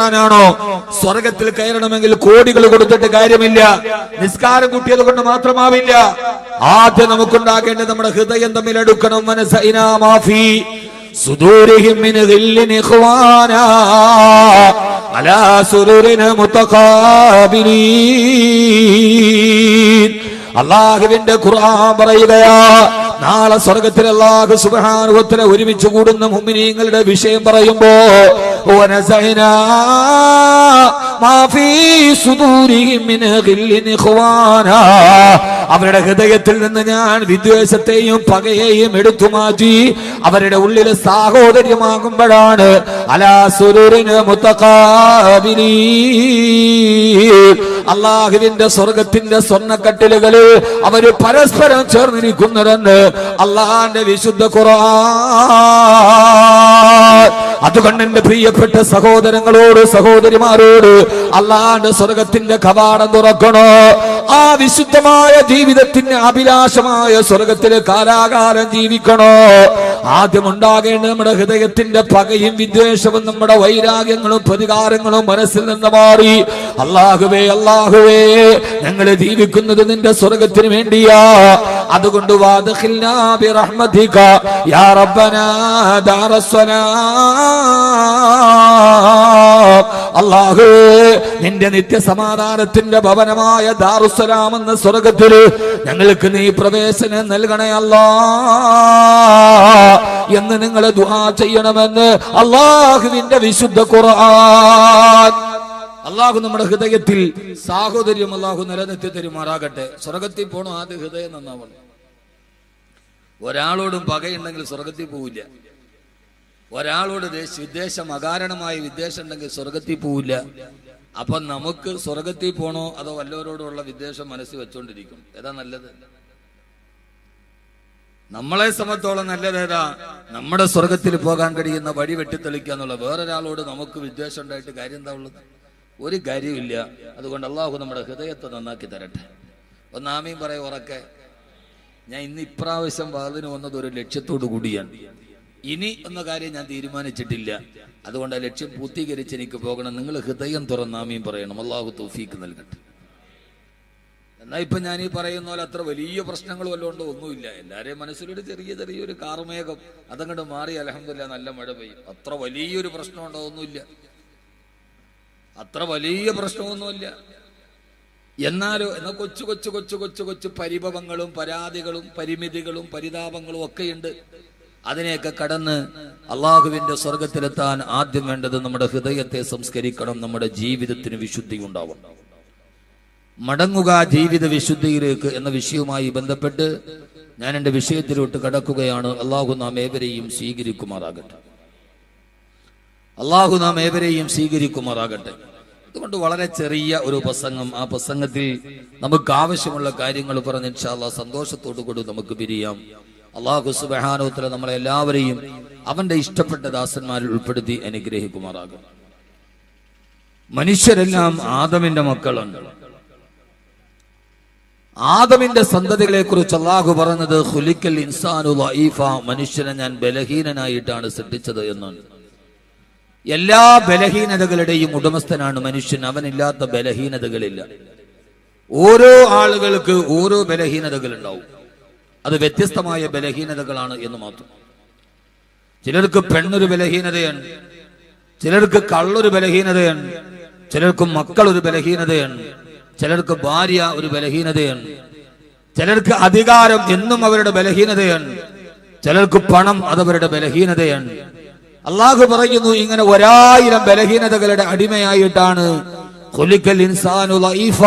ാണോ സ്വർഗത്തിൽ കയറണമെങ്കിൽ കോടികൾ കൊടുത്തിട്ട് കാര്യമില്ല. നിസ്കാരം കൂട്ടിയത് കൊണ്ട് മാത്രമാവില്ല. ആദ്യം നമുക്കുണ്ടാകേണ്ടത് നമ്മുടെ ഹൃദയം തമ്മിൽ അടുക്കണം. മനസൈനാ മാഫി സുദൂരിഹിം മിൻ ഗില്ലിൻ ഇഖ്വാനാ അലാ സുറൂരിൻ മുതഖാബിലീൻ. അല്ലാഹുവിന്റെ ഖുർആൻ പറയുകയാ, നാളെ സ്വർഗത്തിൽ അല്ലാഹു സുബ്ഹാനഹു വ തആല ഒരുമിച്ച് കൂടുന്ന മുഅ്മിനീങ്ങളുടെ വിഷയം പറയുമ്പോ വനസൈനാ മാഫീ സുദൂരിഹിം മിൻ ഗില്ലിൻ ഇഖ്വാനാ, അവരുടെ ഹൃദയത്തിൽ നിന്ന് ഞാൻ വിദ്വേഷത്തെയും പകയെയും എടുത്തു മാറ്റി അവരുടെ ഉള്ളിൽ സാഹോദര്യമാകുമ്പോഴാണ് അലാ സുറൂരിൻ മുതഖാബിലീൻ, അല്ലാഹുവിന്റെ സ്വർഗത്തിന്റെ സ്വർണ്ണക്കട്ടിലുകളിൽ അവര് പരസ്പരം ചേർന്നിരിക്കുന്നതെന്ന് അല്ലാഹുവിന്റെ വിശുദ്ധ ഖുർആൻ. അതുകൊണ്ട് എന്റെ പ്രിയപ്പെട്ട സഹോദരങ്ങളോട് സഹോദരിമാരോട് അല്ലാഹുവിന്റെ സ്വർഗത്തിന്റെ കവാടം തുറക്കണോ. ആ വിശുദ്ധമായ ജീവിതത്തിന്റെ അഭിലാഷമായ സ്വർഗത്തില് കാലാകാലം ജീവിക്കണോ. ആദ്യം ഉണ്ടാകേണ്ട നമ്മുടെ ഹൃദയത്തിന്റെ പകയും വിദ്വേഷവും നമ്മുടെ വൈരാഗ്യങ്ങളും പ്രതികാരങ്ങളും മനസ്സിൽ നിന്ന് മാറി അല്ലാഹുവേ അല്ലാഹുവേ ഞങ്ങള് ജീവിക്കുന്നത് നിന്റെ സ്വർഗത്തിന് വേണ്ടിയാ. അതുകൊണ്ട് വാദ്ഖിൽനാ ബിറഹ്മതിക യാ റബ്ബനാ ദാറസ്സലാം. അല്ലാഹുവേ നിന്റെ നിത്യസമാധാനത്തിന്റെ ഭവനമായ ദാറുസ്സലാം എന്ന സ്വർഗത്തില് ഞങ്ങൾക്ക് നീ പ്രവേശനം നൽകണേ അല്ലാ എന്ന് നിങ്ങൾ ദുആ ചെയ്യണമെന്ന് അല്ലാഹുവിന്റെ വിശുദ്ധ ഖുർആൻ. അല്ലാഹു നമ്മുടെ ഹൃദയത്തിൽ സാഹോദര്യം അല്ലാഹു നിലനിർത്തി തരുമാറാകട്ടെ. സ്വർഗത്തിൽ പോണോ ആദ്യ ഹൃദയം നന്നാവണം. ഒരാളോടും പകയുണ്ടെങ്കിൽ സ്വർഗത്തിൽ പോവില്ല. ഒരാളോട് വിദ്വേഷം അകാരണമായ വിദ്വേഷം ഉണ്ടെങ്കിൽ സ്വർഗത്തിൽ പോവില്ല. അപ്പൊ നമുക്ക് സ്വർഗത്തിൽ പോണോ അതോ വല്ലവരോടുള്ള വിദ്വേഷം മനസ്സിൽ വെച്ചോണ്ടിരിക്കും? ഏതാ നല്ലത്? നമ്മളെ സംബന്ധിച്ചോളം നല്ലതേതാ? നമ്മുടെ സ്വർഗത്തിൽ പോകാൻ കഴിയുന്ന വഴി വെട്ടിത്തെളിക്കുക എന്നുള്ള. വേറൊരാളോട് നമുക്ക് വിദ്വേഷം ഉണ്ടായിട്ട് കാര്യം എന്താ ഉള്ളത്? ഒരു കാര്യമില്ല. അതുകൊണ്ട് അള്ളാഹു നമ്മുടെ ഹൃദയത്തെ നന്നാക്കി തരട്ടെ. ഒന്ന് ആമീൻ പറയ ഉറക്കെ. ഞാൻ ഇന്ന് ഇപ്രാവശ്യം വാതിന് വന്നത് ഒരു ലക്ഷ്യത്തോടു കൂടിയാണ്. ഇനി എന്ന കാര്യം ഞാൻ തീരുമാനിച്ചിട്ടില്ല. അതുകൊണ്ട് ആ ലക്ഷ്യം പൂർത്തീകരിച്ച് എനിക്ക് പോകണം. നിങ്ങൾ ഹൃദയം തുറന്ന് ആമീൻ പറയണം. അള്ളാഹു തൗഫീക്ക് നൽകട്ടെ. എന്നാ ഇപ്പൊ ഞാൻ ഈ പറയുന്ന പോലെ അത്ര വലിയ പ്രശ്നങ്ങളും വല്ലതും ഉണ്ടോ? ഒന്നുമില്ല. എല്ലാവരെയും മനസ്സിലൊരു ചെറിയൊരു കാർമേഘം അതങ്ങോട്ട് മാറി അൽഹംദുലില്ലാഹ് നല്ല മഴ പെയ്യും. അത്ര വലിയൊരു പ്രശ്നമുണ്ടോ? ഒന്നുമില്ല. അത്ര വലിയ പ്രശ്നമൊന്നുമില്ല. എന്നാലോ എന്നാ കൊച്ചു കൊച്ചു കൊച്ചു കൊച്ചു കൊച്ചു പരിഭവങ്ങളും പരാതികളും പരിമിതികളും പരിതാപങ്ങളും ഒക്കെയുണ്ട്. അതിനെയൊക്കെ കടന്ന് അള്ളാഹുവിന്റെ സ്വർഗത്തിലെത്താൻ ആദ്യം വേണ്ടത് നമ്മുടെ ഹൃദയത്തെ സംസ്കരിക്കണം. നമ്മുടെ ജീവിതത്തിന് വിശുദ്ധി ഉണ്ടാവണം. മടങ്ങുക ജീവിത വിശുദ്ധിയിലേക്ക് എന്ന വിഷയവുമായി ബന്ധപ്പെട്ട് ഞാൻ എൻ്റെ വിഷയത്തിലോട്ട് കടക്കുകയാണ്. അള്ളാഹു നാം ഏവരെയും സ്വീകരിക്കുമാറാകട്ടെ. അള്ളാഹു നാം ഏവരെയും സ്വീകരിക്കുമാറാകട്ടെ. അതുകൊണ്ട് വളരെ ചെറിയ ഒരു പ്രസംഗം. ആ പ്രസംഗത്തിൽ നമുക്ക് ആവശ്യമുള്ള കാര്യങ്ങൾ പറഞ്ഞ് ഇൻഷാ അല്ലാഹ് സന്തോഷത്തോടു കൂടി നമുക്ക് പിരിയാം. അള്ളാഹു സുബ്ഹാനഹു വ തആല നമ്മളെ എല്ലാവരെയും അവന്റെ ഇഷ്ടപ്പെട്ട ദാസന്മാരിൽ ഉൾപ്പെടുത്തി അനുഗ്രഹിക്കുമാറാകും. മനുഷ്യരെല്ലാം ആദമിന്റെ മക്കളാണ്. ആദമിന്റെ സന്തതികളെ കുറിച്ച് അള്ളാഹു പറഞ്ഞത് ഖുലിഖൽ ഇൻസാനു ദഈഫ, മനുഷ്യനെ ഞാൻ ബലഹീനനായിട്ടാണ് സൃഷ്ടിച്ചത് എന്നാണ്. എല്ലാ ബലഹീനതകളുടെയും ഉടമസ്ഥനാണ് മനുഷ്യൻ. അവനില്ലാത്ത ബലഹീനതകളില്ല. ഓരോ ആളുകൾക്ക് ഓരോ ബലഹീനതകൾ ഉണ്ടാവും. അത് വ്യത്യസ്തമായ ബലഹീനതകളാണ് എന്ന് മാത്രം. ചിലർക്ക് പെണ്ണൊരു ബലഹീനതയാണ്, ചിലർക്ക് കള്ളൊരു ബലഹീനതയാണ്, ചിലർക്ക് മക്കളൊരു ബലഹീനതയാണ്, ചിലർക്ക് ഭാര്യ ഒരു ബലഹീനതയാണ്, ചിലർക്ക് അധികാരം എന്നും അവരുടെ ബലഹീനതയാണ്, ചിലർക്ക് പണം അതവരുടെ ബലഹീനതയാണ്. അള്ളാഹു പറയുന്നു ഇങ്ങനെ 1000 ബലഹീനതകളുടെ അടിമയായിട്ടാണ് ഖുലിഖൽ ഇൻസാനു ദഈഫ,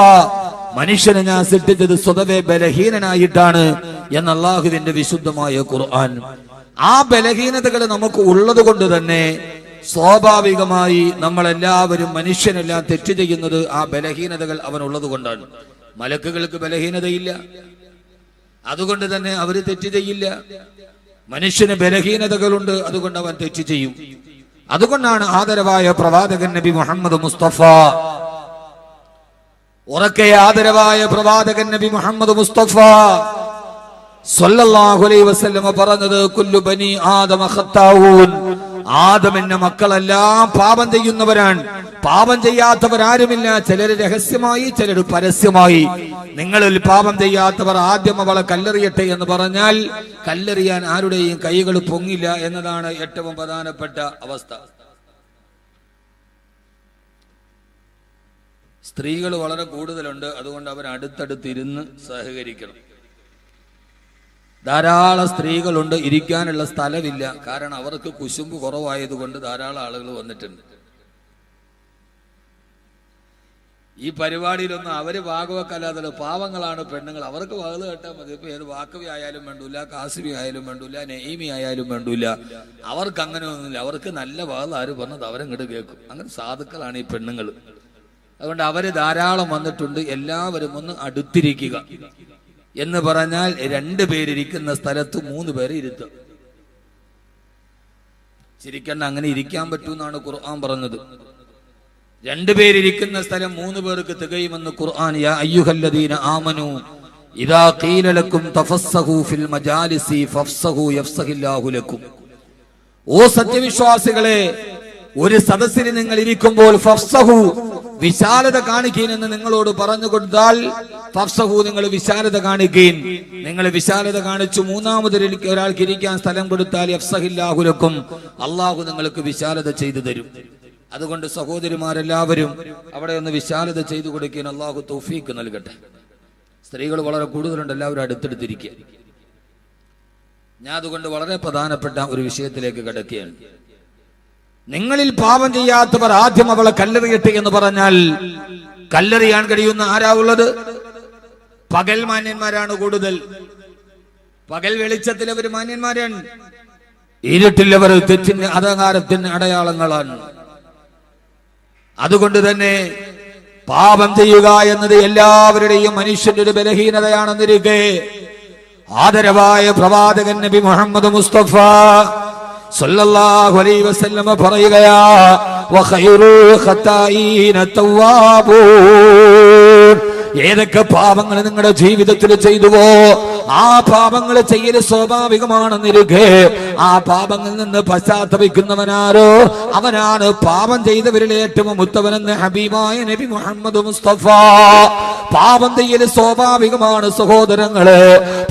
മനുഷ്യനെ ഞാൻ സൃഷ്ടിച്ചത് സ്വതവേ ബലഹീനനായിട്ടാണ് എന്ന് അള്ളാഹുവിന്റെ വിശുദ്ധമായ ഖുർആൻ. ആ ബലഹീനതകൾ നമുക്ക് ഉള്ളത് കൊണ്ട് തന്നെ സ്വാഭാവികമായി നമ്മളെല്ലാവരും മനുഷ്യനെല്ലാം തെറ്റ് ചെയ്യുന്നത് ആ ബലഹീനതകൾ അവനുള്ളത് കൊണ്ടാണ്. മലക്കുകൾക്ക് ബലഹീനതയില്ല, അതുകൊണ്ട് തന്നെ അവര് തെറ്റ് ചെയ്യില്ല. മനുഷ്യന് ബലഹീനതകളുണ്ട്, അതുകൊണ്ട് അവൻ തെറ്റ് ചെയ്യും. അതുകൊണ്ടാണ് ആദരവായ പ്രവാചകൻ നബി മുഹമ്മദ് മുസ്തഫ, ഉറക്കെ ആദരവായ പ്രവാചകൻ നബി മുഹമ്മദ് മുസ്തഫ സല്ലല്ലാഹു അലൈഹി വസല്ലം പറഞ്ഞത് കുല്ലു ബനി ആദമ ഖത്താഊൻ ആദമിന്റെ മക്കളെല്ലാം പാപം ചെയ്യുന്നവരാണ്. പാപം ചെയ്യാത്തവരാരുമില്ല. ചിലർ രഹസ്യമായി, ചിലർ പരസ്യമായി. നിങ്ങളിൽ പാപം ചെയ്യാത്തവർ ആദ്യം അവളെ കല്ലെറിയട്ടെ എന്ന് പറഞ്ഞാൽ കല്ലെറിയാൻ ആരുടെയും കൈകൾ പൊങ്ങില്ല എന്നതാണ് ഏറ്റവും പ്രധാനപ്പെട്ട അവസ്ഥ. സ്ത്രീകൾ വളരെ കൂടുതലുണ്ട്. അതുകൊണ്ട് അവർ അടുത്തടുത്തിരുന്ന് സഹകരിക്കണം. ധാരാളം സ്ത്രീകളുണ്ട്, ഇരിക്കാനുള്ള സ്ഥലമില്ല. കാരണം അവർക്ക് കുശുമ്പ് കുറവായതുകൊണ്ട് ധാരാളം ആളുകൾ വന്നിട്ടുണ്ട്. ഈ പരിപാടിയിലൊന്നും അവര് ഭാഗവക്കല്ലാതെ പാവങ്ങളാണ് പെണ്ണുങ്ങൾ. അവർക്ക് വാത് കേട്ടാൽ മതി. ഇപ്പൊ ഏത് വാക്കവി ആയാലും വേണ്ടൂല, കാസിബി ആയാലും വേണ്ടൂല, നെയ്മി ആയാലും വേണ്ടൂല. അവർക്ക് അങ്ങനെ ഒന്നുമില്ല. അവർക്ക് നല്ല വാത് ആര് പറഞ്ഞത് അവരങ്ങോട്ട് കേൾക്കും. അങ്ങനെ സാധുക്കളാണ് ഈ പെണ്ണുങ്ങൾ. അതുകൊണ്ട് അവര് ധാരാളം വന്നിട്ടുണ്ട്. എല്ലാവരും ഒന്ന് അടുത്തിരിക്കുക എന്ന് പറഞ്ഞാൽ 2 പേരിരിക്കുന്ന സ്ഥലത്ത് 3 പേരെ ഇരുത്തുക. ചിരിക്കണ്ട, അങ്ങനെ ഇരിക്കാൻ പറ്റൂന്നാണ് ഖുർആൻ പറഞ്ഞത്. 2 പേരിരിക്കുന്ന സ്ഥലം 3 പേർക്ക് തികയുമെന്ന് ഖുർആൻ. യാ അയ്യുഹല്ലദീന ആമനൂ ഇദാ ഖീല ലക്കും തഫസ്സഹു ഫിൽ മജാലിസി ഫഫ്സഹു യഫ്സഹില്ലാഹു ലക്കും. ഓ സത്യവിശ്വാസികളെ, ഒരു സദസ്സിൽ നിങ്ങൾ ഇരിക്കുമ്പോൾ ഫഫ്സഹു, വിശാലത കാണിക്കീൻ എന്ന് നിങ്ങളോട് പറഞ്ഞു കൊടുത്താൽ ഫഫ്സഹു, നിങ്ങൾ വിശാലത കാണിക്കീൻ. നിങ്ങൾ വിശാലത കാണിച്ചു ഒരാൾക്ക് ഇരിക്കാൻ സ്ഥലം കൊടുത്താൽ യഫ്സഹില്ലാഹു ലക്കും, അള്ളാഹു നിങ്ങൾക്ക് വിശാലത ചെയ്തു തരും. അതുകൊണ്ട് സഹോദരിമാരെല്ലാവരും അവിടെ ഒന്ന് വിശാലത ചെയ്തു കൊടുക്കാൻ അള്ളാഹു തൗഫീക്ക് നൽകട്ടെ. സ്ത്രീകൾ വളരെ കൂടുതലുണ്ട്. എല്ലാവരും അടുത്തെടുത്തിരിക്കുക. ഞാൻ അതുകൊണ്ട് വളരെ പ്രധാനപ്പെട്ട ഒരു വിഷയത്തിലേക്ക് കടക്കുകയാണ്. നിങ്ങളിൽ പാപം ചെയ്യാത്തവർ ആദ്യം അവളെ കല്ലെറിയട്ടെ എന്ന് പറഞ്ഞാൽ കല്ലെറിയാൻ കഴിയുന്ന ആരാ ഉള്ളത്? പകൽ മാന്യന്മാരാണ് കൂടുതൽ. പകൽ വെളിച്ചത്തിൽ അവർ മാന്യന്മാരാണ്. ഇരുട്ടിൽ അവർ തെറ്റിന് അധകാരത്തിന് അടയാളങ്ങളാണ്. അതുകൊണ്ട് തന്നെ പാപം ചെയ്യുക എന്നത് എല്ലാവരുടെയും മനുഷ്യന്റെ ഒരു ബലഹീനതയാണെന്നിരിക്കെ ആദരവായ പ്രവാചകൻ നബി മുഹമ്മദ് മുസ്തഫ സല്ലല്ലാഹു അലൈഹി വസല്ലം പറയുകയാ, വഖൈറുൽ ഖതാഈന തവ്വാബൂൻ. ഏതൊക്കെ പാപങ്ങൾ നിങ്ങളുടെ ജീവിതത്തിൽ ചെയ്തുവോ ആ പാപങ്ങൾ ചെയ്യൽ സ്വാഭാവികമാണെന്നിരിക്കെ ആ പാപങ്ങളിൽ നിന്ന് പശ്ചാത്തപിക്കുന്നവനാരോ അവനാണ് പാപം ചെയ്തവരിൽ ഏറ്റവും ഉത്തമനെന്ന് ഹബീബായ നബി മുഹമ്മദ് മുസ്തഫ. പാപം ചെയ്യൽ സ്വാഭാവികമാണ് സഹോദരങ്ങളെ.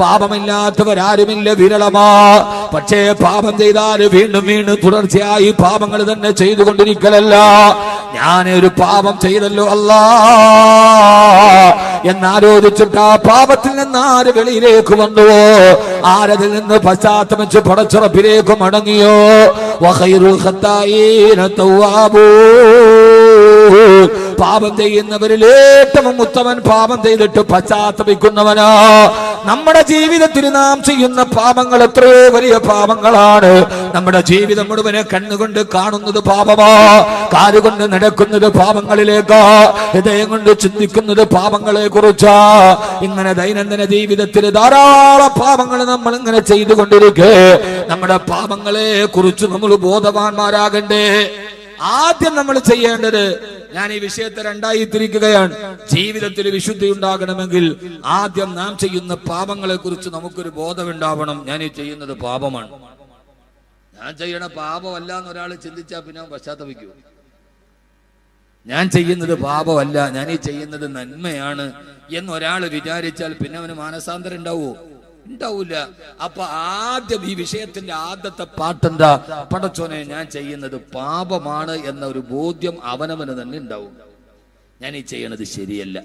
പാപമില്ലാത്തവരാരുമില്ല, വിരളമാ. പക്ഷേ പാപം ചെയ്താൽ വീണ്ടും വീണ്ടും തുടർച്ചയായി പാപങ്ങൾ തന്നെ ചെയ്തുകൊണ്ടിരിക്കലല്ല. ഞാനൊരു പാപം ചെയ്തല്ലോ അല്ലാ എന്നാലോചിച്ചിട്ട് ആ പാപത്തിൽ നിന്ന് ആര് വെളിയിലേക്ക് വന്നുവോ, ആരതിൽ നിന്ന് പശ്ചാത്തപിച്ച് പടച്ചുറപ്പിലേക്ക് മടങ്ങിയോ, വഖൈറുൽ ഖത്താഈന തവ്വാബൂൻ. പാപം ചെയ്യുന്നവരിൽ ഏറ്റവും ഉത്തമൻ പാപം ചെയ്തിട്ട് പശ്ചാത്തപിക്കുന്നവനാ. നമ്മുടെ ജീവിതത്തിൽ നാം ചെയ്യുന്ന പാപങ്ങൾ എത്രയോ വലിയ പാപങ്ങളാണ്. നമ്മുടെ ജീവിതം മുഴുവനെ കണ്ണുകൊണ്ട് കാണുന്നത് പാപമാ, കാലുകൊണ്ട് നടക്കുന്നത് പാപങ്ങളിലേക്കാ, ഹൃദയം കൊണ്ട് ചിന്തിക്കുന്നത് പാപങ്ങളെ കുറിച്ചാ. ഇങ്ങനെ ദൈനംദിന ജീവിതത്തിൽ ധാരാളം പാപങ്ങൾ നമ്മൾ ഇങ്ങനെ ചെയ്തുകൊണ്ടിരിക്കെ നമ്മുടെ പാപങ്ങളെ കുറിച്ച് നമ്മൾ ബോധവാന്മാരാകണ്ടേ. ആദ്യം നമ്മൾ ചെയ്യേണ്ടത്, ഞാൻ ഈ വിഷയത്തെ 2ആയി തിരിക്കുകയാണ്. ജീവിതത്തിൽ വിശുദ്ധി ഉണ്ടാകണമെങ്കിൽ ആദ്യം നാം ചെയ്യുന്ന പാപങ്ങളെ കുറിച്ച് നമുക്കൊരു ബോധമുണ്ടാവണം. ഞാൻ ഈ ചെയ്യുന്നത് പാപമാണ്, ഞാൻ ചെയ്യണ പാപമല്ല എന്നൊരാൾ ചിന്തിച്ചാൽ പിന്നെ പശ്ചാത്തപിക്കൂ. ഞാൻ ചെയ്യുന്നത് പാപമല്ല, ഞാൻ ഈ ചെയ്യുന്നത് നന്മയാണ് എന്നൊരാൾ വിചാരിച്ചാൽ പിന്നെ അവന് മാനസാന്തരം ഉണ്ടാവുമോ? ഉണ്ടാവൂല. അപ്പൊ ആദ്യം ഈ വിഷയത്തിന്റെ ആദ്യത്തെ പാട്ടെന്താ? പടച്ചോനെ, ഞാൻ ചെയ്യുന്നത് പാപമാണ് എന്ന ഒരു ബോധ്യം അവനവന് തന്നെ ഉണ്ടാവും. ഞാൻ ഈ ചെയ്യണത് ശരിയല്ല,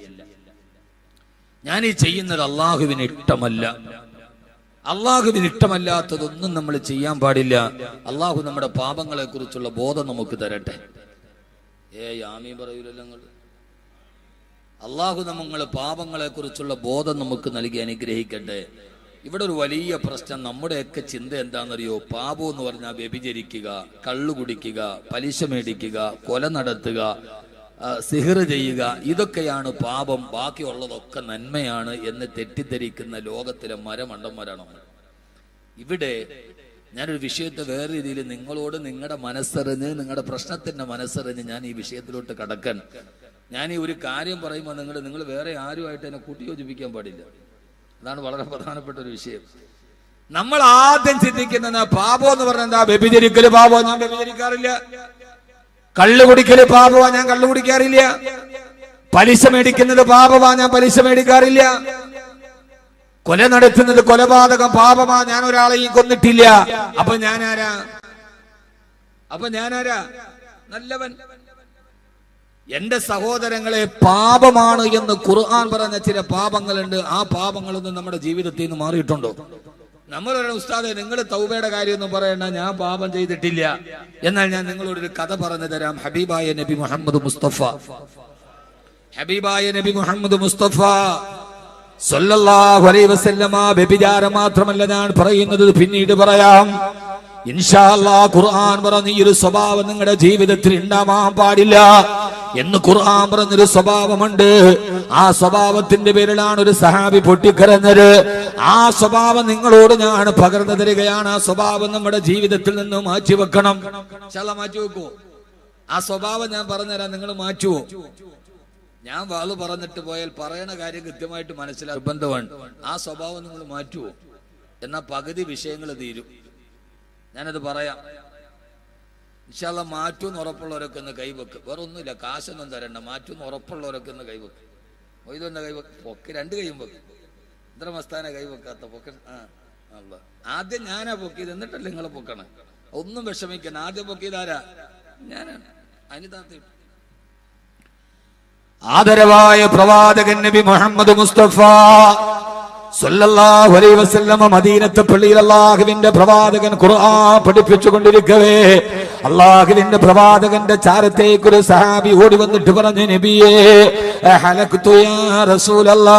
ഞാൻ ഈ ചെയ്യുന്നത് അള്ളാഹുവിന് ഇഷ്ടമല്ല. അള്ളാഹുവിന് ഇഷ്ടമല്ലാത്തതൊന്നും നമ്മൾ ചെയ്യാൻ പാടില്ല. അള്ളാഹു നമ്മുടെ പാപങ്ങളെ കുറിച്ചുള്ള ബോധം നമുക്ക് തരട്ടെ. ആമീൻ പറയൂലല്ലോ നിങ്ങൾ. അള്ളാഹു നമ്മളെ പാപങ്ങളെ കുറിച്ചുള്ള ബോധം നമുക്ക് നൽകി അനുഗ്രഹിക്കട്ടെ. ഇവിടെ ഒരു വലിയ പ്രശ്നം, നമ്മുടെയൊക്കെ ചിന്ത എന്താണെന്നറിയോ? പാപം എന്ന് പറഞ്ഞാൽ വ്യഭിചരിക്കുക, കള്ളു കുടിക്കുക, പലിശ മേടിക്കുക, കൊല നടത്തുക, സിഹർ ചെയ്യുക, ഇതൊക്കെയാണ് പാപം. ബാക്കിയുള്ളതൊക്കെ നന്മയാണ് എന്ന് തെറ്റിദ്ധരിക്കുന്ന ലോകത്തിലെ മരമണ്ടന്മാരാണ് നമ്മൾ. ഇവിടെ ഞാനൊരു വിഷയത്തെ വേറെ രീതിയിൽ നിങ്ങളോട് നിങ്ങളുടെ മനസ്സറിഞ്ഞ്, നിങ്ങളുടെ പ്രശ്നത്തിന്റെ മനസ്സറിഞ്ഞ് ഞാൻ ഈ വിഷയത്തിലോട്ട് കടക്കാൻ. ഞാൻ ഈ ഒരു കാര്യം പറയുമ്പോൾ നിങ്ങൾ വേറെ ആരുമായിട്ട് എന്നെ കൂട്ടിയോജിപ്പിക്കാൻ പാടില്ല. അതാണ് വളരെ പ്രധാനപ്പെട്ട ഒരു വിഷയം. നമ്മൾ ആദ്യം ചിന്തിക്കുന്ന പാപം എന്ന് പറഞ്ഞാൽ എന്താ? വ്യഭിചരിക്കല് പാപോ? ഞാൻ വ്യഭിചരിക്കാറില്ല. കള്ളു കുടിക്കല് പാപമാ? ഞാൻ കള്ളു കുടിക്കാറില്ല. പലിശ മേടിക്കുന്നത് പാപമാ? ഞാൻ പലിശ മേടിക്കാറില്ല. കൊല നടത്തുന്നത് കൊലപാതകം പാപമാ? ഞാൻ ഒരാളെയും കൊന്നിട്ടില്ല. അപ്പൊ ഞാനാരാ? നല്ലവൻ. എന്റെ സഹോദരങ്ങളെ, പാപമാണ് എന്ന് ഖുർആൻ പറഞ്ഞ ചില പാപങ്ങളുണ്ട്. ആ പാപങ്ങളൊന്നും നമ്മുടെ ജീവിതത്തിൽ നിന്ന് മാറിയിട്ടുണ്ടോ? നമ്മളൊരു ഉസ്താദെ, നിങ്ങൾ തൗബയുടെ കാര്യമൊന്നും പറയണ്ട, ഞാൻ പാപം ചെയ്തിട്ടില്ല. എന്നാൽ ഞാൻ നിങ്ങളോടൊരു കഥ പറഞ്ഞു തരാം. ഹബീബായ നബി മുഹമ്മദ് മുസ്തഫ സല്ലല്ലാഹു അലൈഹി വസല്ലമ വ്യഭിചാരം മാത്രമല്ല ഞാൻ പറയുന്നത്, പിന്നീട് പറയാം ഇൻഷാ അല്ലാഹ്. ഖുർആൻ പറഞ്ഞ ഈ ഒരു സ്വഭാവം നിങ്ങളുടെ ജീവിതത്തിൽ ഉണ്ടാവാൻ പാടില്ല എന്ന് ഖുർആൻ പറഞ്ഞൊരു സ്വഭാവമുണ്ട്. ആ സ്വഭാവത്തിന്റെ പേരിലാണ് ഒരു സഹാബി പൊട്ടിക്കരഞ്ഞത്. ആ സ്വഭാവം നിങ്ങളോട് ഞാൻ പകർന്നു തരികയാണ്. ആ സ്വഭാവം നമ്മുടെ ജീവിതത്തിൽ നിന്ന് മാറ്റിവെക്കണം. മാറ്റി വെക്കുവോ? ആ സ്വഭാവം ഞാൻ പറഞ്ഞുതരാം, നിങ്ങൾ മാറ്റുവോ? ഞാൻ വാള് പറഞ്ഞിട്ട് പോയാൽ പറയണ കാര്യം കൃത്യമായിട്ട് മനസ്സിലാക്കും, ബന്ധമാണ്. ആ സ്വഭാവം നിങ്ങൾ മാറ്റുവോ? എന്നാ പകുതി വിഷയങ്ങൾ തീരും. ഞാനത് പറയാം. ഇൻഷാ അല്ലാഹ് മാറ്റൂന്ന് ഉറപ്പുള്ളവരൊക്കെ ഒന്ന് കൈവെക്ക്. വേറെ ഒന്നുമില്ല, കാശൊന്നും തരണ്ട. മാറ്റൂന്ന് ഉറപ്പുള്ളവരൊക്കെ ഒന്ന് കൈവെക്ക്. ഇതൊന്നെ കൈവെക്ക്. പൊക്ക്, രണ്ട് കൈയും വെക്ക്. ഇത്ര മസ്താനെ കൈവെക്കാത്ത പൊക്ക. ആദ്യം ഞാനാ പൊക്കിയത്, എന്നിട്ടല്ലേ നിങ്ങളെ പൊക്കണം. ഒന്നും വിഷമിക്കണം. ആദ്യം പൊക്കിയതാരാ? ഞാനാണ്. അനിതാത്ത ആദരവായ പ്രവാചകൻ നബി മുഹമ്മദ് മുസ്തഫ സല്ലല്ലാഹു അലൈഹി വസല്ലമ മദീനത്തെ പള്ളിയിൽ അല്ലാഹുവിന്റെ പ്രവാചകൻ ഖുർആൻ പഠിപ്പിച്ചു കൊണ്ടിരിക്കവേ അല്ലാഹുവിന്റെ പ്രവാചകന്റെ ചാരത്തേക്ക് ഒരു സഹാബി ഓടി വന്നിട്ട് പറഞ്ഞു, നബിയേ ഹലക്തു യാ റസൂലല്ലാഹ്,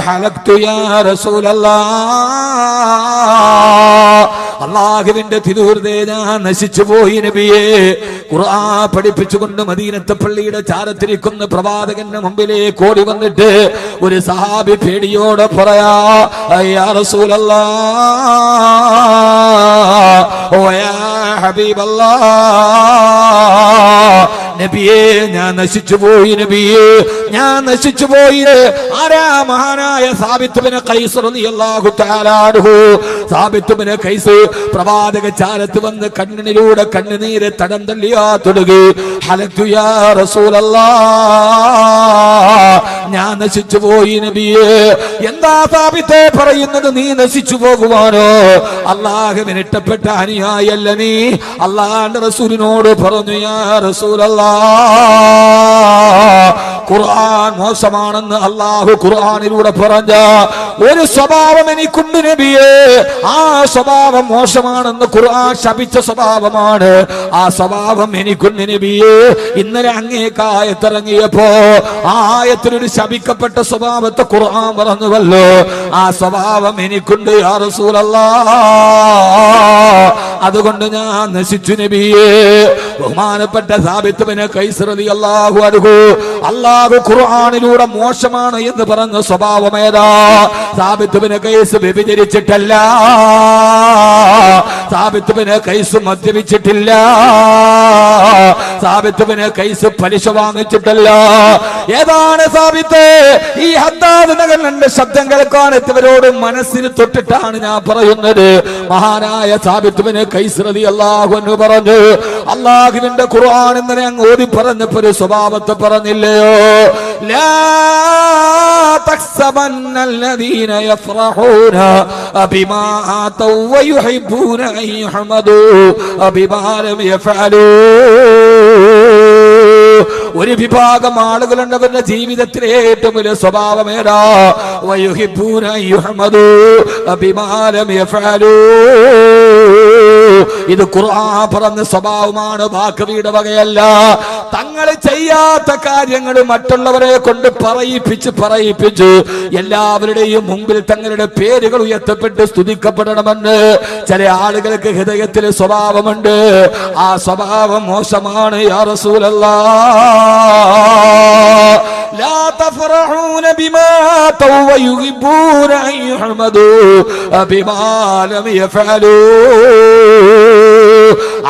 ഹലക്തു യാ റസൂലല്ലാഹ്, അല്ലാഹുവിന്റെ തിരുഹൃദയ ഞാൻ നശിച്ചു പോയി നബിയേ. ഖുർആൻ പഠിപ്പിച്ചുകൊണ്ട് മദീനത്തെ പള്ളിയുടെ ചാരത്തിരിക്കുന്ന പ്രവാചകന്റെ മുമ്പിലേക്ക് ഓടി വന്നിട്ട് ഒരു സഹാബി പേടിയോടെ പറയാ, യാ റസൂലല്ലാഹ്, ഓ യാ ഹബീബല്ലാഹ്, നബിയേ ഞാൻ നശിച്ചു പോയി, നബിയേ ഞാൻ നശിച്ചു പോയി. ആരാ? മഹാനായ സാബിത്ത് ബിൻ ഖൈസ് റളിയല്ലാഹു തആല അൻഹു. സാബിത്ത് ബിൻ ഖൈസ് പ്രവാചക ചാരത്ത് വന്ന് കണ്ണിലൂടെ കണ്ണുനീര് തടം തള്ളിയാ തുടങ്ങി. ഹലക്തു യാ റസൂലല്ലാഹ്, ഞാൻ നശിച്ചു പോയി നബിയേ. എന്താ സാബിത്തെ പറയുന്നത്? നീ നശിച്ചു പോകുവാനോ? അല്ലാഹുവിന് ഇഷ്ടപ്പെട്ട അനുയായിയല്ല നീ? അല്ലാഹുവിന്റെ റസൂലിനോട് പറഞ്ഞു, യാ റസൂലല്ലാഹ്, ഖുർആൻ മോശമാണെന്ന് അല്ലാഹു ഖുർആനിലൂടെ പറഞ്ഞ ഒരു സ്വഭാവം എനിക്കുണ്ട് നബിയേ. ആ സ്വഭാവം മോശമാണെന്ന് ഖുർആൻ ശപിച്ച സ്വഭാവമാണ്. ആ സ്വഭാവം എനിക്കുണ്ട് നബിയേ. ഇന്നലെ അങ്ങേക്ക് ആയത്തിറങ്ങിയപ്പോ ആ ആയത്തിലൊരു ശപിക്കപ്പെട്ട സ്വഭാവത്തെ ഖുർആൻ പറഞ്ഞുവല്ലോ. ആ സ്വഭാവം എനിക്കുണ്ട് യാ റസൂലല്ലാഹ്, അതുകൊണ്ട് ഞാൻ നശിച്ചു നബിയേ. ബഹുമാനപ്പെട്ട സാബിത്ത് ബിൻ ഖൈസ് റളിയല്ലാഹു അൻഹു അല്ലാഹു ഖുർആനിലൂടെ മോശമാണ് എന്ന് പറഞ്ഞ സ്വഭാവം ഏതാ? സാബിത്ത് ബിൻ ഖൈസ് വ്യഭിചരിച്ചിട്ടല്ല, സാബിത്ത് ബിൻ ഖൈസ് മദ്യപിച്ചിട്ടില്ല, സാബിത്ത് ബിൻ ഖൈസ് പലിശ വാങ്ങിച്ചിട്ടല്ല. ഏതാണ് സാബിത്ത്? ഈ ഹദ്ദാദ് നഗരന്റെ ശബ്ദം കേൾക്കാൻ എത്തിയവരോട് മനസ്സിന് തൊട്ടിട്ടാണ് ഞാൻ പറയുന്നത്. മഹാനായ സാബിത്ത് ബിൻ ഖൈസ് റളിയല്ലാഹു അൻഹു പറഞ്ഞു, അല്ലാഹുവിന്റെ ഖുർആൻ ഇന്നലെ അങ്ങ് ഓതി പറഞ്ഞപ്പോ ഒരു സ്വഭാവത്തെ പറഞ്ഞില്ലയോ? ലാ തഖ്സബന്നല്ലദീന യഫ്റഹൂന ബിമാ ആതൗ വയുഹിബ്ബൂന അൻ യുഹ്മദൂ ബിമാ ലം യഫഅലൂ. ഒരു വിഭാഗം ആളുകളുണ്ട്, അവരുടെ ജീവിതത്തിലെ ഏറ്റവും വലിയ സ്വഭാവം ഏതാ? വയുഹിബ്ബൂന അൻ യുഹ്മദൂ ബിമാ ലം യഫഅലൂ. ഇത് ഖുർആൻ പറഞ്ഞ സ്വഭാവമാണ്, ബാക്കിയുടെ വകയല്ല. തങ്ങൾ ചെയ്യാത്ത കാര്യങ്ങൾ മറ്റുള്ളവരെ കൊണ്ട് പറയിപ്പിച്ച് എല്ലാവരുടെയും മുമ്പിൽ തങ്ങളുടെ പേരുകൾ ഉയർത്തപ്പെട്ട് സ്തുതിക്കപ്പെടണമെന്ന് ചില ആളുകൾക്ക് ഹൃദയത്തിലെ സ്വഭാവമുണ്ട്. ആ സ്വഭാവം മോശമാണ് യാ റസൂലല്ലാഹ്. ലാ തഫറഹൂന ബിമാ തൗ വയുഹിബ്ബൂന അൻ യുഹ്മദൂ ബിമാ ലം യഫഅലൂ.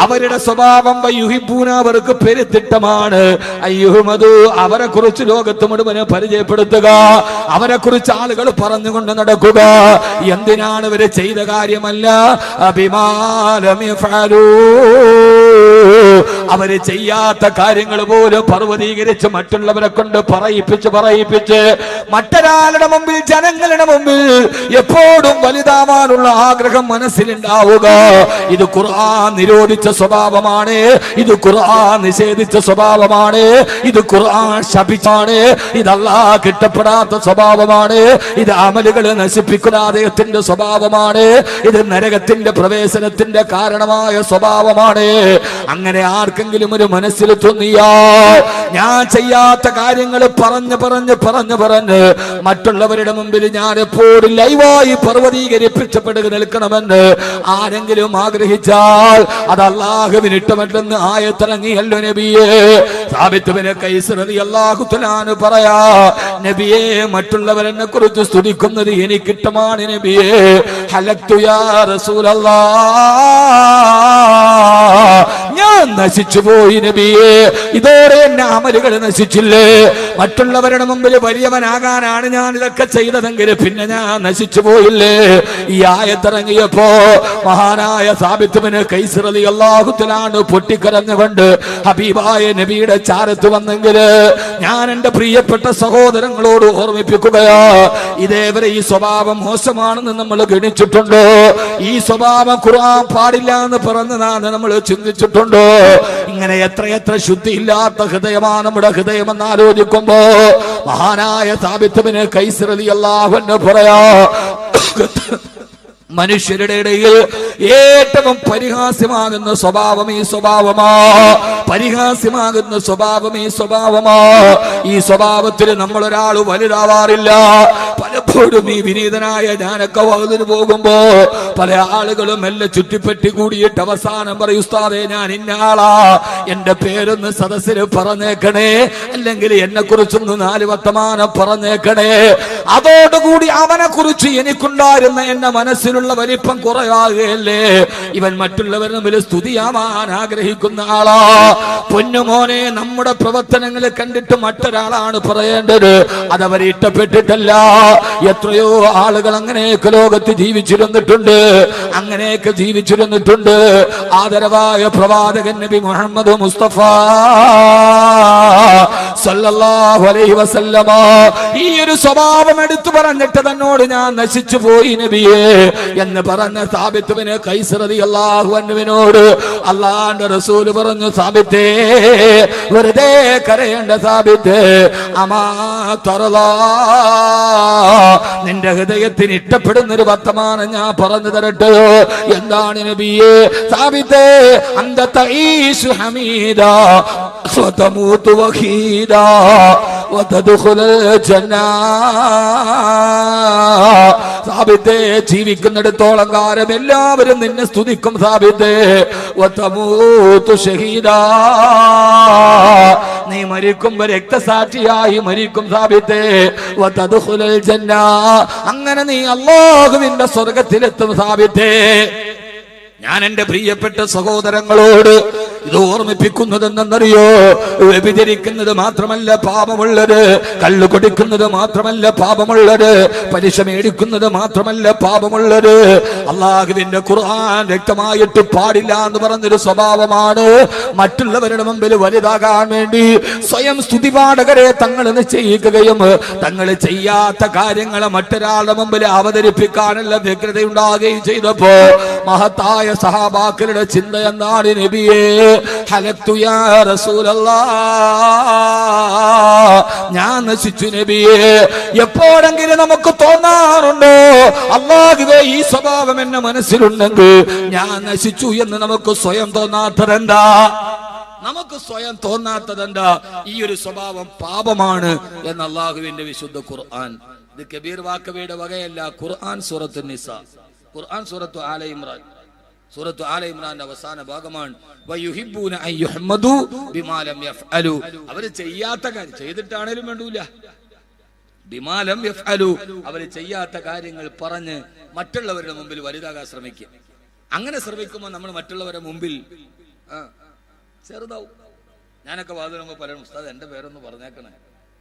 അവരുടെ സ്വഭാവം വയുഹിബ്ബൂന അവർക്ക് പെരുത്തിട്ടമാണ് അയ്യുഹ്മദു അവരെ കുറിച്ച് ലോകത്ത് മുഴുവന് പരിചയപ്പെടുത്തുക, അവരെ കുറിച്ച് ആളുകൾ പറഞ്ഞുകൊണ്ട് നടക്കുക. എന്തിനാണ് ഇവര് ചെയ്ത കാര്യമല്ല, അബിമാലം യഫഅലൂ അവര് ചെയ്യാത്ത കാര്യങ്ങൾ പോലും പർവ്വതീകരിച്ച് മറ്റുള്ളവരെ കൊണ്ട് പറയിപ്പിച്ച് മറ്റൊരാളുടെ മുമ്പിൽ ജനങ്ങളുടെ മുമ്പിൽ എപ്പോഴും വലുതാവാനുള്ള ആഗ്രഹം മനസ്സിലുണ്ടാവുക. ഇത് ഖുർആൻ നിരോധിച്ച സ്വഭാവമാണ്, ഇത് ഖുർആൻ നിഷേധിച്ച സ്വഭാവമാണ്, ഇത് ഖുർആൻ ശപിച്ചാണ്, ഇത് അല്ലാഹ് ഇഷ്ടപ്പെടാത്ത സ്വഭാവമാണ്, ഇത് അമലുകൾ നശിപ്പിക്കുന്ന അദ്ദേഹത്തിന്റെ സ്വഭാവമാണ്, ഇത് നരകത്തിന്റെ പ്രവേശനത്തിന്റെ കാരണമായ സ്വഭാവമാണ്. അങ്ങനെ ആർക്കെങ്കിലും ഒരു മനസ്സിൽ തോന്നിയാ ഞാൻ ചെയ്യാത്ത കാര്യങ്ങൾ പറഞ്ഞ് മറ്റുള്ളവരുടെ മുമ്പിൽ ഞാൻ എപ്പോഴും ലൈവായി പർവ്വതീകരിപ്പിച്ചപ്പെടുക നിൽക്കണമെന്ന് ആരെങ്കിലും ആഗ്രഹിച്ചാൽ അത് അല്ലാഹുവിന് ഇഷ്ടമല്ലെന്ന് ആയത്തിറങ്ങിയല്ലോ നബിയേ. സാബിത്ത് ബിൻ ഖൈസ് റളിയല്ലാഹു തആല പറയാ, നബിയേ മറ്റുള്ളവരെന്നെ കുറിച്ച് സ്തുതിക്കുന്നത് എനിക്കിഷ്ടമാണ് നബിയേ. ഹലക്തു യാ റസൂലല്ലാഹ് ഞാൻ നശിച്ചുപോയി നബിയേ. ഇതോടെ എന്നെ അമലുകൾ നശിച്ചില്ലേ, മറ്റുള്ളവരുടെ മുമ്പിൽ വലിയവനാകാനാണ് ഞാൻ ഇതൊക്കെ ചെയ്തതെങ്കിൽ പിന്നെ ഞാൻ നശിച്ചു പോയില്ലേ. ഈ ആയത്തിറങ്ങിയപ്പോ മഹാനായ സാബിത്ത് ബിൻ ഖൈസ് റളിയല്ലാഹു തആല പൊട്ടിക്കരഞ്ഞുകൊണ്ട് ഹബീബായ നബിയുടെ ചാരത്ത് വന്നെങ്കിൽ ഞാൻ എന്റെ പ്രിയപ്പെട്ട സഹോദരങ്ങളോട് ഓർമ്മിപ്പിക്കുകയാ, ഇതേവരെ ഈ സ്വഭാവം മോശമാണെന്ന് നമ്മൾ ഗണിച്ചിട്ടുണ്ടോ? ഈ സ്വഭാവം ഖുർആൻ പാടില്ല എന്ന് പറഞ്ഞതാണ് നമ്മൾ ചിന്തിച്ചിട്ടുണ്ടോ? ഇങ്ങനെ എത്രയെത്ര ശുദ്ധിയില്ലാത്ത ഹൃദയമാണ് നമ്മുടെ ഹൃദയമെന്ന് ആലോചിക്കുമ്പോ മഹാനായ സാബിത്ത് ബിൻ ഖൈസ് റളിയല്ലാഹു അൻഹു പറയാ, മനുഷ്യരുടെ ഇടയിൽ ഏറ്റവും പരിഹാസ്യമാകുന്ന സ്വഭാവം ഈ സ്വഭാവമാ, പരിഹാസ്യമാകുന്ന സ്വഭാവം ഈ സ്വഭാവമാ. ഈ സ്വഭാവത്തിൽ നമ്മളൊരാൾ വലുതാവാറില്ല. പലപ്പോഴും ഈ വിനീതനായ ഞാനൊക്കെ വകുതിന് പോകുമ്പോ പല ആളുകളും എല്ലാം ചുറ്റിപ്പറ്റി കൂടിയിട്ട് അവസാനം പറയും, ഉസ്താദേ ഞാൻ ഇന്ന ആളാ, എന്റെ പേരൊന്ന് സദസ്സിൽ പറഞ്ഞേക്കണേ, അല്ലെങ്കിൽ എന്നെ കുറിച്ചൊന്ന് 4 വർത്തമാനം പറഞ്ഞേക്കണേ. അതോടുകൂടി അവനെ കുറിച്ച് എനിക്കുണ്ടായിരുന്ന എന്റെ മനസ്സിലുള്ള വലിപ്പം കുറയാകുകയല്ലേ. ഇവൻ മറ്റുള്ളവരുടെ മുമ്പിൽ സ്തുതിയാവാൻ ആഗ്രഹിക്കുന്ന ആളാ. പൊന്നുമോനെ, നമ്മുടെ പ്രവർത്തനങ്ങൾ കണ്ടിട്ട് മറ്റൊരാളാണ് പറയേണ്ടത്, അതവരെ ഇഷ്ടപ്പെട്ടിട്ടല്ല. എത്രയോ ആളുകൾ അങ്ങനെയൊക്കെ ലോകത്ത് ജീവിച്ചിരുന്നിട്ടുണ്ട്, അങ്ങനെയൊക്കെ ജീവിച്ചിരുന്നിട്ടുണ്ട്. ആദരവായ പ്രവാചകൻ നബി മുഹമ്മദ് മുസ്തഫ സല്ലല്ലാഹു അലൈഹി വസല്ലമ ഈ ഒരു സ്വഭാവം എടുത്തു പറഞ്ഞിട്ട് തന്നോട് ഞാൻ നശിച്ചു പോയി നബിയേ എന്ന് പറഞ്ഞ സാബിത്ത് ബിൻ ഖൈസ് റളിയല്ലാഹു അൻഹുവിനോട് അല്ലാഹുവിന്റെ റസൂൽ പറഞ്ഞു, സാബിത്തേ വെറുതെ കരയേണ്ട സാബിത്ത്, അമാ തറലാ നിന്റെ ഹൃദയത്തിന് ഇഷ്ടപ്പെടുന്ന ഒരു വർത്തമാനം ഞാൻ പറഞ്ഞു തരട്ടെയോ? എന്താണ് നബിയേ? സാബിത്തേ അന്ത തഈശു ഹമീദാ വതമൂതു വഹീദാ വതദ്ഖുലുൽ ജന്നാ. സാബിത്തേ ജീവിക്കുന്നിടത്തോളം കാലം എല്ലാവരും നിന്നെ സ്തുതിക്കും സാബിത്തേ. വതമൂതു ഷഹീദാ നീ മരിക്കുമ്പോ രക്തസാക്ഷിയായി മരിക്കും സാബിത്തേ. വതദ്ഖുലുൽ ജന്നാ അങ്ങനെ നീ അല്ലാഹുവിന്റെ സ്വർഗ്ഗത്തിലെത്തും സാബിത്തേ. ഞാൻ എന്റെ പ്രിയപ്പെട്ട സഹോദരങ്ങളോട് ഇത് ഓർമ്മിപ്പിക്കുന്നതെന്നറിയോ? വ്യഭിചരിക്കുന്നത് മാത്രമല്ല പാപമുള്ളത്, കള്ളു കുടിക്കുന്നത് മാത്രമല്ല പാപമുള്ളത്, പലിശ മേടിക്കുന്നത് മാത്രമല്ല പാപമുള്ളത്. അല്ലാഹുവിന്റെ ഖുർആൻ വ്യക്തമായിട്ട് പാടില്ല എന്ന് പറഞ്ഞൊരു സ്വഭാവമാണ്. മറ്റുള്ളവരുടെ മുമ്പിൽ വലുതാകാൻ വേണ്ടി സ്വയം സ്തുതിപാഠകരെ തങ്ങൾ നിശ്ചയിക്കുകയും തങ്ങൾ ചെയ്യാത്ത കാര്യങ്ങളെ മറ്റൊരാളുടെ മുമ്പിൽ അവതരിപ്പിക്കാനുള്ള വ്യഗ്രതയുണ്ടാകുകയും ചെയ്തപ്പോ മഹത്തായ സഹാബാക്കളുടെ ചിന്ത എന്താണ്? നബിയേ ഹലക്തു യാ റസൂലല്ലാഹ് ഞാൻ നശിച്ചു നബിയേ. എപ്പോഴെങ്കിലും നമുക്ക് തോന്നാറുണ്ടോ, അല്ലാഹുവേ ഈ സ്വഭാവം എന്നെ മനസ്സിലുണ്ടെങ്കിൽ ഞാൻ നശിച്ചു എന്ന് നമുക്ക് സ്വയം തോന്നാത്തതെന്താ? നമുക്ക് സ്വയം തോന്നാത്തതെന്താ? ഈ ഒരു സ്വഭാവം പാപമാണ് എന്ന് അല്ലാഹുവിന്റെ വിശുദ്ധ ഖുർആൻ. ഇത് കബീർ വാക്കവിയുടെ വകയല്ല. ഖുർആൻ സൂറത്തുൻ നിസാ, ഖുർആൻ സൂറത്തു ആല ഇമ്രാൻ, സൂറത്തു ആല ഇമ്രാന്റെ അവസാന ഭാഗമാണ്. വയുഹിബ്ബൂന അൻ യുഹ്മദു ബിമാ ലം യഫ്അലു. അവർ ചെയ്യാത്ത കാര്യം ചെയ്തിട്ടാണേലും വേണ്ടൂല, ബിമാ ലം യഫ്അലു അവർ ചെയ്യാത്ത കാര്യങ്ങൾ പറഞ്ഞ് മറ്റുള്ളവരുടെ മുമ്പിൽ വലുതാകാൻ ശ്രമിക്കുക. അങ്ങനെ ശ്രമിക്കുമ്പോൾ നമ്മൾ മറ്റുള്ളവരെ മുമ്പിൽ ചെറുതാവും. ഞാനൊക്കെ വാതിലുമ്പോൾ പറയണം, ഉസ്താദ് എൻ്റെ പേരൊന്ന് പറഞ്ഞേക്കണേ,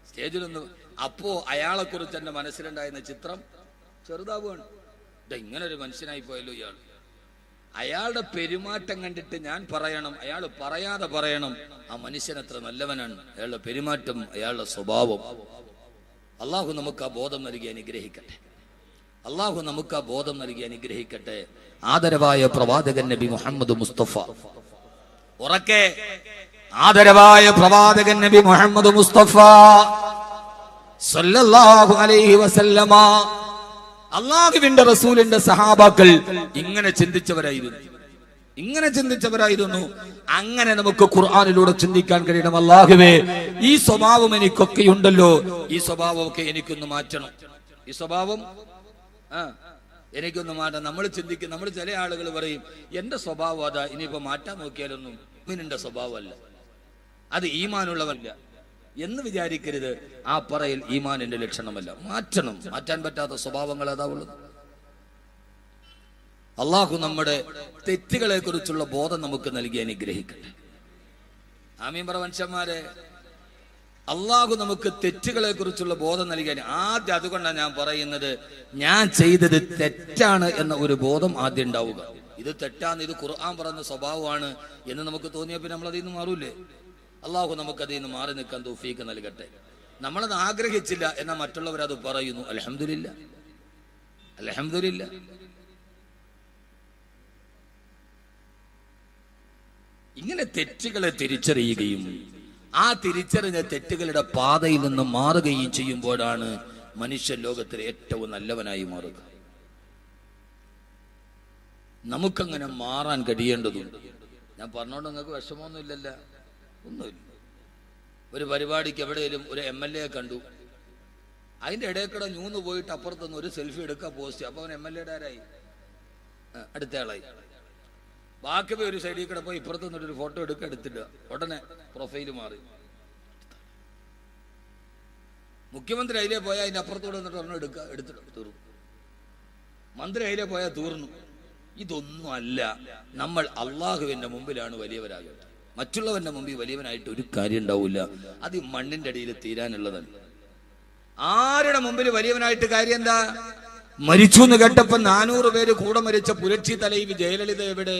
സ്റ്റേജിലൊന്ന്. അപ്പോ അയാളെ കുറിച്ച് എൻ്റെ മനസ്സിലുണ്ടായിരുന്ന ചിത്രം ചെറുതാവുകയാണ്. ഇങ്ങനെ ഒരു മനുഷ്യനായി പോയല്ലോ ഇയാൾ. അയാളുടെ പെരുമാറ്റം കണ്ടിട്ട് ഞാൻ പറയണം, അയാൾ പറയാതെ പറയണം, ആ മനുഷ്യൻ എത്ര നല്ലവനാണ്, അയാളുടെ പെരുമാറ്റം, അയാളുടെ സ്വഭാവം. അള്ളാഹു നമുക്ക് ആ ബോധം നൽകി അനുഗ്രഹിക്കട്ടെ. അള്ളാഹു നമുക്ക് ആ ബോധം നൽകി അനുഗ്രഹിക്കട്ടെ. ആദരവായ പ്രവാചകൻ നബി മുഹമ്മദ് മുസ്തഫ, ഉറക്കെ ആദരവായ പ്രവാചകൻ നബി മുഹമ്മദ് മുസ്തഫ സല്ലല്ലാഹു അലൈഹി വസല്ലമ, അള്ളാഹുവിന്റെ റസൂലിന്റെ സഹാബാക്കൾ ഇങ്ങനെ ചിന്തിച്ചവരായിരുന്നു. അങ്ങനെ നമുക്ക് ഖുർആനിലൂടെ ചിന്തിക്കാൻ കഴിയണം. അല്ലാഹുവേ, ഈ സ്വഭാവം എനിക്കൊക്കെയുണ്ടല്ലോ, ഈ സ്വഭാവമൊക്കെ എനിക്കൊന്ന് മാറ്റണം, ഈ സ്വഭാവം എനിക്കൊന്ന് മാറ്റാം. നമ്മൾ ചിന്തിക്കും, നമ്മൾ ചില ആളുകൾ പറയും എന്റെ സ്വഭാവം അതാ, ഇനിയിപ്പോ മാറ്റാൻ നോക്കിയാലൊന്നും മുഅ്മിനിന്റെ സ്വഭാവമല്ല, അത് ഈമാനുള്ളവല്ല എന്ന് വിചാരിക്കരുത്. ആ പറയൽ ഈമാനിന്റെ ലക്ഷണമല്ല. മാറ്റണം. മാറ്റാൻ പറ്റാത്ത സ്വഭാവങ്ങൾ അതാ ഉള്ളത്. അള്ളാഹു നമ്മുടെ തെറ്റുകളെ കുറിച്ചുള്ള ബോധം നമുക്ക് നൽകി അനുഗ്രഹിക്കട്ടെ. ആമീൻ പറ മനുഷ്യന്മാരെ. അള്ളാഹു നമുക്ക് തെറ്റുകളെ കുറിച്ചുള്ള ബോധം നൽകി. ആദ്യം അതുകൊണ്ടാണ് ഞാൻ പറയുന്നത്, ഞാൻ ചെയ്തത് തെറ്റാണ് എന്ന ഒരു ബോധം ആദ്യം ഉണ്ടാവുക. ഇത് തെറ്റാണ്, ഇത് ഖുർആൻ പറയുന്ന സ്വഭാവമാണ് എന്ന് നമുക്ക് തോന്നിയാൽ പിന്നെ നമ്മൾ അതിൽ നിന്ന് മാറൂലേ? അള്ളാഹു നമുക്ക് അതിൽ നിന്ന് മാറി നിൽക്കാൻ തൗഫീഖ് നൽകട്ടെ. നമ്മളത് ആഗ്രഹിച്ചില്ല എന്നാൽ മറ്റുള്ളവരത് പറയുന്നു. അൽഹംദുലില്ലാ, അൽഹംദുലില്ലാ. ഇങ്ങനെ തെറ്റുകളെ തിരിച്ചറിയുകയും ആ തിരിച്ചറിഞ്ഞ തെറ്റുകളുടെ പാതയിൽ നിന്ന് മാറുകയും ചെയ്യുമ്പോഴാണ് മനുഷ്യ ലോകത്തിലെ ഏറ്റവും നല്ലവനായി മാറുക. നമുക്കങ്ങനെ മാറാൻ കഴിയേണ്ടതുണ്ട്. ഞാൻ പറഞ്ഞോണ്ട് നിങ്ങൾക്ക് വിഷമമൊന്നും ഇല്ലല്ലോ? ഒന്നുമില്ല. ഒരു പരിപാടിക്ക് എവിടെയെങ്കിലും ഒരു MLA കണ്ടു, അതിന്റെ ഇടയ്ക്കൂടെ ഞൂന്ന് പോയിട്ട് അപ്പുറത്തുനിന്ന് ഒരു സെൽഫി എടുക്കുക, പോസ്റ്റ്. അപ്പൊ അവൻ MLA ആരായി, അടുത്ത ആളായി. ബാക്കി പോയി ഒരു സൈഡിൽ കൂടെ പോയി ഇപ്പുറത്ത് നിന്നൊരു ഫോട്ടോ എടുക്കുക, എടുത്തിടുക, ഉടനെ പ്രൊഫൈല് മാറി. മുഖ്യമന്ത്രി അതിലേ പോയാൽ അതിന്റെ അപ്പുറത്തോടെ നിന്നിട്ട് ഒരെണ്ണം എടുക്കുക, എടുത്തിട്ട് തീർന്നു. മന്ത്രി അതിലേ പോയാൽ തീർന്നു. ഇതൊന്നും അല്ല. നമ്മൾ അള്ളാഹുവിന്റെ മുമ്പിലാണ് വലിയവരാകേണ്ടത്. മറ്റുള്ളവന്റെ മുമ്പിൽ വലിയവനായിട്ട് ഒരു കാര്യം ഉണ്ടാവില്ല. അത് ഈ മണ്ണിന്റെ അടിയിൽ തീരാനുള്ളതല്ല. ആരുടെ മുമ്പിൽ വലിയവനായിട്ട് കാര്യം എന്താ? മരിച്ചു എന്ന് കേട്ടപ്പോ 400 പേര് കൂടെ മരിച്ച പുരട്സി തലൈവി ജയലളിത എവിടെ?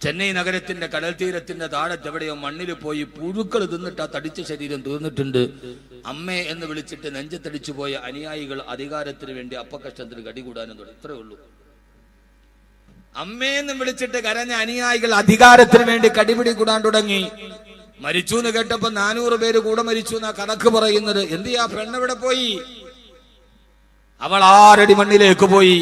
ചെന്നൈ നഗരത്തിന്റെ കടൽ തീരത്തിന്റെ താഴത്ത് എവിടെയോ മണ്ണിൽ പോയി പുഴുക്കൾ തിന്നിട്ട് ആ തടിച്ച ശരീരം തീർന്നിട്ടുണ്ട്. അമ്മേ എന്ന് വിളിച്ചിട്ട് നെഞ്ചത്തടിച്ചു പോയ അനുയായികൾ അധികാരത്തിന് വേണ്ടി അപ്പക്കഷ്ടത്തിന് കടികൂടാനും തുടങ്ങി. ഇത്രേ ഉള്ളൂ. അമ്മേന്ന് വിളിച്ചിട്ട് കരഞ്ഞ അനുയായികൾ അധികാരത്തിന് വേണ്ടി കടിപിടി കൂടാൻ തുടങ്ങി. മരിച്ചു എന്ന് കേട്ടപ്പോ 400 പേര് കൂടെ മരിച്ചു എന്നാ കണക്ക് പറയുന്നത്. എന്ത് ചെയ്യാ? പെണ്ണെവിടെ പോയി? അവൾ 6 അടി മണ്ണിലേക്ക് പോയി.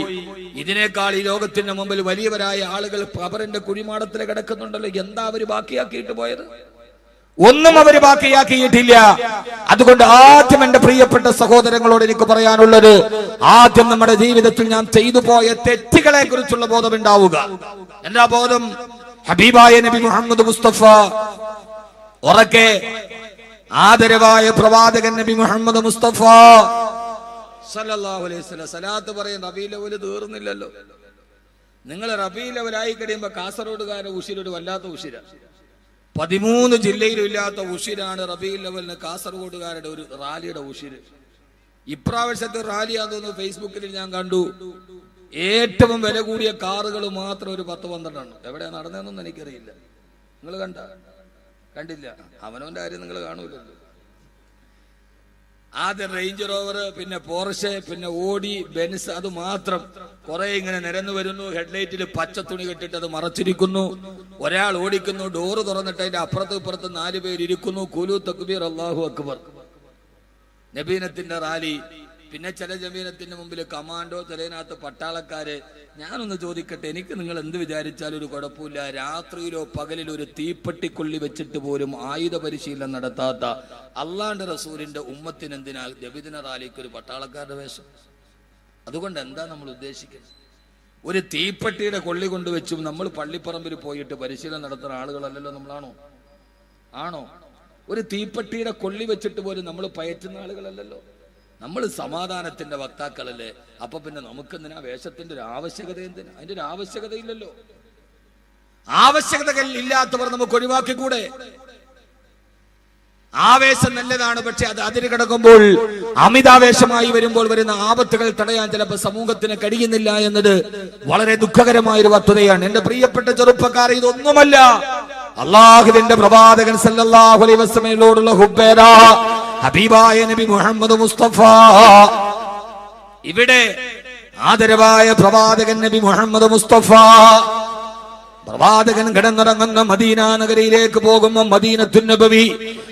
ഇതിനേക്കാൾ ഈ ലോകത്തിന്റെ മുമ്പിൽ വലിയവരായ ആളുകൾ ഖബറിന്റെ കുഴിമാടത്തിൽ കിടക്കുന്നുണ്ടല്ലോ. എന്താ അവര് ബാക്കിയാക്കിയിട്ട് പോയത്? ഒന്നും അവര് ബാക്കിയാക്കിയിട്ടില്ല. അതുകൊണ്ട് ആദ്യം എന്റെ പ്രിയപ്പെട്ട സഹോദരങ്ങളോട് എനിക്ക് പറയാനുള്ളത്, ആദ്യം നമ്മുടെ ജീവിതത്തിൽ ഞാൻ ചെയ്തു പോയ തെറ്റുകളെ കുറിച്ചുള്ള ബോധം ഉണ്ടാവുക. എന്താ ബോധം? ഹബീബായ നബി മുഹമ്മദ് മുസ്തഫ, ഉറക്കെ ആദരവായ പ്രവാചകൻ നബി മുഹമ്മദ് മുസ്തഫ സല്ലല്ലാഹു അലൈഹി വസല്ലം സലാത്ത് പറയും. റബീഉൽ അവ്വൽ തീർന്നില്ലല്ലോ. നിങ്ങൾ റബീഉൽ അവ്വൽ ആയി കഴിയുമ്പോ കാസർഗോഡുകാരെ ഉശിരൊരു വല്ലാത്ത ഉശിര. 13 ജില്ലയിലും ഇല്ലാത്ത ഉശിരാണ് റബീഉൽ അവ്വലിന് കാസർഗോഡുകാരുടെ ഒരു റാലിയുടെ ഉശിര്. ഇപ്രാവശ്യത്തെ റാലിയാന്ന് തോന്നുന്നു ഫേസ്ബുക്കിൽ ഞാൻ കണ്ടു. ഏറ്റവും വില കൂടിയ കാറുകൾ മാത്രം ഒരു 10-12 എവിടെയാ നടന്നതെന്നൊന്നും എനിക്കറിയില്ല. നിങ്ങൾ കണ്ടില്ല? അവനവന്റെ കാര്യം നിങ്ങൾ കാണൂലല്ലോ. ആദ്യം റേഞ്ച് റോവർ, പിന്നെ പോർഷെ, പിന്നെ ഓഡി, ബെൻസ്, അത് മാത്രം കുറെ ഇങ്ങനെ നിരന്നു വരുന്നു. ഹെഡ്ലൈറ്റിൽ പച്ച തുണി കെട്ടിട്ട് അത് മറച്ചിരിക്കുന്നു. ഒരാൾ ഓടിക്കുന്നു, ഡോറ് തുറന്നിട്ട് അതിന്റെ അപ്പുറത്തും ഇപ്പുറത്ത് 4 പേര് ഇരിക്കുന്നു. കുലു തക്ബീർ, അല്ലാഹു അക്ബർ. നബീനത്തിന്റെ റാലി. പിന്നെ ചില ജമീനത്തിന്റെ മുമ്പിൽ കമാൻഡോ, ചിലതിനകത്ത് പട്ടാളക്കാര്. ഞാനൊന്ന് ചോദിക്കട്ടെ, എനിക്ക് നിങ്ങൾ എന്ത് വിചാരിച്ചാലും ഒരു കുഴപ്പമില്ല. രാത്രിയിലോ പകലിലോ ഒരു തീപ്പെട്ടിക്കൊള്ളി വെച്ചിട്ട് പോലും ആയുധ പരിശീലനം നടത്താത്ത അള്ളാന്റെ റസൂലിന്റെ ഉമ്മത്തിന് എന്തിനാ നബിദിന റാലിക്ക് ഒരു പട്ടാളക്കാരുടെ വേഷം? അതുകൊണ്ട് എന്താ നമ്മൾ ഉദ്ദേശിക്കുന്നത്? ഒരു തീപ്പെട്ടിയുടെ കൊള്ളി കൊണ്ടുവച്ചും നമ്മൾ പള്ളിപ്പറമ്പിൽ പോയിട്ട് പരിശീലനം നടത്തുന്ന ആളുകളല്ലല്ലോ നമ്മളാണോ? ആണോ? ഒരു തീപ്പെട്ടിയുടെ കൊള്ളി വെച്ചിട്ട് പോലും നമ്മൾ പയറ്റുന്ന ആളുകളല്ലല്ലോ. നമ്മൾ സമാധാനത്തിന്റെ വക്താക്കളല്ലേ. അപ്പൊ പിന്നെ നമുക്കെന്തിനാ വേഷത്തിന്റെ ഒരു ആവശ്യകത? എന്തിനാ? അതിന്റെ ഒരു ആവശ്യകതയില്ലല്ലോ. ആവശ്യകതകൾ ഇല്ലാത്തവർ നമുക്ക് ഒഴിവാക്കിക്കൂടെ? ആവേശം നല്ലതാണ്, പക്ഷെ അത് അതിര് കിടക്കുമ്പോൾ അമിതാവേശമായി വരുമ്പോൾ വരുന്ന ആപത്തുകൾ തടയാൻ ചിലപ്പോൾ സമൂഹത്തിന് കഴിയുന്നില്ല എന്നത് വളരെ ദുഃഖകരമായ ഒരു വസ്തുതയാണ്. എന്റെ പ്രിയപ്പെട്ട ചെറുപ്പക്കാരെ, ഇതൊന്നുമല്ല അള്ളാഹുവിന്റെ പ്രവാചകൻ സല്ലല്ലാഹു അലൈഹി വസല്ലമയോടുള്ള ഹുബ്ബേദാ ഹബീബായ നബി മുഹമ്മദ് മുസ്തഫ. ഇവിടെ ആദരവായ പ്രവാചകൻ നബി മുഹമ്മദ് മുസ്തഫ പ്രവാചകൻ കിടന്നിറങ്ങുന്ന മദീന നഗരിയിലേക്ക് പോകുമ്പോൾ മദീനത്തുൻ നബവി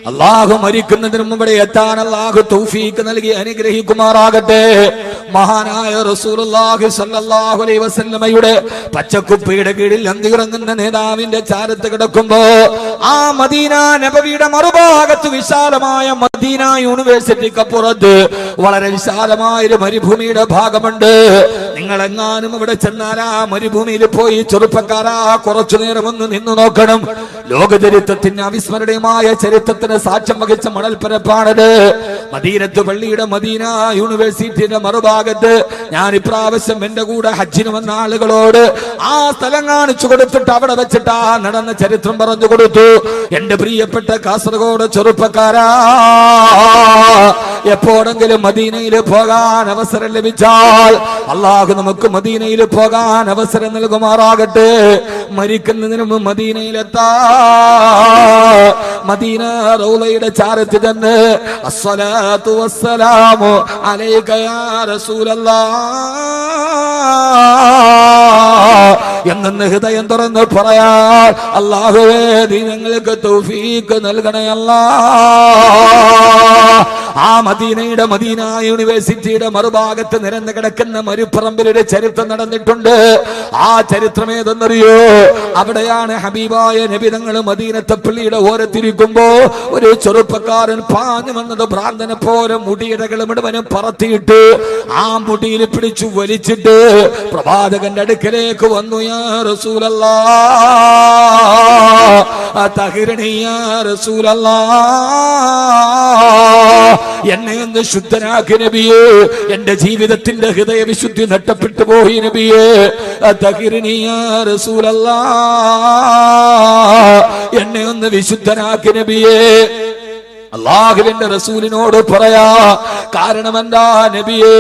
അള്ളാഹു മരിക്കുന്നതിന് മുമ്പ് എത്താൻ അള്ളാഹു തൗഫീഖ് നൽകി അനുഗ്രഹിക്കുമാറാകട്ടെ. മഹാനായ റസൂലുള്ളാഹി സ്വല്ലല്ലാഹു അലൈഹി വസല്ലമയുടെ പച്ചക്കുപ്പയുടെ കീഴിൽ അന്തിയിറങ്ങുന്ന നേതാവിന്റെ ചാരത്ത് കിടക്കുമ്പോ ആ മദീന നബവിയുടെ മറുഭാഗത്ത് വിശാലമായ മദീന യൂണിവേഴ്സിറ്റിക്കപ്പുറത്ത് വളരെ വിശാലമായ ഒരു മരുഭൂമിയുടെ ഭാഗമുണ്ട്. നിങ്ങൾ എങ്ങാനും ഇവിടെ ചെന്നാൽ ആ മരുഭൂമിയിൽ പോയി ചെറുപ്പക്കാരാ കുറച്ചു നേരം ഒന്ന് നിന്നു നോക്കണം. ലോകചരിത്രത്തിന് അവിസ്മരണീയമായ ചരിത്രത്തിന് സാക്ഷ്യം വഹിച്ച മണൽപ്പരപ്പാണത്. മദീനത്ത് പള്ളിയുടെ മദീന യൂണിവേഴ്സിറ്റിയുടെ മറുഭാഗത്ത് ഞാൻ ഇപ്രാവശ്യം എന്റെ കൂടെ ഹജ്ജിന് വന്ന ആളുകളോട് ആ സ്ഥലം കാണിച്ചു കൊടുത്തിട്ട് അവിടെ വെച്ചിട്ട് ആ നടന്ന ചരിത്രം പറഞ്ഞു കൊടുത്തു. എന്റെ പ്രിയപ്പെട്ട കാസർഗോഡ് ചെറുപ്പക്കാരാ, എപ്പോഴെങ്കിലും മദീനയിൽ പോകാൻ അവസരം ലഭിച്ചാൽ അള്ളാഹു നമുക്ക് മദീനയിൽ പോകാൻ അവസരം നൽകുമാറാകട്ടെ. മരിക്കുന്നതിന് മുമ്പ് മദീനയിലെത്താ മദീന റൗളയുടെ ചാരത്ത് ചെന്ന് അസ്സലാത്തു വസ്സലാമു അലൈക യാ റസൂലല്ലാഹ് എന്ന ഹൃദയം തുറന്ന് പറയാൻ അല്ലാഹുവേ നീ ഞങ്ങൾക്ക് തൗഫീഖ് നൽകണേ അല്ലാഹ്. ആ മദീനയുടെ മദീന യൂണിവേഴ്സിറ്റിയുടെ മറുഭാഗത്ത് നിരന്ന് കിടക്കുന്ന മരുപ്പറമ്പിലൊരു ചരിത്രം നടന്നിട്ടുണ്ട്. ആ ചരിത്രം ഏതെന്നറിയോ? അവിടെയാണ് ഹബീബായ നബി തങ്ങൾ മദീനത്തെ പള്ളിയുടെ ഓരത്തിരിക്കുമ്പോ ഒരു ചെറുപ്പക്കാരൻ പാഞ്ഞു വന്നത് ഭ്രാന്തനെ പോലെ മുടിയിടകൾ മുഴുവനും പറത്തിയിട്ട് ആ മുടിയിൽ പിടിച്ചു വലിച്ചിട്ട് പ്രവാചകന്റെ അടുക്കലേക്ക് വന്നു. യാ റസൂലല്ലാഹ് തഹ്റിനി യാ റസൂലല്ലാഹ്, എന്നെ ഒന്ന് ശുദ്ധനാക്കി നബിയേ, എന്റെ ജീവിതത്തിന്റെ ഹൃദയ വിശുദ്ധി നഷ്ടപ്പെട്ടു പോയി നബിയേ. തഹ്റിനി യാ റസൂലല്ലാഹ്, എന്നെ ഒന്ന് വിശുദ്ധനാക്കി നബിയേ. അള്ളാഹുവിന്റെ റസൂലിനോട് പറയാ. കാരണം എന്താ നബിയേ?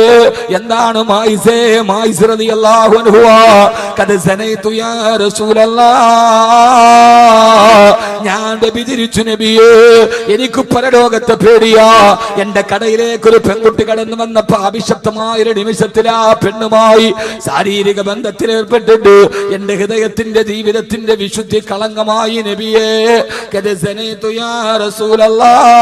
എന്താണ് മായിസേ? മായിസ് റളിയല്ലാഹു അൻഹു ഖദ സനൈതു യാ റസൂലല്ലാഹ്, ഞാൻ വ്യഭിചരിച്ചു നബിയേ, എനിക്ക് പരലോകത്തെ പേടിയാ. എന്റെ കടയിലേക്ക് ഒരു പെൺകുട്ടി കടന്നു വന്നപ്പോ അഭിശപ്തമായ ഒരു നിമിഷത്തിൽ ആ പെണ്ണുമായി ശാരീരിക ബന്ധത്തിൽ ഏർപ്പെട്ടിട്ട് എന്റെ ഹൃദയത്തിന്റെ ജീവിതത്തിന്റെ വിശുദ്ധി കളങ്കമായി നബിയേ. ഖദ സനൈതു യാ റസൂലല്ലാഹ്,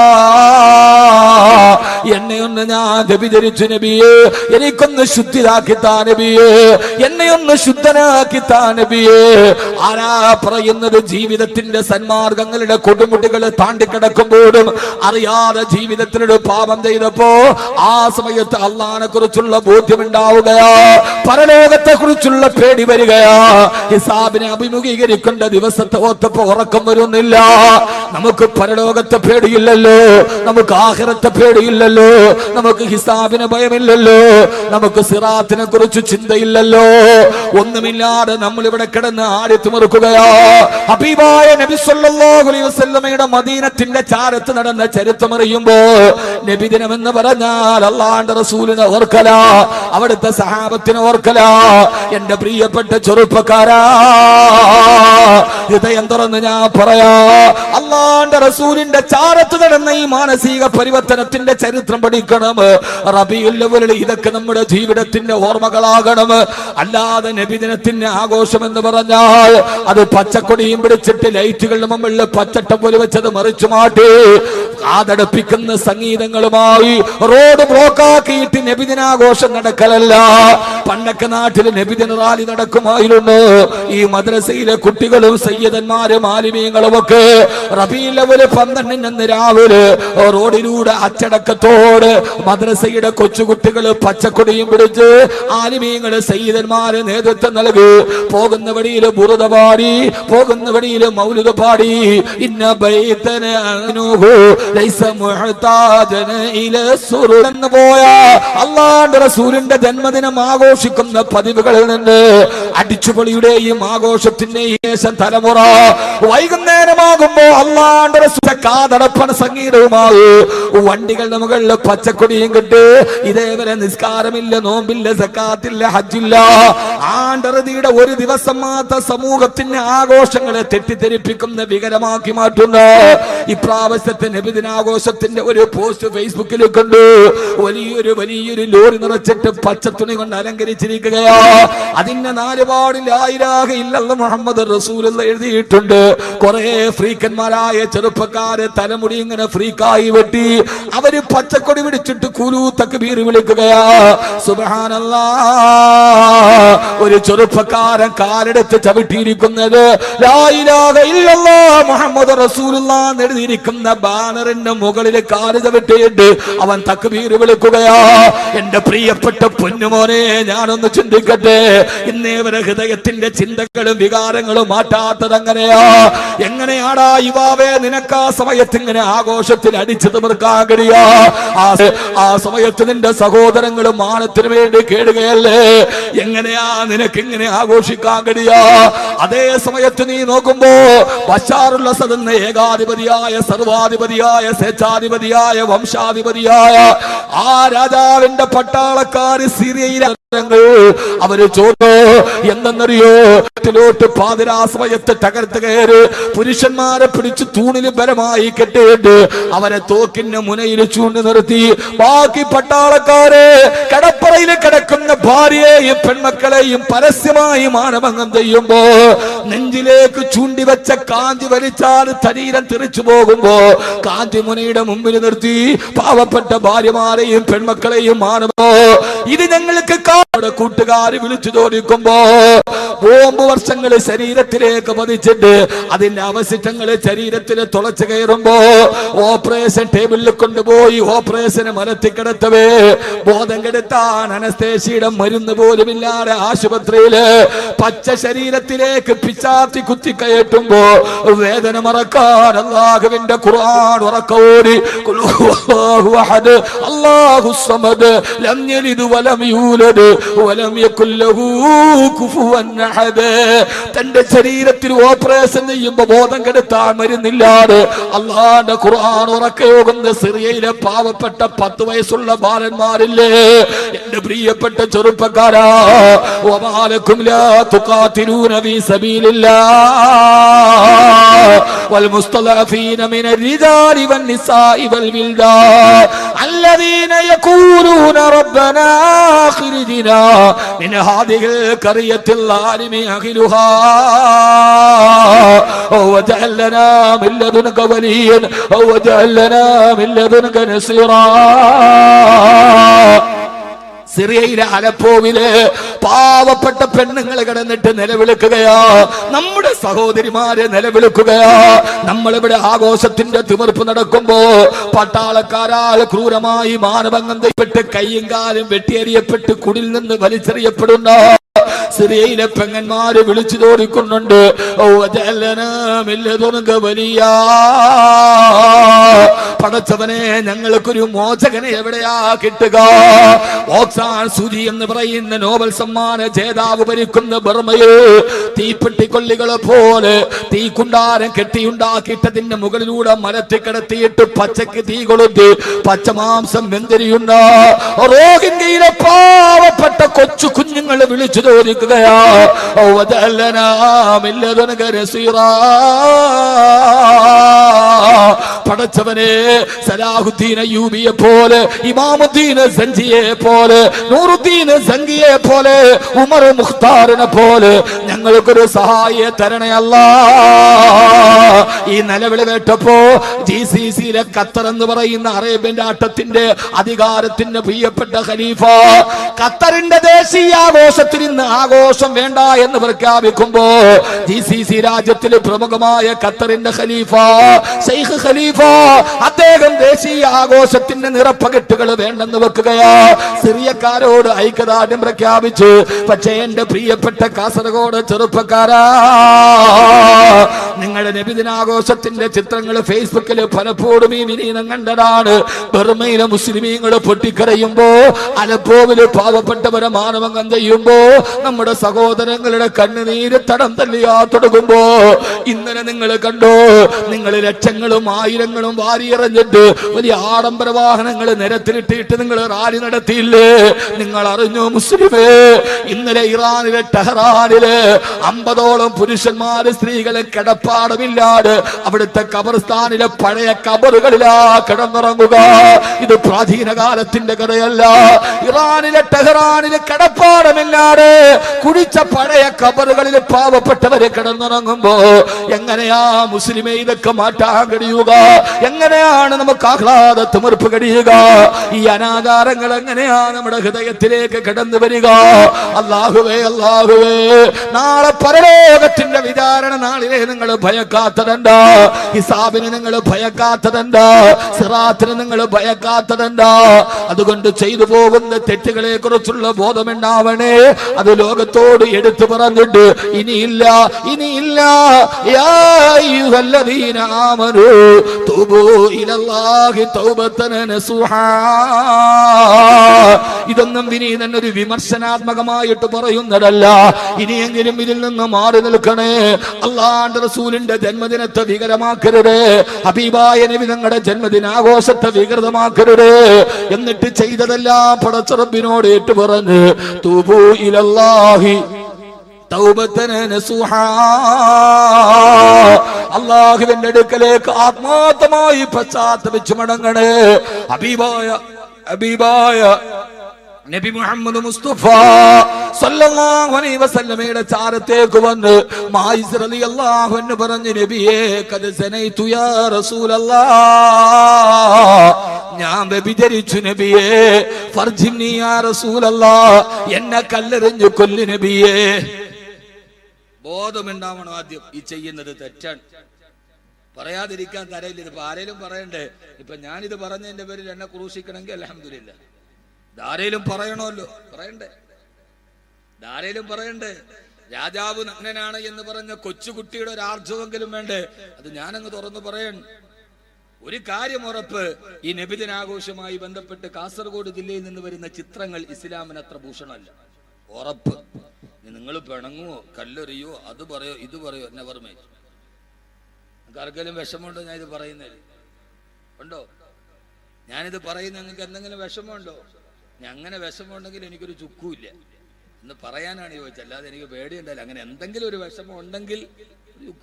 എന്നെ ഒന്ന് ഞാൻ വ്യഭിചരിച്ചു നബിയേ, എനിക്കൊന്ന് ശുദ്ധിതാക്കി താ നബിയേ, എന്നെ ഒന്ന് ശുദ്ധനാക്കി താ നബിയേ. ആരാ പറയുന്നത്? ജീവിതത്തിന്റെ സന്മാർഗങ്ങളുടെ കൊടുമുടികൾ താണ്ടിക്കിടക്കുമ്പോഴും അറിയാതെ ജീവിതത്തിലൊരു പാപം ചെയ്തപ്പോ ആ സമയത്ത് അള്ളാഹിനെ കുറിച്ചുള്ള ബോധ്യമുണ്ടാവുകയാ, പരലോകത്തെ കുറിച്ചുള്ള പേടി വരികയാ. ഹിസാബിനെ അഭിമുഖീകരിക്കേണ്ട ദിവസത്തെ ഓർത്തപ്പോ ഉറക്കം വരുന്നില്ല. നമുക്ക് പരലോകത്തെ പേടിയില്ലല്ലോ, നമുക്ക് ആഖിറത്തെ പേടിയില്ലല്ലോ, നമുക്ക് ഹിസാബിന് ഭയമില്ലല്ലോ, നമുക്ക് സിറാത്തിനെ കുറിച്ച് ചിന്തയില്ലല്ലോ. ഒന്നുമില്ലാതെ നമ്മൾ ഇവിടെ കിടന്ന് ആടിത്തുമറുക്കുകയാ. ഹബീബായ നബി സല്ലല്ലാഹു അലൈഹി വസല്ലമയുടെ മദീനത്തിന്റെ ചാരത്ത് നടന്ന ചരിത്രം അറിയുമ്പോ നബിദിനം എന്ന് പറഞ്ഞാൽ അള്ളാഹുവിന്റെ റസൂലിനെ ഓർക്കല, അവിടുത്തെ സഹാബത്തിനെ ഓർക്കല. എന്റെ പ്രിയപ്പെട്ട ചെറുപ്പക്കാരാ, ഹൃദയം തുറന്ന് ഞാൻ പറയാ, അള്ളാഹുവിന്റെ റസൂലിന്റെ ചാരത്ത് നടന്ന ഈ മാനസിക പരിവർത്തനത്തിന്റെ ചരിത്രം പഠിക്കണം. റബീഉൽ അവ്വൽ ഇതൊക്കെ നമ്മുടെ ജീവിതത്തിന്റെ ഓർമ്മകളാകണം. അല്ലാതെ നബിദിനത്തിന്റെ ആഘോഷം എന്ന് പറഞ്ഞാൽ അത് പച്ചക്കൊടിയും പിടിച്ചിട്ട് ലൈറ്റുകളുടെ മുമ്പിൽ പച്ചട്ടം പോലെ വെച്ചത് മറിച്ചു മാറ്റി കാതടപ്പിക്കുന്ന സംഗീതങ്ങളുമായി റോഡ് ബ്ലോക്കാക്കിയിട്ട് നബിദിനാഘോഷം നടക്കലല്ല. പണ്ടൊക്കെ നാട്ടിൽ നബിദിന റാലി നടക്കുമായിരുന്നു. ഈ മദ്രസയിലെ കുട്ടികളും സയ്യിദന്മാരും ആലിമീങ്ങളും ഒക്കെ റബീഉൽ 12 രാവിലെ റോഡിലൂടെ അച്ചടക്കത്തോട് മദ്രസയുടെ കൊച്ചുകുട്ടികൾ പച്ചക്കൊടിയും പിടിച്ച് ആലിമീങ്ങൾ സയ്യിദന്മാര് നേതൃത്വം നൽകി പോകുന്ന വഴിയിൽ ബുറുദ പാടി, പോകുന്ന വഴിയിൽ മൗലിദ് പാടി. ഇന്ന ബൈതന അൻഹു ലൈസ മുഹ്താജന ഇലാ സുറൂർ എന്ന് പോയ അല്ലാഹുവിന്റെ റസൂലിന്റെ ജന്മദിനം ആഘോഷിക്കുന്ന പതിവുകളിൽ നിന്ന് അടിച്ചുപൊളിയുടെയും ആഘോഷത്തിന്റെയും ശേഷം തലമുറ വൈകുന്നേരമാകുമ്പോ അല്ലാഹുവിന്റെ റസൂലിന്റെ കാതടപ്പണ സംഗീതവുമായി വണ്ടികൾ മുകളിൽ പച്ചക്കൊടിയും കിട്ട് ഇതേവരെ നിസ്കാരമില്ല, നോമ്പില്ല, സക്കാത്തില്ല, ഹജ്ജില്ല. ആണ്ടറുതിയുടെ ഒരു ദിവസം മാത്രം സമൂഹത്തിന്റെ ആഘോഷങ്ങളെ തെറ്റിദ്ധരിപ്പിക്കുന്ന വികരമാക്കി മാറ്റുന്ന ഇപ്രാവശ്യത്തെ നബിദിനാഘോഷത്തിന്റെ ഒരു പോസ്റ്റ് ഫേസ്ബുക്കിൽ കണ്ടു. വലിയൊരു ലോറി നിറച്ചിട്ട് പച്ചത്തുണി കൊണ്ട് അലങ്കരിച്ചിരിക്കുകയാ. അതിന്റെ 4 പാടിൽ ലാ ഇലാഹ ഇല്ലല്ലാഹ് മുഹമ്മദ് റസൂലുള്ളാഹ് എഴുതിയിട്ടുണ്ട്. കുറെ ഫ്രീക്കന്മാരായ ചെറുപ്പക്കാര് തലമുടി ഇങ്ങനെ ഫ്രീക്കായി വെട്ടി അവര് പച്ചക്കൊടി പിടിച്ചിട്ട് കുലു തക്ബീർ വിളിക്കുകയാ. സുബ്ഹാനല്ലാഹ്. ഒരു ചെറുപ്പക്കാരൻ കാലെടുത്ത് ചവിട്ടിയിരിക്കുന്നത് ലാ ഇലാഹ ഇല്ലല്ലാഹ് മുഹമ്മദ് റസൂലുള്ളാഹ് എഴുതിയിരിക്കുന്ന ബാനറിന്റെ മുകളിൽ കാല് ചവിട്ടിയിട്ട് അവൻ തക്ബീർ വിളിക്കുകയാ. എന്റെ പ്രിയപ്പെട്ട പൊന്നുമോനെ, ഞാനൊന്ന് ചിന്തിക്കട്ടെ, ഇന്നേവരെ ഹൃദയത്തിന്റെ ചിന്തകളും വികാരങ്ങളും മാറ്റാത്തത് എങ്ങനെയാ? എങ്ങനെയാടാ യുവാവേ നിനക്ക് ആ സമയത്ത് ഇങ്ങനെ ആഘോഷത്തിൽ അടിച്ചു തീർക്കാൻ കഴിയാ? ആ സമയത്ത് നിന്റെ സഹോദരങ്ങളും മാനത്തിന് വേണ്ടി കേടുകയല്ലേ? എങ്ങനെയാ നിനക്ക് ഇങ്ങനെ ആഘോഷിക്കാൻ കഴിയാ? അതേ സമയത്ത് നീ നോക്കുമ്പോ ബശാറുൽ അസദ് എന്ന ഏകാധിപതിയായ സർവാധിപതിയായ സ്വേച്ഛാധിപതിയായ വംശാധിപതിയായ ആ രാജാവിന്റെ പട്ടാളക്കാര് സിറിയയിലെ അവര് ചോദോ എന്തെന്നറിയോ? പാതിരാ സമയത്ത് തകർത്ത് കയറി പുരുഷന്മാരെ പിടിച്ച് തൂണിൽ ബലമായി കെട്ടിയിട്ട് അവരെ തോക്കിന്റെ മുനയിൽ ചൂണ്ടി നിർത്തി. ബാക്കി പട്ടാളക്കാരെ കടപ്പറയിൽ കിടക്കുന്ന ഭാര്യയെയും പെൺമക്കളെയും പരസ്യമായി മാനഭംഗം ചെയ്യുമ്പോ നെഞ്ചിലേക്ക് ചൂണ്ടിവെച്ച കാഞ്ചി വലിച്ചാൽ ശരീരം തെറിച്ചു പോകുമ്പോ കാഞ്ചി മുനയുടെ മുമ്പിൽ നിർത്തി പാവപ്പെട്ട ഭാര്യമാരെയും പെൺമക്കളെയും മാനഭോ ഇത് ഞങ്ങൾക്ക് കൂട്ടുകാര് വിളിച്ചു ചോദിക്കുമ്പോ ബോംബ് വർഷങ്ങൾ ശരീരത്തിലേക്ക് പതിച്ചിട്ട് അതിന്റെ അവശിഷ്ടങ്ങൾ ശരീരത്തിൽ തുളച്ചു കയറുമ്പോ ഓപ്പറേഷൻ ടേബിളിൽ കൊണ്ടുപോയി ഓപ്പറേഷന് മരത്തിക്കിടത്തവേ ബോധം കെടുത്താൻ അനസ്തേഷ്യയുടെ മരുന്ന് പോലുമില്ലാതെ ആശുപത്രിയില് പച്ച ശരീരത്തിലേക്ക് പിച്ചാത്തി കുത്തിക്കയറ്റുമ്പോ വേദന മറക്കാൻ അല്ലാഹുവിന്റെ ഖുർആൻ ഉറക്കോടി അല്ലാഹു സമദ് ലം യലിദ് വലം യൂലദ് വലം യകുൽ ലഹു കുഫുവൻ അഹദ്. തന്റെ ശരീരത്തിൽ ഓപ്പറേഷൻ ചെയ്യുമ്പോ ബോധം കെടുത്താൻ മരുന്നില്ലാതെ അല്ലാഹുവിന്റെ ഖുർആൻ ഉറക്കയോഗുന്ന സിറിയയിലെ പാവപ്പെട്ട 10 വയസ്സുള്ള ബാലന്മാരില്ലേ? എന്റെ പ്രിയപ്പെട്ട ചെറുപ്പക്കാരാ, വമാലക്കും ലാ തുഖാതിലൂന ഫീ സബീലില്ലാഹ് വൽ മുസ്തളഫീന മിനർ റിജാലി വൻ നിസാഇ വൽ വിൽദാൻ അല്ലദീന യഖൂലൂന റബ്ബനാ അഖ്രിജ്നാ മിൻ ഹാദിഹിൽ ഖറിയത്തിൽ ളാലിമി അഹ്ലുഹാ വജഅൽ ലനാ മിൻ ലദുൻക വലിയൻ വജഅൽ ലനാ മിൻ ലദുൻക നസീറാ. സിറിയയിലെ അലപ്പോവില് പാവപ്പെട്ട പെണ്ണുങ്ങൾ കിടന്നിട്ട് നിലവിളിക്കുകയാ. നമ്മുടെ സഹോദരിമാരെ നിലവിളിക്കുകയാ. നമ്മളിവിടെ ആഘോഷത്തിന്റെ തിമിർപ്പ് നടക്കുമ്പോ പട്ടാളക്കാരാൽ ക്രൂരമായി മാനഭംഗം ചെയ്യപ്പെട്ട് കയ്യും കാലും വെട്ടിയെറിയപ്പെട്ട് കുടിൽ നിന്ന് വലിച്ചെറിയപ്പെടുന്ന സിറിയയിലെ പെങ്ങന്മാര് വിളിച്ചു തോടിക്കുന്നുണ്ട്. പടച്ചവനെ, ഞങ്ങൾക്കൊരു മോചകനെ എവിടെയാ കിട്ടുക? ഓക്സാൻ സൂചി എന്ന് പറയുന്ന നോബൽ സമ്മാന ജേതാവ് ഭരിക്കുന്ന ബർമയിൽ തീപ്പെട്ടിക്കൊള്ളികളെ പോലെ തീക്കുണ്ടാരം കെട്ടിയുണ്ടാക്കിയിട്ടതിന്റെ മുകളിലൂടെ മരത്തിൽ കിടത്തിയിട്ട് പച്ചക്ക് തീ കൊളുത്തി പച്ചമാംസം വെന്തിരിയുന്ന റോഹിംഗ്യയിലെ പാവപ്പെട്ട കൊച്ചു കുഞ്ഞുങ്ങൾ വിളിച്ചു ചോദിക്കുകയാ. പടച്ചവനെ സലാഹുദ്ദീൻ അയ്യൂബിയെ പോലെ, ഇമാമുദ്ദീൻ സഞ്ജിയെ പോലെ, നൂറുദ്ദീൻ സംഗിയെ പോലെ, ഉമർ മുഖ്താറിനെ പോലെ ഞങ്ങൾക്കൊരു സഹായിയെ തരണേ അല്ലാ. ഈ നിലവിളി കേട്ടപ്പോ GCCയിലെ ഖത്തർ എന്ന് പറയുന്ന അറേബ്യൻ രാഷ്ട്രത്തിന്റെ അധികാരത്തിന്റെ പ്രിയപ്പെട്ട ഖലീഫ ഖത്തറിന്റെ ദേശീയാഘോഷത്തിൽ ഇന്ന് ആഘോഷം വേണ്ട എന്ന് പ്രഖ്യാപിക്കുമ്പോ GCC രാജ്യത്തിൽ പ്രമുഖമായ ഖത്തറിന്റെ ഖലീഫ ശൈഖ് ഖലീഫ അദ്ദേഹം ദേശീയ ആഘോഷത്തിന്റെ നിറപ്പകറ്റുകൾ വേണ്ടെന്ന് വെക്കുകയാ. സിറിയക്കാരോട് ഐക്യദാർഢ്യം പ്രഖ്യാപിച്ചു. പക്ഷേ എന്റെ പ്രിയപ്പെട്ട കാസർഗോഡ് ചെറുപ്പക്കാരാ, നിങ്ങളുടെ നബിദിനാഘോഷത്തിന്റെ ചിത്രങ്ങൾ ഫേസ്ബുക്കിൽ പലപ്പോഴും ഈ വിനീതം കണ്ടതാണ്. ബർമയിലെ മുസ്ലിമീങ്ങൾ പൊട്ടിക്കരയുമ്പോ, അലപ്പോവില് പാവപ്പെട്ടവരെ മാനവംഗം ചെയ്യുമ്പോ, നമ്മുടെ സഹോദരങ്ങളുടെ കണ്ണുനീര് തടം തല്ലിയാ തുടങ്ങുമ്പോ, ഇന്നലെ നിങ്ങൾ കണ്ടോ, നിങ്ങൾ ലക്ഷങ്ങളും ആയിരങ്ങളും വാരിയെറിഞ്ഞിട്ട് വലിയ ആഡംബര വാഹനങ്ങൾ നിരത്തിലിട്ടിട്ട് നിങ്ങൾ റാലി നടത്തിയില്ലേ? നിങ്ങൾ അറിഞ്ഞോ മുസ്ലിമേ, ഇന്നലെ ഇറാനിലെ ടെഹ്റാനില് 50ഓളം പുരുഷന്മാര് സ്ത്രീകളെ കിടപ്പാടമില്ലാതെ അവിടുത്തെ ഖബർസ്ഥാനിലെ പഴയ ഖബറുകളിലാ കിടന്നുറങ്ങുക. ഇത് പ്രാചീന കാലത്തിന്റെ കഥയല്ല. ഇറാനിലെ ടെഹ്റാനില് കിടപ്പാടമില്ലാതെ കുഴിച്ച പഴയ ഖബറുകളിൽ പാവപ്പെട്ടവരെ കിടന്നുറങ്ങുമ്പോ എങ്ങനെയാ മുസ്ലിമേ ഇതൊക്കെ മാറ്റാൻ കഴിയുക? എങ്ങനെയാണ് നമുക്ക് ആഹ്ലാദ തിമിർപ്പ് കഴിയുക? ഈ അനാചാരങ്ങൾ എങ്ങനെയാ നമ്മുടെ ഹൃദയത്തിലേക്ക് കടന്നു വരിക? അല്ലാഹുവേ, അല്ലാഹുവേ, നാളെ പരലോകത്തിന്റെ വിചാരണ നാളിലെ നിങ്ങൾ ഭയക്കാത്തതെന്താ? ഹിസാബിന് നിങ്ങൾ ഭയക്കാത്തതെന്താ? സിറാത്തിന് നിങ്ങൾ ഭയക്കാത്തതെന്താ? അതുകൊണ്ട് ചെയ്തു പോകുന്ന തെറ്റുകളെ കുറിച്ചുള്ള ബോധമുണ്ടാവണേ. അത് ലോകത്തോട് എടുത്തു പറഞ്ഞിട്ട് ഇനിയില്ല, ഇനിയില്ല. യാ അയ്യുഹല്ലദീന ആമനൂ തൂബൂ ഇലല്ലാഹി തൗബതൻ നസൂഹാ. ഇതൊന്നും വിനീതൻ ഒരു വിമർശനാത്മകമായിട്ട് പറയുന്നതല്ല. ഇനിയെങ്കിലും ഇതിൽ നിന്ന് മാറി നിൽക്കണേ. അല്ലാഹുവിന്റെ റസൂലിന്റെ ജന്മദിനത്തെ വികരമാക്കരുത്. ഹബീബായ നബി തങ്ങളുടെ ജന്മദിനാഘോഷത്തെ വികൃതമാക്കരുത്. എന്നിട്ട് ചെയ്തതെല്ലാം പടച്ച റബ്ബിനോട് ഏറ്റു പറഞ്ഞ് തൂബൂ ഇലല്ലാഹി തൗബതൻ നസൂഹാ. അല്ലാഹുവിന്റെ അടുക്കലേക്ക് ആത്മാർത്ഥമായി പശ്ചാത്തപിച്ചു മടങ്ങണേ. ഹബീബായ നബി മുഹമ്മദ് മുസ്തഫ സല്ലല്ലാഹു അലൈഹി വസല്ലമയുടെ ചാരത്തേക്ക് വന്ന് മായിസ് റളിയല്ലാഹു അൻഹു പറഞ്ഞു, നബിയേ ഖദ് സനൈതു യാ റസൂലല്ലാഹ്, ഞാൻ വ്യഭിചരിച്ചു നബിയേ. ഫർജിനി യാ റസൂലല്ലാഹ്, എന്നെ കല്ലെറിഞ്ഞു കൊല്ലു നബിയേ. ബോധമുണ്ടാവണം ആദ്യം ഈ ചെയ്യുന്നത് തെറ്റാണ്. പറയാതിരിക്കാൻ തരയില്ല. ഇതിപ്പോ ആരേലും പറയണ്ടേ? ഇപ്പൊ ഞാനിത് പറഞ്ഞതിന്റെ പേരിൽ എന്നെ ക്രൂശിക്കണമെങ്കിൽ അൽഹംദുലില്ലാ. ധാരയിലും പറയണമല്ലോ, പറയണ്ടേ? ധാരയിലും പറയണ്ടേ? രാജാവ് നഗ്നനാണ് എന്ന് പറഞ്ഞ കൊച്ചുകുട്ടിയുടെ ഒരു ആർജവെങ്കിലും വേണ്ടേ? അത് ഞാനങ്ങ് തുറന്നു പറയണം. ഒരു കാര്യം ഉറപ്പ്, ഈ നബിദിനാഘോഷവുമായി ബന്ധപ്പെട്ട് കാസർഗോഡ് ജില്ലയിൽ നിന്ന് വരുന്ന ചിത്രങ്ങൾ ഇസ്ലാമിന് അത്ര ഭൂഷണമല്ല. ഉറപ്പ്. നിങ്ങൾ പിണങ്ങുവോ, കല്ലെറിയോ, അത് പറയോ, ഇത് പറയോ, നെവർ മൈൻഡ്. നിങ്ങൾക്ക് ആർക്കെങ്കിലും വിഷമമുണ്ടോ ഞാൻ ഇത് പറയുന്നതിൽ? ഉണ്ടോ? ഞാനിത് പറയുന്ന നിങ്ങൾക്ക് എന്തെങ്കിലും വിഷമമുണ്ടോ? അങ്ങനെ വിഷമമുണ്ടെങ്കിൽ എനിക്കൊരു ചുക്കുമില്ല എന്ന് പറയാനാണ് ചോദിച്ചത്. അല്ലാതെ എനിക്ക് പേടിയുണ്ടല്ലോ. അങ്ങനെ എന്തെങ്കിലും ഒരു വിഷമം ഉണ്ടെങ്കിൽ,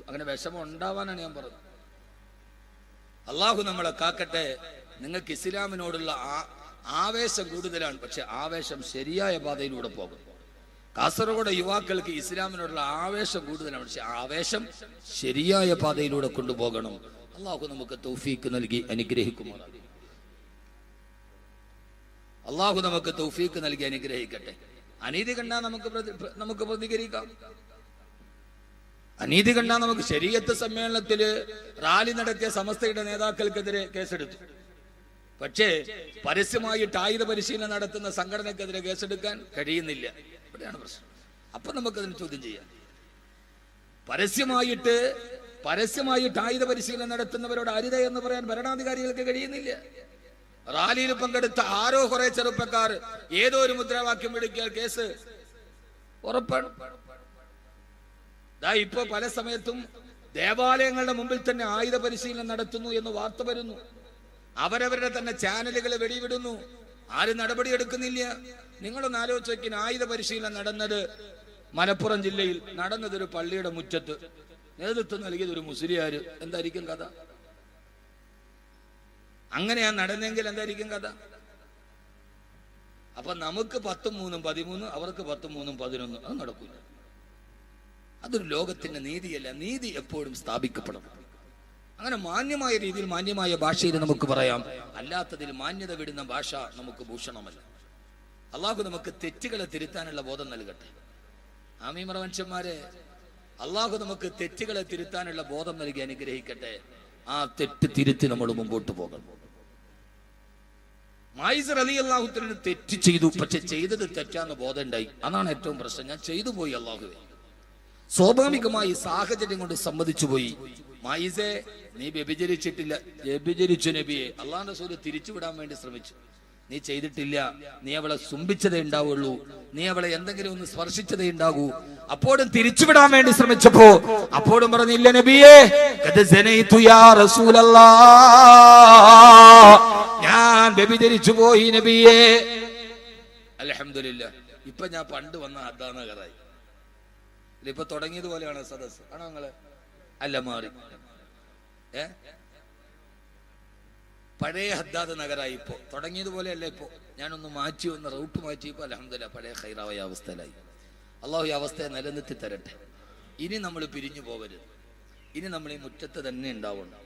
അങ്ങനെ വിഷമം ഉണ്ടാവാനാണ് ഞാൻ പറഞ്ഞത്. അള്ളാഹു നമ്മളെ കാക്കട്ടെ. നിങ്ങൾക്ക് ഇസ്ലാമിനോടുള്ള ആവേശം കൂടുതലാണ്, പക്ഷെ ആവേശം ശരിയായ പാതയിലൂടെ പോകും. കാസർഗോഡ് യുവാക്കൾക്ക് ഇസ്ലാമിനോടുള്ള ആവേശം കൂടുതലാണ്, പക്ഷെ ആവേശം ശരിയായ പാതയിലൂടെ കൊണ്ടുപോകണം. അള്ളാഹു നമുക്ക് തൗഫീക്ക് നൽകി അനുഗ്രഹിക്കുമാറാകട്ടെ. അള്ളാഹു നമുക്ക് തൗഫീക്ക് നൽകി അനുഗ്രഹിക്കട്ടെ. അനീതി കണ്ടാൽ നമുക്ക് പ്രതികരിക്കാം. അനീതി കണ്ടാൽ നമുക്ക് ശരീഅത്ത് സമ്മേളനത്തില് റാലി നടത്തിയ സമസ്തയുടെ നേതാക്കൾക്കെതിരെ കേസെടുത്തു. പക്ഷേ പരസ്യമായിട്ട് ആയുധ പരിശീലനം നടത്തുന്ന സംഘടനക്കെതിരെ കേസെടുക്കാൻ കഴിയുന്നില്ല. ഇവിടെയാണ് പ്രശ്നം. അപ്പൊ നമുക്കതിന് ചോദ്യം ചെയ്യാം. പരസ്യമായിട്ട് ആയുധ പരിശീലനം നടത്തുന്നവരോട് അരുത എന്ന് പറയാൻ ഭരണാധികാരികൾക്ക് കഴിയുന്നില്ല. റാലിയിൽ പങ്കെടുത്ത ആരോ കുറെ ചെറുപ്പക്കാർ ഏതോ ഒരു മുദ്രാവാക്യം വിളിക്കാൻ കേസ് ഉറപ്പാണ്. ഇപ്പൊ പല സമയത്തും ദേവാലയങ്ങളുടെ മുമ്പിൽ തന്നെ ആയുധ പരിശീലനം നടത്തുന്നു എന്ന് വാർത്ത വരുന്നു. അവരവരുടെ തന്നെ ചാനലുകളെ വെടിവിടുന്നു. ആരും നടപടിയെടുക്കുന്നില്ല. നിങ്ങളൊന്ന് ആലോചിച്ച് നോക്കിയാൽ ആയുധ പരിശീലനം നടന്നത് മലപ്പുറം ജില്ലയിൽ നടന്നതൊരു പള്ളിയുടെ മുറ്റത്ത്, നേതൃത്വം നൽകിയത് ഒരു മുസ്ലിയാര്. എന്തായിരിക്കും കഥ? അങ്ങനെയാ നടന്നെങ്കിൽ എന്തായിരിക്കും കഥ? അപ്പൊ നമുക്ക് 10 3 13, അവർക്ക് 10 3 11. അത് നടക്കൂല. അതൊരു ലോകത്തിന്റെ നീതിയല്ല. നീതി എപ്പോഴും സ്ഥാപിക്കപ്പെടണം. അങ്ങനെ മാന്യമായ രീതിയിൽ മാന്യമായ ഭാഷയിൽ നമുക്ക് പറയാം. അല്ലാത്തതിൽ മാന്യത വിടുന്ന ഭാഷ നമുക്ക് ഭൂഷണമല്ല. അള്ളാഹു നമുക്ക് തെറ്റുകളെ തിരുത്താനുള്ള ബോധം നൽകട്ടെ. ആമീൻ മനുഷ്യന്മാരെ, അള്ളാഹു നമുക്ക് തെറ്റുകളെ തിരുത്താനുള്ള ബോധം നൽകി അനുഗ്രഹിക്കട്ടെ. ആ തെറ്റ് തിരുത്തി നമ്മൾ മുമ്പോട്ട് പോകണം. മായിസ് റളിയല്ലാഹു തആല തെറ്റ് ചെയ്തു, പക്ഷെ ചെയ്തത് തെറ്റാന്ന് ബോധം ഉണ്ടായി. അതാണ് ഏറ്റവും പ്രശ്നം. ഞാൻ ചെയ്തു പോയി അള്ളാഹുവേ. സ്വാഭാവികമായി സാഹചര്യം കൊണ്ട് സമ്മതിച്ചു പോയി. മായിസേ, നീ വ്യഭിചരിച്ചിട്ടില്ല. വ്യഭിചരിച്ചു നബിയെ. അള്ളാഹുവിന്റെ റസൂൽ തിരിച്ചുവിടാൻ വേണ്ടി ശ്രമിച്ചു. നീ ചെയ്തിട്ടില്ല, നീ അവളെ സുംബിച്ചതേ ഉണ്ടാവുള്ളൂ, നീ അവളെ എന്തെങ്കിലും ഒന്ന് സ്പർശിച്ചതേ ഉണ്ടാകൂ. അപ്പോഴും തിരിച്ചുവിടാൻ വേണ്ടി ശ്രമിച്ചപ്പോ അപ്പോഴും പറഞ്ഞില്ല നബിയേ, ഖദ് സനൈതു യാ റസൂലല്ലാഹ്, ഞാൻ വ്യഭിചരിച്ചു പോയി നബിയേ. അൽഹംദുലില്ലാഹ്, ഇപ്പൊ ഞാൻ പണ്ട് വന്ന ഹദ്ദാനഗറായി. ഇപ്പൊ തുടങ്ങിയതുപോലെയാണ് സദസ്. ആണോ നിങ്ങള്? അല്ല, മാറി. പഴയ ഹദ്ദാദ് നഗരായി. ഇപ്പോ തുടങ്ങിയതുപോലെയല്ല. ഇപ്പോ ഞാനൊന്ന് മാറ്റി, ഒന്ന് റൂട്ട് മാറ്റിയപ്പോ അൽഹംദുലില്ലാഹ് പഴയ ഖൈറായ അവസ്ഥയിലായി. അള്ളാഹു ഈ അവസ്ഥയെ നിലനിർത്തി തരട്ടെ. ഇനി നമ്മൾ പിരിഞ്ഞു പോകരുത്. ഇനി നമ്മൾ ഈ മുറ്റത്ത് തന്നെ ഉണ്ടാവണം.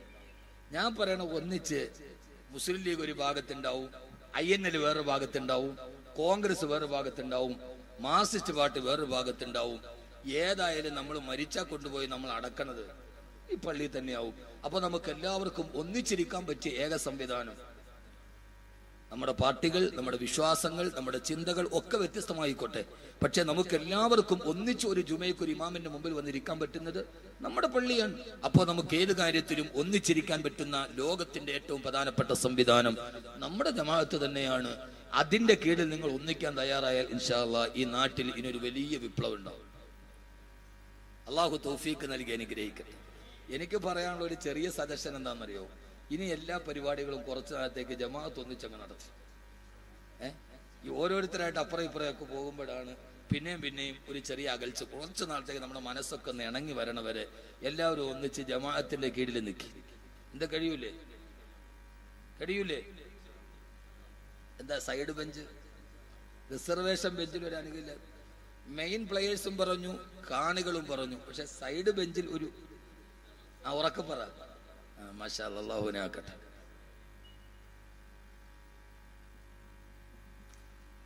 ഞാൻ പറയണ, ഒന്നിച്ച് മുസ്ലിം ലീഗ് ഒരു ഭാഗത്തുണ്ടാവും, INL വേറൊരു ഭാഗത്തുണ്ടാവും, കോൺഗ്രസ് വേറൊരു ഭാഗത്തുണ്ടാവും, മാർക്സിസ്റ്റ് പാർട്ടി വേറൊരു ഭാഗത്തുണ്ടാവും. ഏതായാലും നമ്മൾ മരിച്ചാൽ കൊണ്ടുപോയി നമ്മൾ അടക്കണത് ഈ പള്ളിയിൽ തന്നെയാവും. അപ്പൊ നമുക്ക് എല്ലാവർക്കും ഒന്നിച്ചിരിക്കാൻ പറ്റിയ ഏക സംവിധാനം, നമ്മുടെ പാർട്ടികൾ, നമ്മുടെ വിശ്വാസങ്ങൾ, നമ്മുടെ ചിന്തകൾ ഒക്കെ വ്യത്യസ്തമായിക്കോട്ടെ, പക്ഷെ നമുക്ക് എല്ലാവർക്കും ഒന്നിച്ച് ഒരു ജുമയ്ക്ക് ഒരു ഇമാമിന്റെ മുമ്പിൽ വന്നിരിക്കാൻ പറ്റുന്നത് നമ്മുടെ പള്ളിയാണ്. അപ്പോൾ നമുക്ക് ഏത് കാര്യത്തിലും ഒന്നിച്ചിരിക്കാൻ പറ്റുന്ന ലോകത്തിന്റെ ഏറ്റവും പ്രധാനപ്പെട്ട സംവിധാനം നമ്മുടെ ജമാഅത്ത് തന്നെയാണ്. അതിന്റെ കീഴിൽ നിങ്ങൾ ഒന്നിക്കാൻ തയ്യാറായാൽ ഇൻഷാ അല്ലാഹ് ഈ നാട്ടിൽ ഇനിയൊരു വലിയ വിപ്ലവം ഉണ്ടാവും. അള്ളാഹു തൗഫീഖ് നൽകി അനുഗ്രഹിക്കട്ടെ. എനിക്ക് പറയാനുള്ള ഒരു ചെറിയ സജഷൻ എന്താണെന്നറിയോ? ഇനി എല്ലാ പരിപാടികളും കുറച്ചു നാളത്തേക്ക് ജമാഅത്ത് ഒന്നിച്ചങ്ങ് നടത്തി. ഈ ഓരോരുത്തരായിട്ട് അപ്പുറം ഇപ്പുറമൊക്കെ പോകുമ്പോഴാണ് പിന്നെയും ഒരു ചെറിയ അകൽച്ച. കുറച്ചു നാളത്തേക്ക് നമ്മുടെ മനസ്സൊക്കെ ഒന്ന് ഇണങ്ങി വരണവരെ എല്ലാവരും ഒന്നിച്ച് ജമാഅത്തിന്റെ കീഴിൽ നിൽക്കി. എന്താ കഴിയൂലേ? എന്താ സൈഡ് ബെഞ്ച്, റിസർവേഷൻ ബെഞ്ചിൽ ഒരു അനുകൂല മെയിൻ പ്ലേയേഴ്സും പറഞ്ഞു, കാണികളും പറഞ്ഞു. പക്ഷെ സൈഡ് ബെഞ്ചിൽ ഒരു ഉറക്കെ പറ. മാഷാ അല്ലാഹ്, അല്ലാഹുവിനെ ആക്കട്ടെ.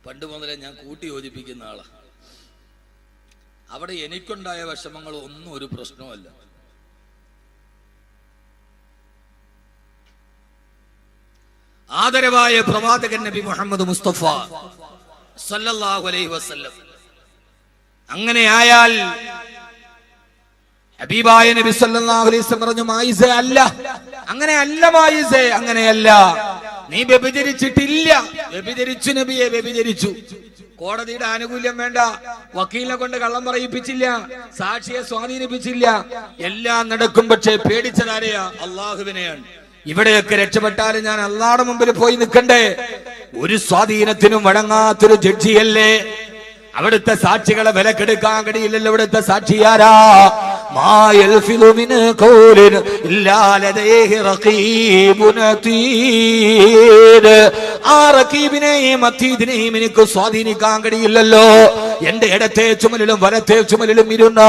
പണ്ട് മുതലേ ഞാൻ കൂട്ടി യോജിപ്പിക്കുന്ന ആളാ. അവിടെ എനിക്കുണ്ടായ വിഷമങ്ങൾ ഒന്നും ഒരു പ്രശ്നവുമല്ല. ആദരവായ പ്രവാചകൻ നബി മുഹമ്മദ് മുസ്തഫ സല്ലല്ലാഹു അലൈഹി വസല്ലം അങ്ങനെ ആയാൽ ഹബീബായ നബി സല്ലല്ലാഹു അലൈഹി വസല്ലം പറഞ്ഞു, മായിസേ അല്ല, അങ്ങനെയല്ല മായിസേ, അങ്ങനെയല്ല, നീ വ്യഭിചരിച്ചിട്ടില്ല. വ്യഭിചരിച്ചു നബിയെ, വ്യഭിചരിച്ചു. കോടതിയുടെ ആനുകൂല്യം വേണ്ട, വക്കീലിനെ കൊണ്ട് കള്ളം പറയിപ്പിച്ചില്ല, സാക്ഷിയെ സ്വാധീനിപ്പിച്ചില്ല, എല്ലാം നടക്കും. പക്ഷേ പേടിച്ചതാരെയാ? അള്ളാഹുവിനെയാണ്. ഇവിടെയൊക്കെ രക്ഷപ്പെട്ടാലും ഞാൻ അള്ളാഹുടെ മുമ്പിൽ പോയി നിൽക്കണ്ടേ? ഒരു സ്വാധീനത്തിനും വഴങ്ങാത്തൊരു ജഡ്ജിയല്ലേ. അവിടുത്തെ സാക്ഷികളെ വിലക്കെടുക്കാൻ കഴിയില്ലല്ലോ. ഇവിടുത്തെ സാക്ഷിയാരാ? ആ റഖീബിനെയും അതീദിനെയും എനിക്ക് സ്വാധീനിക്കാൻ കഴിയില്ലല്ലോ. എന്റെ ഇടത്തെ ചുമലിലും വലത്തെ ചുമലിലും ഇരുന്ന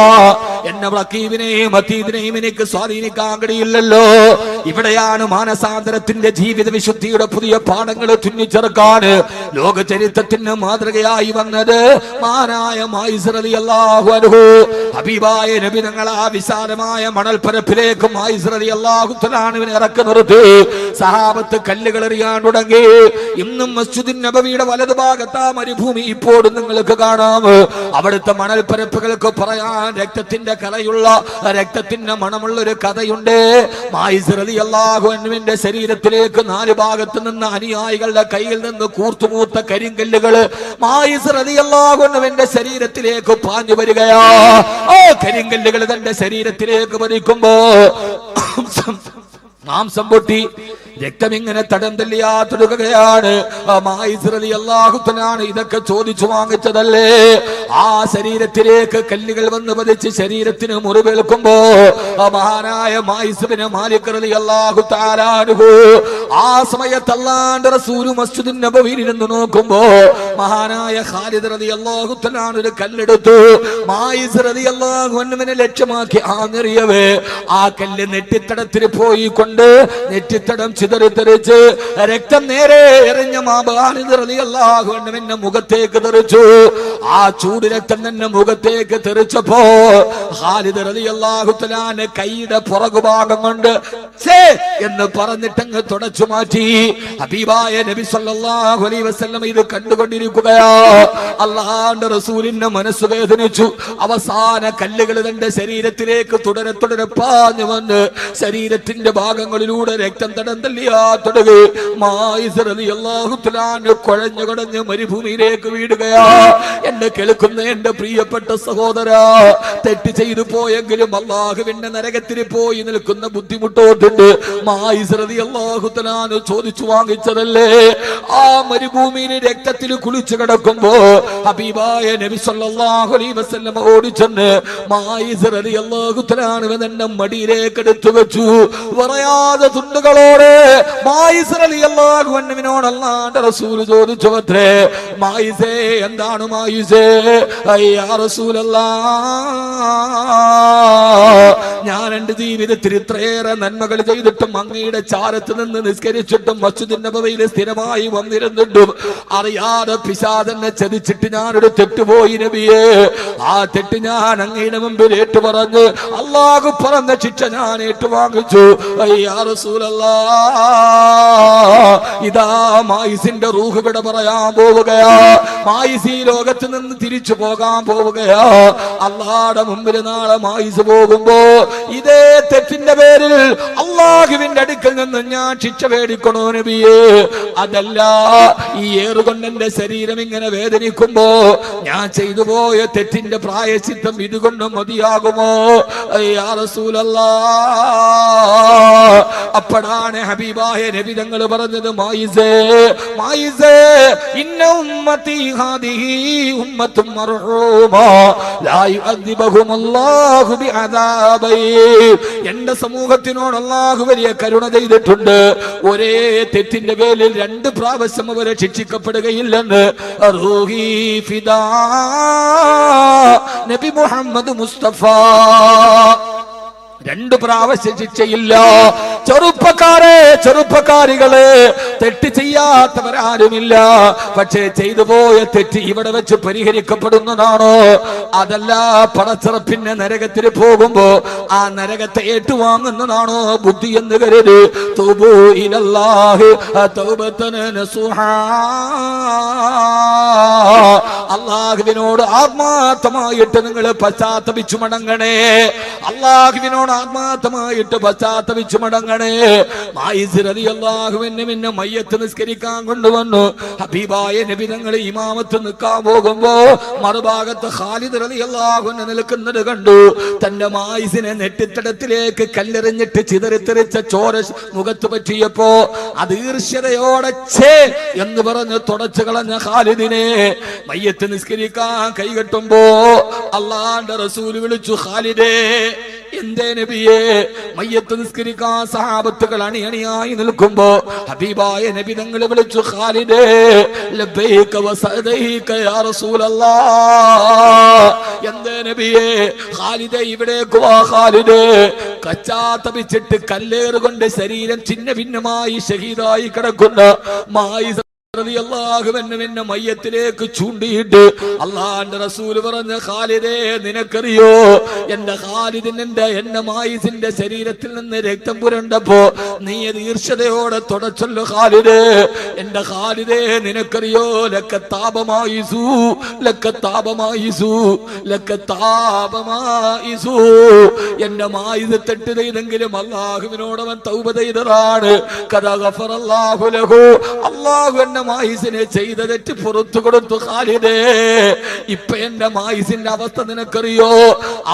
എന്നെ റഖീബിനെയും അതീദിനെയും എനിക്ക് സ്വാധീനിക്കാൻ കഴിയില്ലല്ലോ. ഇവിടെയാണ് മാനസാന്തരത്തിന്റെ ജീവിത വിശുദ്ധിയുടെ പുതിയ പാഠങ്ങൾ തുന്നിച്ചേർക്കാൻ ലോക ചരിത്രത്തിന് മാതൃകയായി വന്നത് മാനായ മായിസ് റളിയല്ലാഹു അൻഹു. ഹബീബായ നബി തങ്ങൾ ആ വിശാലമായ മണൽപ്പരപ്പിലേക്ക് മായിസ് റളിയല്ലാഹു തആലാവിനെ ഇറക്കി നിർത്തി. സഹാബത്ത് കല്ലുകൾ എറിയാൻ തുടങ്ങി. ഇന്നും മസ്ജിദുൻ നബവിയുടെ വലതുഭാഗത്ത് ആ മരുഭൂമി ഇപ്പോഴും നിങ്ങൾക്ക് കാണാം. അവിടുത്തെ മണൽപ്പരപ്പുകൾക്ക് പറയാൻ രക്തത്തിന്റെ കലയുള്ള, രക്തത്തിന്റെ മണമുള്ള ഒരു കഥയുണ്ട്. മായിസ് റളിയല്ലാഹു അൻഹുവിന്റെ ശരീരത്തിലേക്ക് 4 ഭാഗത്ത് നിന്ന് അനുയായികളുടെ കയ്യിൽ നിന്ന് കൂർത്തുമൂത്ത കരിങ്കല്ലുകൾ മായിസ് റളിയല്ലാഹു അൻഹുവിന്റെ ശരീരത്തിലേക്ക് പാഞ്ഞു വരികയാ. ആ കരിങ്കല്ലുകൾ തന്റെ ശരീരത്തിലേക്ക് പതിക്കുമ്പോ മാംസം പൊട്ടി രക്തം ഇങ്ങനെ തടം തല്ലിയാത്തൊടുകയാണ്. മായിസ് റളിയല്ലാഹു തആല ഇതൊക്കെ ചോദിച്ചു വാങ്ങിച്ചതല്ലേ? ആ ശരീരത്തിലേക്ക് കല്ലുകൾ വന്ന് പതിച്ച് ശരീരത്തിന് മുറിവേൽക്കുമ്പോ മഹാനായ മായിസ് ബിൻ മാലിക് റളിയല്ലാഹു തആല അൻഹു ആ സമയത്ത് അല്ലാഹുവിന്റെ റസൂൽ മസ്ജിദുൻ നബവിയിൽ ഇരുന്ന് നോക്കുമ്പോ മഹാനായ ഖാലിദ് റളിയല്ലാഹു തആല ഒരു കല്ലെടുത്തു മായിസ് റളിയല്ലാഹു അൻഹുവിനെ ലക്ഷ്യമാക്കി ആഞ്ഞെറിയവേ ആ കല്ല് നെറ്റിത്തടത്തിൽ പോയി കൊണ്ട് നെറ്റിത്തടം ചിതറിത്തെറിച്ച് രക്തം നേരെ എറിഞ്ഞ ഖാലിദ് റളിയല്ലാഹു അൻഹുവിന്റെ മുഖത്തേക്ക് തെറിച്ചു. ആ ചൂട് രക്തം തന്നെ മുഖത്തേക്ക് തെറിച്ചപ്പോ ഖാലിദ് റളിയല്ലാഹു തആല കൈയുടെ പുറകുഭാഗം കൊണ്ട് ഛേ എന്ന് പറഞ്ഞിട്ടങ്ങ് തുടച്ചു മാറ്റി. ഹബീബായ നബി സല്ലല്ലാഹു അലൈഹി വസല്ലം ഇത് കണ്ടുകൊണ്ടിരിക്കുകയാ. അല്ലാഹുവിന്റെ റസൂലിന്റെ മനസ്സ് വേദനിച്ചു. അവസാന കല്ലുകൾ തന്റെ ശരീരത്തിലേക്ക് തുടരെ തുടരെ പാഞ്ഞു വന്ന് ശരീരത്തിന്റെ ഭാഗങ്ങളിലൂടെ രക്തം തടം തല്ലിയാ തുടങ്ങി. മായിസ് റളിയല്ലാഹു തആല കുഴഞ്ഞു കടഞ്ഞ് മരുഭൂമിയിലേക്ക് വീടുകയാ. എന്നെ കേൾക്കുന്ന എന്റെ പ്രിയപ്പെട്ട സഹോദരാ, തെറ്റ് ചെയ്തു പോയെങ്കിലും അല്ലാഹുവിന്റെ നരകത്തിൽ പോയി നിൽക്കുന്ന ബുദ്ധിമുട്ടോട്ടുണ്ട് മായിസ് റളിയല്ലാഹു തആല ചോദിച്ചു വാങ്ങിച്ചതല്ലേ? ആ മരുഭൂമിയിൽ രക്തത്തിൽ കുളിച്ചു കിടക്കുമ്പോ ഹബീബായ നബി സല്ലല്ലാഹു അലൈഹി വസല്ലം ഓടിച്ചെന്ന് മായിസ് റളിയല്ലാഹു തആല തന്നെ മടിയിലേക്ക് എടുത്തു വെച്ചു. പറയാതെ തുണ്ടുകളോടെ മായിസ് റളിയല്ലാഹു അൻഹുവിനോട് അല്ലാഹുവിന്റെ റസൂൽ ചോദിച്ചു അത്രേ, മായിസേ എന്താണ് മായിസേ? യാ റസൂലല്ലാഹ്, ഞാൻ എന്റെ ജീവിതത്തിൽ ഇത്രയേറെ നന്മകൾ ചെയ്തിട്ടും അങ്ങയുടെ ചാരത്ത് നിന്ന് നിസ്കരിച്ചിട്ടും മസ്ജിദുൻ നബവിയിൽ സ്ഥിരമായി വന്നിരുന്നിട്ടും അറിയാതെ പിശാചെന്നെ ചതിച്ചിട്ട് ഞാനൊരു തെറ്റുപോയി നബിയേ. ആ തെറ്റ് ഞാൻ അങ്ങയുടെ മുമ്പിൽ ഏറ്റുപറഞ്ഞ് അല്ലാഹു പറഞ്ഞ ശിക്ഷ ഞാൻ ഏറ്റുവാങ്ങിച്ചു. യാ റസൂലല്ലാഹ്, ഇതാ മായിസിന്റെ റൂഹ് വിട പറയാൻ പോവുകയാ. മായിസ് ഈ ലോകത്ത് നിന്ന് തിരിച്ചു പോകാൻ പോവുകയാ. അല്ലാഹുവിന്റെ മുമ്പിൽ നാളെ മായിസ് പോകുമ്പോ ഇതേ തെറ്റിന്റെ പേരിൽ അല്ലാഹുവിന്റെ അടുക്കൽ നിന്ന് ഞാൻ ശിക്ഷ മേടിക്കണോ നബിയേ? അതല്ല, ഈ ഏറുകൊണ്ട് എന്റെ ശരീരം ഇങ്ങനെ വേദനിക്കുമ്പോ ഞാൻ ചെയ്തു പോയ തെറ്റിന്റെ പ്രായശ്ചിത്തം ഇതുകൊണ്ട് മതിയാകുമോ? യാ റസൂലല്ലാഹ്, അപ്പോഴാണ് ഹബീബായ നബി തങ്ങൾ പറഞ്ഞത്, മായിസേ മായിസേ, ഇന്ന ഉമ്മത്തി ഹാദിഹി ഉമ്മത്തും മർഹൂമാ ലാ യുഅദ്ദിബുഹുമുല്ലാഹു ബിഅദാബൈ. എന്റെ സമൂഹത്തിനോട് അല്ലാഹു വലിയ കരുണ ചെയ്തിട്ടുണ്ട്. ഒരേ തെറ്റിന്റെ പേരിൽ 2 പ്രാവശ്യം അവരെ ശിക്ഷിക്കപ്പെടുകയില്ലെന്ന് റൂഹി ഫിദാ നബി മുഹമ്മദ് മുസ്തഫ. 2 പ്രാവശ്യം ശിക്ഷയില്ല. ചെറുപ്പക്കാരെ, ചെറുപ്പക്കാരികളെ, തെറ്റ് ചെയ്യാത്തവരാരുമില്ല. പക്ഷേ ചെയ്തു പോയ തെറ്റ് ഇവിടെ വെച്ച് പരിഹരിക്കപ്പെടുന്നതാണോ? അതല്ല, പടച്ചിറപ്പിന്റെ നരകത്തിൽ പോകുമ്പോ ആ നരകത്തെ ഏറ്റുവാങ്ങുന്നതാണോ ബുദ്ധി എന്ന് കരുതി തൂബൂ ഇലല്ലാഹി തൗബതൻ നസുഹാ. അല്ലാഹുവിനോട് ആത്മാർത്ഥമായിട്ട് നിങ്ങൾ പശ്ചാത്തപിച്ചു മടങ്ങണേ. അല്ലാഹുവിനോട് ആത്മാർത്ഥമായിട്ട് പശ്ചാത്തപിച്ചു മടങ്ങണേ. മായിസ് റളിയല്ലാഹു അൻഹു മയ്യത്ത് നിസ്കരിക്കാൻ കൊണ്ടുവന്നു. ഹബീബായ നബി തങ്ങൾ ഇമാമത്ത് നിൽക്കാൻ പോകുമ്പോ മറുഭാഗത്ത് ഖാലിദ് റളിയല്ലാഹു അൻഹു നിൽക്കുന്നത് കണ്ടു. തന്റെ മായിസിനെ നെറ്റിത്തടത്തിലേക്ക് കല്ലെറിഞ്ഞിട്ട് ചിതറിത്തെറിച്ച ചോര മുഖത്ത് പറ്റിയപ്പോ അത് ഈർഷ്യതയോടെ ഛേ എന്ന് പറഞ്ഞ് തുടച്ചു കളഞ്ഞ ഖാലിദിനെ മയ്യത്ത് നിസ്കരിക്കാൻ കൈകെട്ടുമ്പോ അല്ലാഹുവിന്റെ റസൂൽ വിളിച്ചു, ഖാലിദേ. എന്തേ നബിയേ? മയ്യത്ത് നിസ്കരിക്കാൻ സഹാബത്തുകൾ അണിയണിയായി നിൽക്കുമ്പോ ഹബീബായ നബി തങ്ങൾ വിളിച്ചു, ഖാലിദേ ലബ്ബൈക വസഅദൈക യാ റസൂലല്ലാഹ്. എന്തേ നബിയേ? ഖാലിദേ ഇവിടേക്ക് വാ. ഖാലിദേ, കച്ചാത്തപിച്ചിട്ട് കല്ലേറുകൊണ്ട് ശരീരം ഛിന്ന ഭിന്നമായി ഷഹീദായി കിടക്കുന്ന മായിസ് റളിയല്ലാഹുവിന്റെ മയ്യത്തിലേക്ക് ചൂണ്ടിയിട്ട് അല്ലാഹുവിന്റെ റസൂൽ പറഞ്ഞ, ഖാലിദേ നിനക്കറിയോ എന്റെ ഖാലിദിന് എന്റെ മായിസിന്റെ ശരീരത്തിൽ നിന്ന് രക്തം പുരണ്ടപ്പോ നീ അത് ഈർഷ്യതയോടെ തുടച്ചല്ലോ ഖാലിദേ. എന്റെ ഖാലിദേ നിനക്കറിയോ ലക്കത്താപമായിസു ലക്കത്താപമായിസു ലക്കത്താപമായിസു. എന്റെ മായിസ് തെറ്റ് ചെയ്തെങ്കിലും അല്ലാഹുവിനോട് അവൻ തൗബ ചെയ്തതാണ്. കദ ഗഫറല്ലാഹു ലഹു. അല്ലാഹു എന്നെ മായിസിനെ ചെയ്ത തെറ്റ് പുറത്തു കൊടുത്തു ഖാലിദേ. ഇപ്പൊ എന്റെ മായിസിന്റെ അവസ്ഥ നിനക്കറിയോ?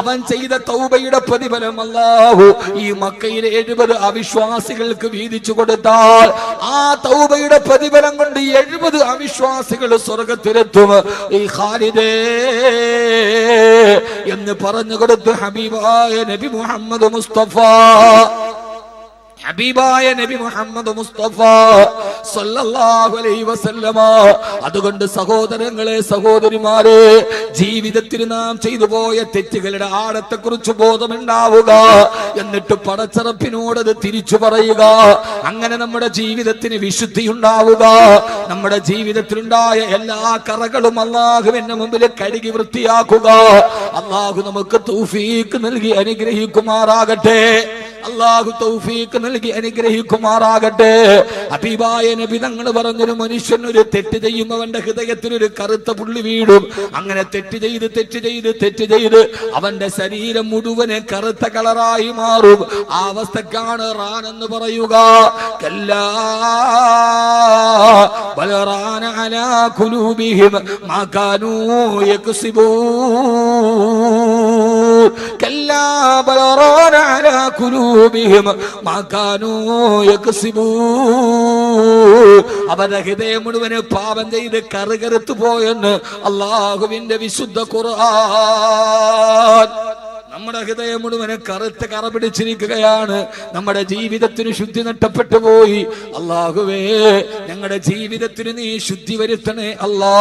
അവൻ ചെയ്ത തൗബയുടെ പ്രതിഫലം അല്ലാഹു ഈ മക്കയിലെ 70 അവിശ്വാസികൾക്ക് വീതിച്ചു കൊടുത്താൽ ആ തൗബയുടെ പ്രതിഫലം കൊണ്ട് 70 അവിശ്വാസികൾ സ്വർഗത്തിലെത്തും ഈ ഖാലിദേ എന്ന് പറഞ്ഞു കൊടുത്തു ഹബീബായ നബി മുഹമ്മദ് മുസ്തഫ. ഹബീബായ നബി മുഹമ്മദ് മുസ്തഫ സല്ലല്ലാഹു അലൈഹി വസല്ലമ. അതുകൊണ്ട് സഹോദരങ്ങളെ, സഹോദരിമാരെ, ജീവിതത്തിൽ നാം ചെയ്തു പോയ തെറ്റുകളുടെ ആഴത്തെ കുറിച്ച് ബോധമുണ്ടാവുക, എന്നിട്ട് പടച്ചറപ്പിനോട് അത് തിരിച്ചു പറയുക. അങ്ങനെ നമ്മുടെ ജീവിതത്തിന് വിശുദ്ധി ഉണ്ടാവുക. നമ്മുടെ ജീവിതത്തിലുണ്ടായ എല്ലാ കറകളും അല്ലാഹുവിന്റെ മുമ്പിൽ കഴുകി വൃത്തിയാക്കുക. അല്ലാഹു നമുക്ക് തൗഫീഖ് നൽകി അനുഗ്രഹിക്കുമാറാകട്ടെ. അല്ലാഹു തൗഫീഖ് നൽകി അനുഗ്രഹിക്കുമാറാകട്ടെ. ഹബീബായ നബി തങ്ങൾ പറഞ്ഞൊരു മനുഷ്യൻ ഒരു തെറ്റ് ചെയ്യുമ്പോൾ അവന്റെ ഹൃദയത്തിൽ ഒരു കറുത്ത പുള്ളി വീടും. അങ്ങനെ തെറ്റ് ചെയ്ത് അവന്റെ ശരീരം മുഴുവനെ കറുത്ത കളറായി മാറും. ആ അവസ്ഥക്കാണ് റാൻ എന്ന് പറയുക. കല്ലാ ബൽ റാന അലാ ഖുലൂബിഹിം മാ കാനൂ യക്സിബൂൻ. കല്ലാ ബൽ റാന അലാ ഖുലൂബിഹിം മാ കാനൂ യക്സിബൂൻ. അവരുടെ ഹൃദയം മുഴുവന് പാപം ചെയ്ത് കറുകറുത്തു പോയെന്ന് അല്ലാഹുവിന്റെ വിശുദ്ധ ഖുർആൻ. നമ്മുടെ ഹൃദയം മുഴുവന് കറുത്ത കറ പിടിച്ചിരിക്കുകയാണ്. നമ്മുടെ ജീവിതത്തിന് ശുദ്ധി നഷ്ടപ്പെട്ടു പോയി. അല്ലാഹുവേ, ഞങ്ങളുടെ ജീവിതത്തിന് നീ ശുദ്ധി വരുത്തണേ അല്ലാ.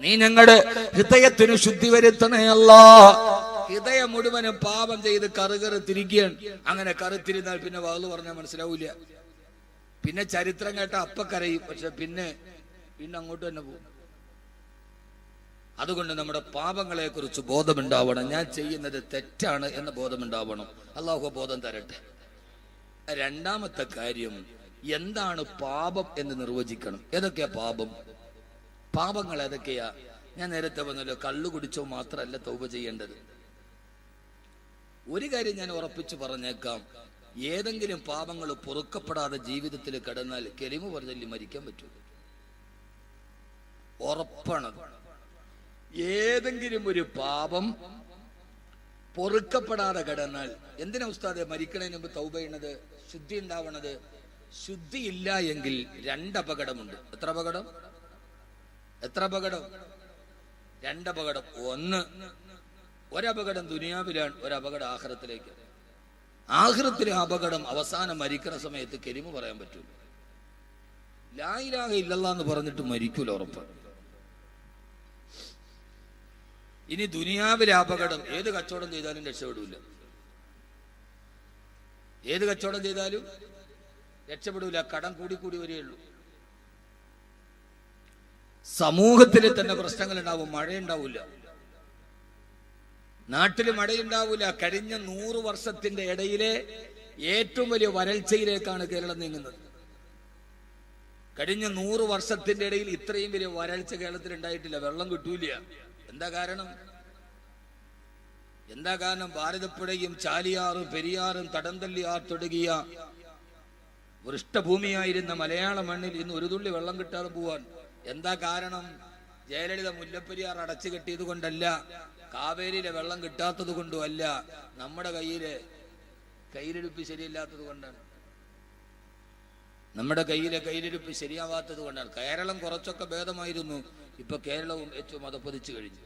നീ ഞങ്ങളുടെ ഹൃദയത്തിന് ശുദ്ധി വരുത്തണേ അല്ലാ. ഹൃദയം മുഴുവനും പാപം ചെയ്ത് കറുകറുത്തിരിക്കുകയാണ്. അങ്ങനെ കറുത്തിരുന്നാൽ പിന്നെ വാള് പറഞ്ഞാൽ മനസ്സിലാവൂല. പിന്നെ ചരിത്രം കേട്ട അപ്പ കരയും, പക്ഷെ പിന്നെ അങ്ങോട്ട് തന്നെ പോകും. അതുകൊണ്ട് നമ്മുടെ പാപങ്ങളെ കുറിച്ച് ബോധമുണ്ടാവണം. ഞാൻ ചെയ്യുന്നത് തെറ്റാണ് എന്ന ബോധമുണ്ടാവണം. അല്ലാഹു ബോധം തരട്ടെ. രണ്ടാമത്തെ കാര്യം, എന്താണ് പാപം എന്ന് നിർവചിക്കണം. ഏതൊക്കെയാ പാപം? പാപങ്ങൾ ഏതൊക്കെയാ? ഞാൻ നേരത്തെ പറഞ്ഞല്ലോ, കള്ളു കുടിച്ചോ മാത്രമല്ല തൗബ ചെയ്യേണ്ടത്. ഒരു കാര്യം ഞാൻ ഉറപ്പിച്ചു പറഞ്ഞേക്കാം, ഏതെങ്കിലും പാപങ്ങൾ പൊറുക്കപ്പെടാതെ ജീവിതത്തിൽ കിടന്നാൽ കലിമ പറഞ്ഞല്ലി മരിക്കാൻ പറ്റൂ. ഉറപ്പാണ്. ഏതെങ്കിലും ഒരു പാപം പൊറുക്കപ്പെടാതെ കിടന്നാൽ, എന്തിനാ ഉസ്താദെ മരിക്കണതിന് മുമ്പ് തൗബ ചെയ്യണത്? ശുദ്ധി ഉണ്ടാവണത്. ശുദ്ധി ഇല്ല എങ്കിൽ 2 അപകടമുണ്ട്. എത്ര അപകടം? 2 അപകടം. ഒരപകടം ദുനിയാവിലാണ്, ഒരപകടം ആഖിറത്തിലേക്ക്. ആഖിറത്തിലെ അപകടം അവസാനം മരിക്കുന്ന സമയത്ത് കലിമ പറയാൻ പറ്റൂല. ലാ ഇലാഹ ഇല്ലല്ലാഹ് എന്ന് പറഞ്ഞിട്ട് മരിക്കൂല, ഉറപ്പ്. ഇനി ദുനിയാവിലെ അപകടം, ഏത് കച്ചവടം ചെയ്താലും രക്ഷപ്പെടൂല. ഏത് കച്ചവടം ചെയ്താലും രക്ഷപ്പെടൂല. കടം കൂടി വരികയുള്ളൂ. സമൂഹത്തിൽ തന്നെ പ്രശ്നങ്ങൾ ഉണ്ടാവും. മഴയുണ്ടാവില്ല, നാട്ടിൽ മഴയുണ്ടാവില്ല. കഴിഞ്ഞ 100 വർഷത്തിന്റെ ഇടയിലെ ഏറ്റവും വലിയ വരൾച്ചയിലേക്കാണ് കേരളം നീങ്ങുന്നത്. കഴിഞ്ഞ 100 വർഷത്തിന്റെ ഇടയിൽ ഇത്രയും വലിയ വരൾച്ച കേരളത്തിൽ ഉണ്ടായിട്ടില്ല. വെള്ളം കിട്ടൂല. എന്താ കാരണം? ഭാരതപ്പുഴയും ചാലിയാറും പെരിയാറും തടംതല്ലിയാർ തുടങ്ങിയ വൃഷ്ടഭൂമിയായിരുന്ന മലയാള മണ്ണിൽ ഇന്ന് ഒരു തുള്ളി വെള്ളം കിട്ടാതെ പോവാൻ എന്താ കാരണം? ജയലളിത മുല്ലപ്പെരിയാർ അടച്ചു കെട്ടിയത് കൊണ്ടല്ല, കാവേരിയിലെ വെള്ളം കിട്ടാത്തത് കൊണ്ടുമല്ല, നമ്മുടെ കയ്യിലെടുപ്പ് ശരിയില്ലാത്തത് കൊണ്ടാണ്. നമ്മുടെ കയ്യിലെടുപ്പ് ശരിയാവാത്തത് കൊണ്ടാണ്. കേരളം കുറച്ചൊക്കെ ഭേദമായിരുന്നു. ഇപ്പൊ കേരളവും ഏറ്റവും മതപ്പതിച്ചു കഴിഞ്ഞു.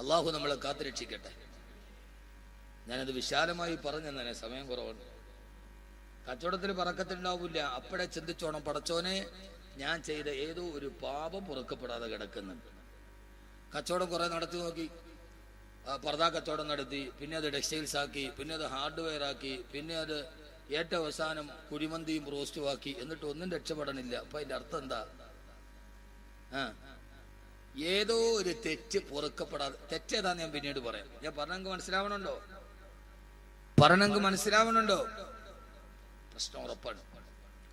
അള്ളാഹു നമ്മളെ കാത്തുരക്ഷിക്കട്ടെ. ഞാനത് വിശാലമായി പറഞ്ഞു തന്നെ, സമയം കുറവാണ്. കച്ചവടത്തിൽ പറക്കത്തുണ്ടാവില്ല. അപ്പോഴേ ചിന്തിച്ചോണം, പടച്ചോനെ ഞാൻ ചെയ്ത ഏതോ ഒരു പാപം പൊറുക്കപ്പെടാതെ കിടക്കുന്നുണ്ട്. കച്ചവടം കുറെ നടത്തി നോക്കി. പർദാ കച്ചവടം നടത്തി, പിന്നെ അത് ടെക്സ്റ്റൈൽസ് ആക്കി, പിന്നെ അത് ഹാർഡ്വെയർ ആക്കി, പിന്നെ അത് ഏറ്റവും അവസാനം കുഴിമന്തിയും റോസ്റ്റും ആക്കി. എന്നിട്ട് ഒന്നും രക്ഷപ്പെടണില്ല. അപ്പൊ അതിന്റെ അർത്ഥം എന്താ? ഏതോ ഒരു തെറ്റ് പൊറുക്കപ്പെടാതെ. തെറ്റേതാന്ന് ഞാൻ പിന്നീട് പറയാം. ഞാൻ പറഞ്ഞെങ്കിൽ മനസ്സിലാവണുണ്ടോ? പ്രശ്നം ഉറപ്പാണ്.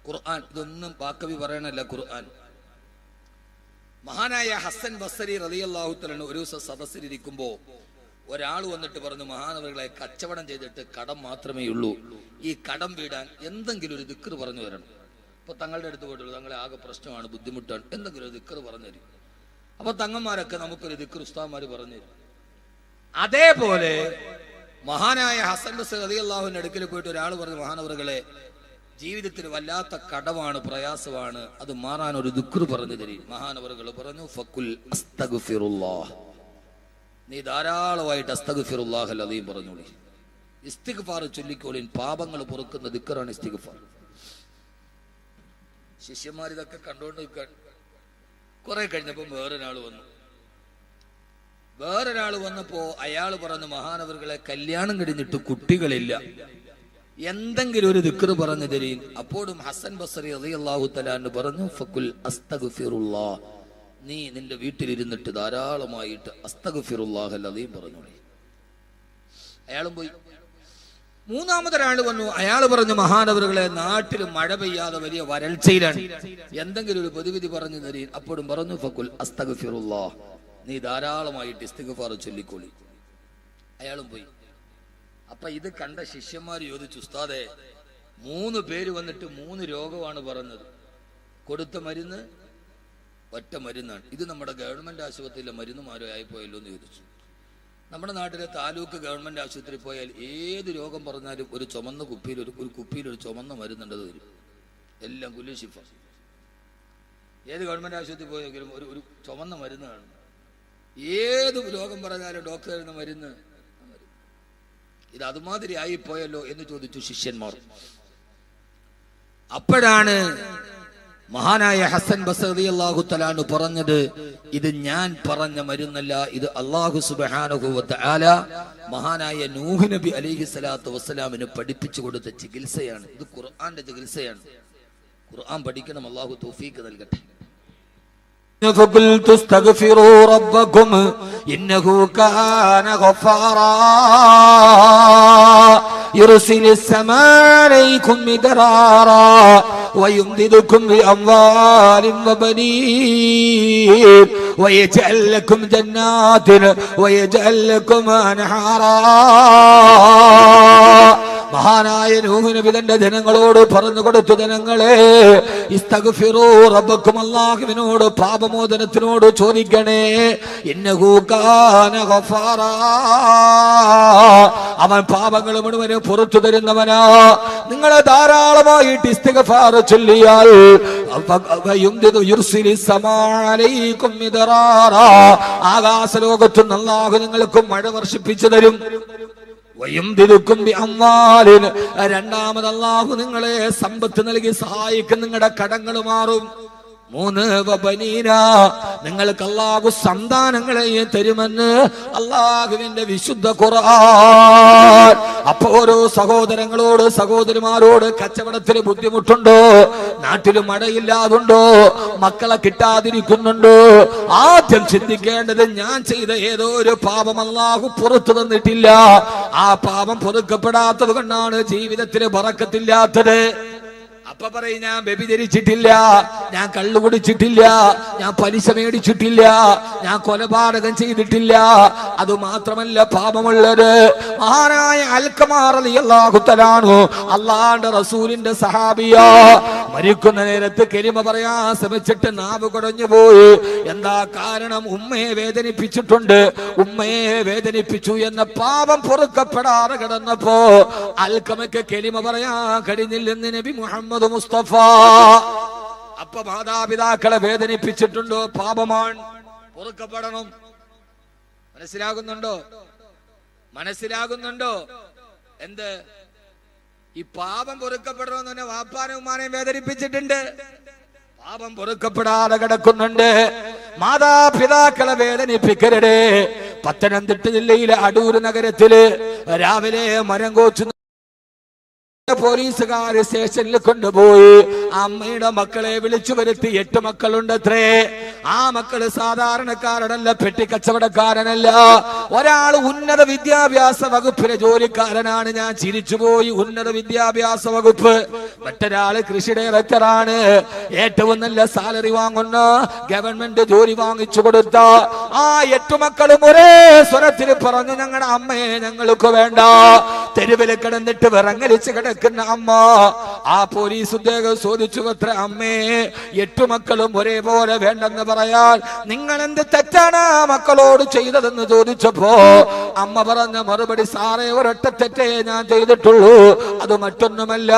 ഖുർആൻ ഇതൊന്നും വാക്കവി പറയണല്ല. ഖുർആൻ. മഹാനായ ഹസൻ ബസ്രി റളിയല്ലാഹു തആല ഒരു ദിവസം സദസ്സിലിരിക്കുമ്പോ ഒരാൾ വന്നിട്ട് പറഞ്ഞു, മഹാനവറുകളെ, കച്ചവടം ചെയ്തിട്ട് കടം മാത്രമേ ഉള്ളൂ. ഈ കടം വീടാൻ എന്തെങ്കിലും ഒരു ദിക്ർ പറഞ്ഞു തരണം. അപ്പൊ അപ്പൊ തങ്ങളുടെ അടുത്ത് പോയിട്ടുള്ളൂ, തങ്ങളെ ആകെ പ്രശ്നമാണ്, ബുദ്ധിമുട്ടാണ്, എന്തെങ്കിലും ഒരു ദിക്ർ പറഞ്ഞു തരും. അപ്പൊ തങ്ങന്മാരൊക്കെ നമുക്കൊരു ദിക്ർ ഉസ്താദ്മാര് പറഞ്ഞു തരും. അതേപോലെ മഹാനായ ഹസൻ ബസ്രി റളിയല്ലാഹുവിന്റെ അടുക്കൽ പോയിട്ട് ഒരാൾ പറഞ്ഞു, മഹാനവറുകളെ ജീവിതത്തിൽ വല്ലാത്ത കടമാണ്, പ്രയാസമാണ്, അത് മാറാൻ ഒരു ദിക്ർ പറഞ്ഞു തരും. മഹാനവറുകൾ പറഞ്ഞു, ഫഖുൽ അസ്തഗ്ഫിറുല്ലാഹ്, നീ ധാരാളമായിട്ട് അസ്തഗ്ഫിറുല്ലാഹൽ അദീം പറഞ്ഞോളി, ഇസ്തിഗ്ഫാർ ചൊല്ലിക്കോളിൻ, പാപങ്ങൾ പൊറുക്കുന്ന ദിക്റാണ് ഇസ്തിഗ്ഫാർ. ശിഷ്യന്മാർ ഇതൊക്കെ കണ്ടുകൊണ്ട് നിൽക്കാൻ കുറെ കഴിഞ്ഞപ്പോൾ വേറൊരാൾ വന്നപ്പോ അയാൾ പറഞ്ഞു, മഹാനവറുകളെ കല്യാണം കഴിഞ്ഞിട്ട് കുട്ടികളില്ല, എന്തെങ്കിലും ഒരു ദിക്ർ പറഞ്ഞു തരീൻ. അപ്പോഴും ഹസൻ ബസ്രി റളിയല്ലാഹു തആല അൻഹു പറഞ്ഞു, ഫഖുൽ അസ്തഗ്ഫിറുല്ലാഹ്, നീ നിന്റെ വീട്ടിലിരുന്നിട്ട് ധാരാളമായിട്ട് അസ്തഗ്ഫിറുല്ലാഹൽ അദീം പറഞ്ഞോളി. അയാളും പോയി. മൂന്നാമതൊരാൾ വന്നു, അയാൾ പറഞ്ഞു, മഹാനവറുകളെ നാട്ടിൽ മഴ പെയ്യാതെ വലിയ വരൾച്ചയിലാണ്, എന്തെങ്കിലും ഒരു പ്രതിവിധി പറഞ്ഞു തരീൻ. അപ്പോഴും പറഞ്ഞു, ഫഖുൽ അസ്തഗ്ഫിറുല്ലാഹ്, നീ ധാരാളമായിട്ട് ഇസ്തിഗ്ഫാർ ചൊല്ലിക്കോളി. അയാളും പോയി. അപ്പൊ ഇത് കണ്ട ശിഷ്യന്മാർ ചോദിച്ചു, ഉസ്താദേ 3 പേര് വന്നിട്ട് 3 രോഗമാണ് പറഞ്ഞത്, കൊടുത്ത മരുന്ന് ഒറ്റ മരുന്നാണ്, ഇത് നമ്മുടെ ഗവൺമെന്റ് ആശുപത്രിയിലെ മരുന്നുമാരോ ആയിപ്പോയല്ലോ എന്ന് ചോദിച്ചു. നമ്മുടെ നാട്ടിലെ താലൂക്ക് ഗവൺമെന്റ് ആശുപത്രി പോയാൽ ഏത് രോഗം പറഞ്ഞാലും ഒരു ചുമന്ന കുപ്പിയിൽ ഒരു കുപ്പിയിൽ ഒരു ചുമന്ന മരുന്നുണ്ടത് വരും, എല്ലാം കുല്ലു ശിഫ. ഏത് ഗവൺമെന്റ് ആശുപത്രി പോയെങ്കിലും ഒരു ചുമന്ന മരുന്നാണ്. ഏത് രോഗം പറഞ്ഞാലും ഡോക്ടർ തരുന്ന മരുന്ന്. ഇത് അതുമാതിരി ആയിപ്പോയല്ലോ എന്ന് ചോദിച്ചു ശിഷ്യന്മാർ. അപ്പോഴാണ് മഹാനായ ഹസൻ ബസ്രി റളിയല്ലാഹു തആല അൻഹു പറഞ്ഞത്, ഇത് ഞാൻ പറഞ്ഞ മരുന്നല്ല, ഇത് അല്ലാഹു സുബ്ഹാനഹു വ തആല മഹാനായ നൂഹ് നബി അലൈഹി സ്വലാത്തു വസ്സലാമിന് പഠിപ്പിച്ചു കൊടുത്ത ചികിത്സയാണ്. ഇത് ഖുർആന്റെ ചികിത്സയാണ്. ഖുർആൻ പഠിക്കണം, അല്ലാഹു തൗഫീഖ് നൽകട്ടെ. فقلت استغفروا ربكم إنه كان غفارا يرسل السماء عليكم مدرارا ويمددكم بأموال وبنين ويجعل لكم جنات ويجعل لكم أنهارا. മഹാനായ നൂഹ് നബി തന്റെ ജനങ്ങളോട് പറഞ്ഞു കൊടുത്തു, ജനങ്ങളെ ഇസ്തഗ്ഫിറൂ റബ്ബക്കും, അല്ലാഹുവിനോട് പാപമോചനത്തിനോട് ചോദിക്കണേ. ഇന്നഹു കാന ഗഫാറാ, അവൻ പാപങ്ങൾ മുഴുവൻ പുറത്തു തരുന്നവനാ. നിങ്ങൾ ധാരാളമായിട്ട് ഇസ്തിഗ്ഫാർ ചൊല്ലിയാൽ ആകാശലോകത്ത് അല്ലാഹു നിങ്ങൾക്ക് മഴ വർഷിപ്പിച്ചു തരും. രണ്ടാമത് അല്ലാഹു നിങ്ങളെ സമ്പത്ത് നൽകി സഹായിക്കും, നിങ്ങളുടെ കടങ്ങൾ മാറും. 3 വബനീന, നിങ്ങൾക്ക് അല്ലാഹു സന്താനങ്ങളെ തരുമെന്ന് അല്ലാഹുവിന്റെ വിശുദ്ധ ഖുർആൻ. അപ്പോ ഓരോ സഹോദരങ്ങളോട് സഹോദരിമാരോട് കച്ചവടത്തിന് ബുദ്ധിമുട്ടുണ്ടോ, നാട്ടിൽ മഴയില്ലാതുണ്ടോ, മക്കളെ കിട്ടാതിരിക്കുന്നുണ്ടോ, ആദ്യം ചിന്തിക്കേണ്ടത് ഞാൻ ചെയ്ത ഏതോ ഒരു പാപം അല്ലാഹു പുറത്തു തന്നിട്ടില്ല, ആ പാപം പൊറുക്കപ്പെടാത്തത് കൊണ്ടാണ് ജീവിതത്തിൽ ബറക്കത്തില്ലാത്തത്. അപ്പൊ പറയും, ഞാൻ വ്യഭിചരിച്ചിട്ടില്ല, ഞാൻ കള്ളു കുടിച്ചിട്ടില്ല, ഞാൻ പലിശ മേടിച്ചിട്ടില്ല, ഞാൻ കൊലപാതകം ചെയ്തിട്ടില്ല. അത് മാത്രമല്ല പാപമുള്ളത്. മഹാനായ അൽഖമാ റളിയല്ലാഹു തആല അൻഹു അല്ലാഹുവിന്റെ റസൂലിന്റെ സഹാബിയാ, മരിക്കുന്ന നേരത്ത് കലിമ പറയാൻ ശ്രമിച്ചിട്ട് നാവ് കുടഞ്ഞു പോയി. എന്താ കാരണം? ഉമ്മയെ വേദനിപ്പിച്ചിട്ടുണ്ട്, ഉമ്മയെ വേദനിപ്പിച്ചു എന്ന പാപം പൊറുക്കപ്പെടാതെ കിടന്നപ്പോ അൽഖമയ്ക്ക് കലിമ പറയാൻ കഴിഞ്ഞില്ലെന്ന് നബി മുഹമ്മദ് മുസ്തഫ. അപ്പൊ മാതാപിതാക്കളെ വേദനിപ്പിച്ചിട്ടുണ്ടോ, പാപമാണ്, പൊറുക്കപ്പെടണം. മനസ്സിലാകുന്നുണ്ടോ? എന്ത് ഈ പാപം പൊറുക്കപ്പെടണമെന്ന് തന്നെ വാപ്പാനും ഉമ്മാനെയും വേദനിപ്പിച്ചിട്ടുണ്ട്, പാപം പൊറുക്കപ്പെടാതെ കിടക്കുന്നുണ്ട്. മാതാപിതാക്കളെ വേദനിപ്പിക്കരുത്. പത്തനംതിട്ട ജില്ലയിലെ അടൂർ നഗരത്തില് രാവിലെ മരം കോച്ചു പോലീസുകാര് സ്റ്റേഷനിൽ കൊണ്ടുപോയി. അമ്മയുടെ മക്കളെ വിളിച്ചു വരുത്തി. 8 മക്കളുണ്ടത്രേ. ആ മക്കള് സാധാരണക്കാരനല്ല, പെട്ടിക്കച്ചവടക്കാരനല്ല. ഒരാൾ ഉന്നത വിദ്യാഭ്യാസ വകുപ്പിലെ ജോലിക്കാരനാണ്. ഞാൻ ചിരിച്ചുപോയി. ഉന്നത വിദ്യാഭ്യാസ വകുപ്പ്. മറ്റൊരാള് കൃഷി ഡയറക്ടറാണ്. ഏറ്റവും നല്ല സാലറി വാങ്ങുന്ന ഗവൺമെന്റ് ജോലി വാങ്ങിച്ചു കൊടുത്ത ആ 8 മക്കളും ഒരേ സ്വരത്തിൽ പറഞ്ഞു, ഞങ്ങളുടെ അമ്മയെ ഞങ്ങൾക്ക് വേണ്ട. തെരുവിൽ കിടന്നിട്ട് വിറങ്ങലിച്ച് കിടക്കുന്ന അമ്മ ആ പോലീസ് ഉദ്യോഗം ചോദിച്ചു അത്ര, അമ്മേ 8 മക്കളും ഒരേപോലെ വേണ്ടെന്ന് പറയാൻ നിങ്ങൾ എന്ത് തെറ്റാണ് മക്കളോട് ചെയ്തതെന്ന് ചോദിച്ചപ്പോ അമ്മ പറഞ്ഞ മറുപടി, സാറേ ഒരൊറ്റ തെറ്റേ ഞാൻ ചെയ്തിട്ടുള്ളൂ, അത് മറ്റൊന്നുമല്ല,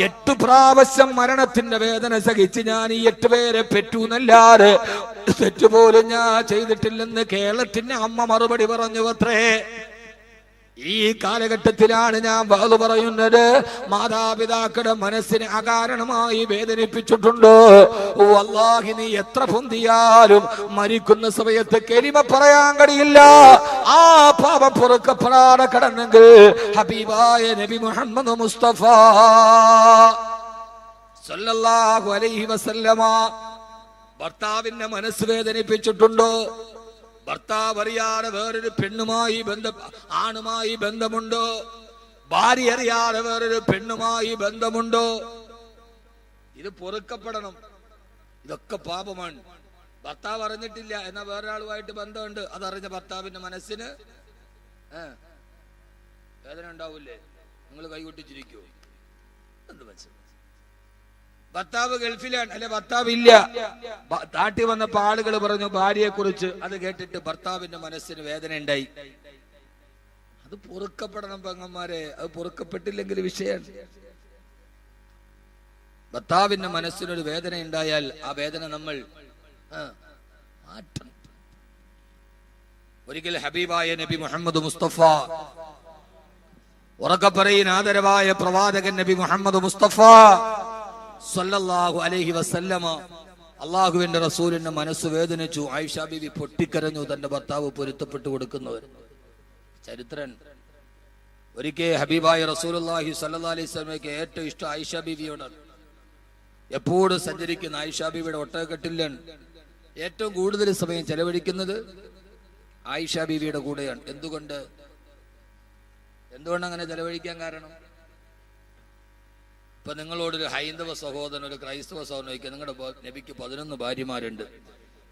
8 പ്രാവശ്യം മരണത്തിന്റെ വേദന സഹിച്ച് ഞാൻ ഈ 8 പേരെ പെറ്റൂന്നല്ലാതെ തെറ്റുപോലും ഞാൻ ചെയ്തിട്ടില്ലെന്ന് കേരളത്തിന്റെ അമ്മ മറുപടി പറഞ്ഞു അത്രേ. ഈ കാലഘട്ടത്തിലാണ് ഞാൻ വാതു പറയുന്നത്, മാതാപിതാക്കളുടെ മനസ്സിനെ അകാരണമായി വേദനിപ്പിച്ചിട്ടുണ്ടോ? വല്ലാഹി നീ എത്ര പൊന്തിയാലും മരിക്കുന്ന സമയത്ത് കലിമ പറയാൻ കഴിയില്ല. ആ പാപം പൊറുക്കപ്പെടാതെ കടന്നെങ്കിൽ ഹബീബായ നബി മുഹമ്മദ് മുസ്തഫ സല്ലല്ലാഹു അലൈഹി വസല്ലമ ഭർത്താവിന്റെ മനസ്സ് വേദനിപ്പിച്ചിട്ടുണ്ടോ? ഭർത്താവ് അറിയാതെ വേറൊരു പെണ്ണുമായി ആണുമായി ബന്ധമുണ്ടോ? ഭാര്യ അറിയാതെ വേറൊരു പെണ്ണുമായി ബന്ധമുണ്ടോ? ഇത് പൊറുക്കപ്പെടണം. ഇതൊക്കെ പാപമാണ്. ഭർത്താവ് അറിഞ്ഞിട്ടില്ല, എന്നാൽ വേറൊരാളുമായിട്ട് ബന്ധമുണ്ട്, അതറിഞ്ഞ ഭർത്താവിന്റെ മനസ്സിന് വേദന ഉണ്ടാവൂലേ? നിങ്ങൾ കൈകൊട്ടിച്ചിരിക്കുവോ? എന്ത് മനസ്സിലാവും? ഭർത്താവ് ഗൾഫിലാണ്, അല്ലെ ഭർത്താവ് ഇല്ല, നാട്ടിൽ വന്നപ്പോ ആളുകൾ പറഞ്ഞു ഭാര്യയെ കുറിച്ച്, അത് കേട്ടിട്ട് ഭർത്താവിന്റെ മനസ്സിന് വേദന ഉണ്ടായി. അത് പൊറുക്കപ്പെടണം പെങ്ങന്മാരെ. അത് പൊറുക്കപ്പെട്ടില്ലെങ്കിൽ വിഷയമാണ്. ഭർത്താവിന്റെ മനസ്സിനൊരു വേദന ഉണ്ടായാൽ ആ വേദന നമ്മൾ മാറ്റണം. ഒരിക്കൽ ഹബീബായ നബി മുഹമ്മദ് മുസ്തഫ, ഉറക്കെ പറയുന്ന ആദരവായ പ്രവാചകൻ നബി മുഹമ്മദ് മുസ്തഫ സല്ലല്ലാഹു അലൈഹി വസല്ലമ, അള്ളാഹുവിന്റെ റസൂലിന്റെ മനസ്സ് വേദനിച്ചു. ആയിഷ ബീവി പൊട്ടിക്കരഞ്ഞു, തന്റെ ഭർത്താവ് പൊരുത്തപ്പെട്ടു കൊടുക്കുന്നവർ. ചരിത്രൻ. ഒരിക്കൽ ഹബീബായ റസൂലുള്ളാഹി സ്വല്ലല്ലാഹു അലൈഹി വസല്ലമയ്ക്ക് ഏറ്റവും ഇഷ്ടം ആയിഷ ബീവിയോടാണ്. എപ്പോഴും സഞ്ചരിക്കുന്ന ആയിഷ ബീവിയുടെ ഒട്ടകക്കെട്ടിലാണ് ഏറ്റവും കൂടുതൽ സമയം ചെലവഴിക്കുന്നത് ആയിഷ ബീവിയുടെ കൂടെയാണ്. എന്തുകൊണ്ട് അങ്ങനെ ചെലവഴിക്കാൻ കാരണം? ഇപ്പൊ നിങ്ങളോടൊരു ഹൈന്ദവ സഹോദരൻ, ഒരു ക്രൈസ്തവ സഹോദരൻ ചോദിക്കുക, നിങ്ങളുടെ നബിക്ക് 11 ഭാര്യമാരുണ്ട്,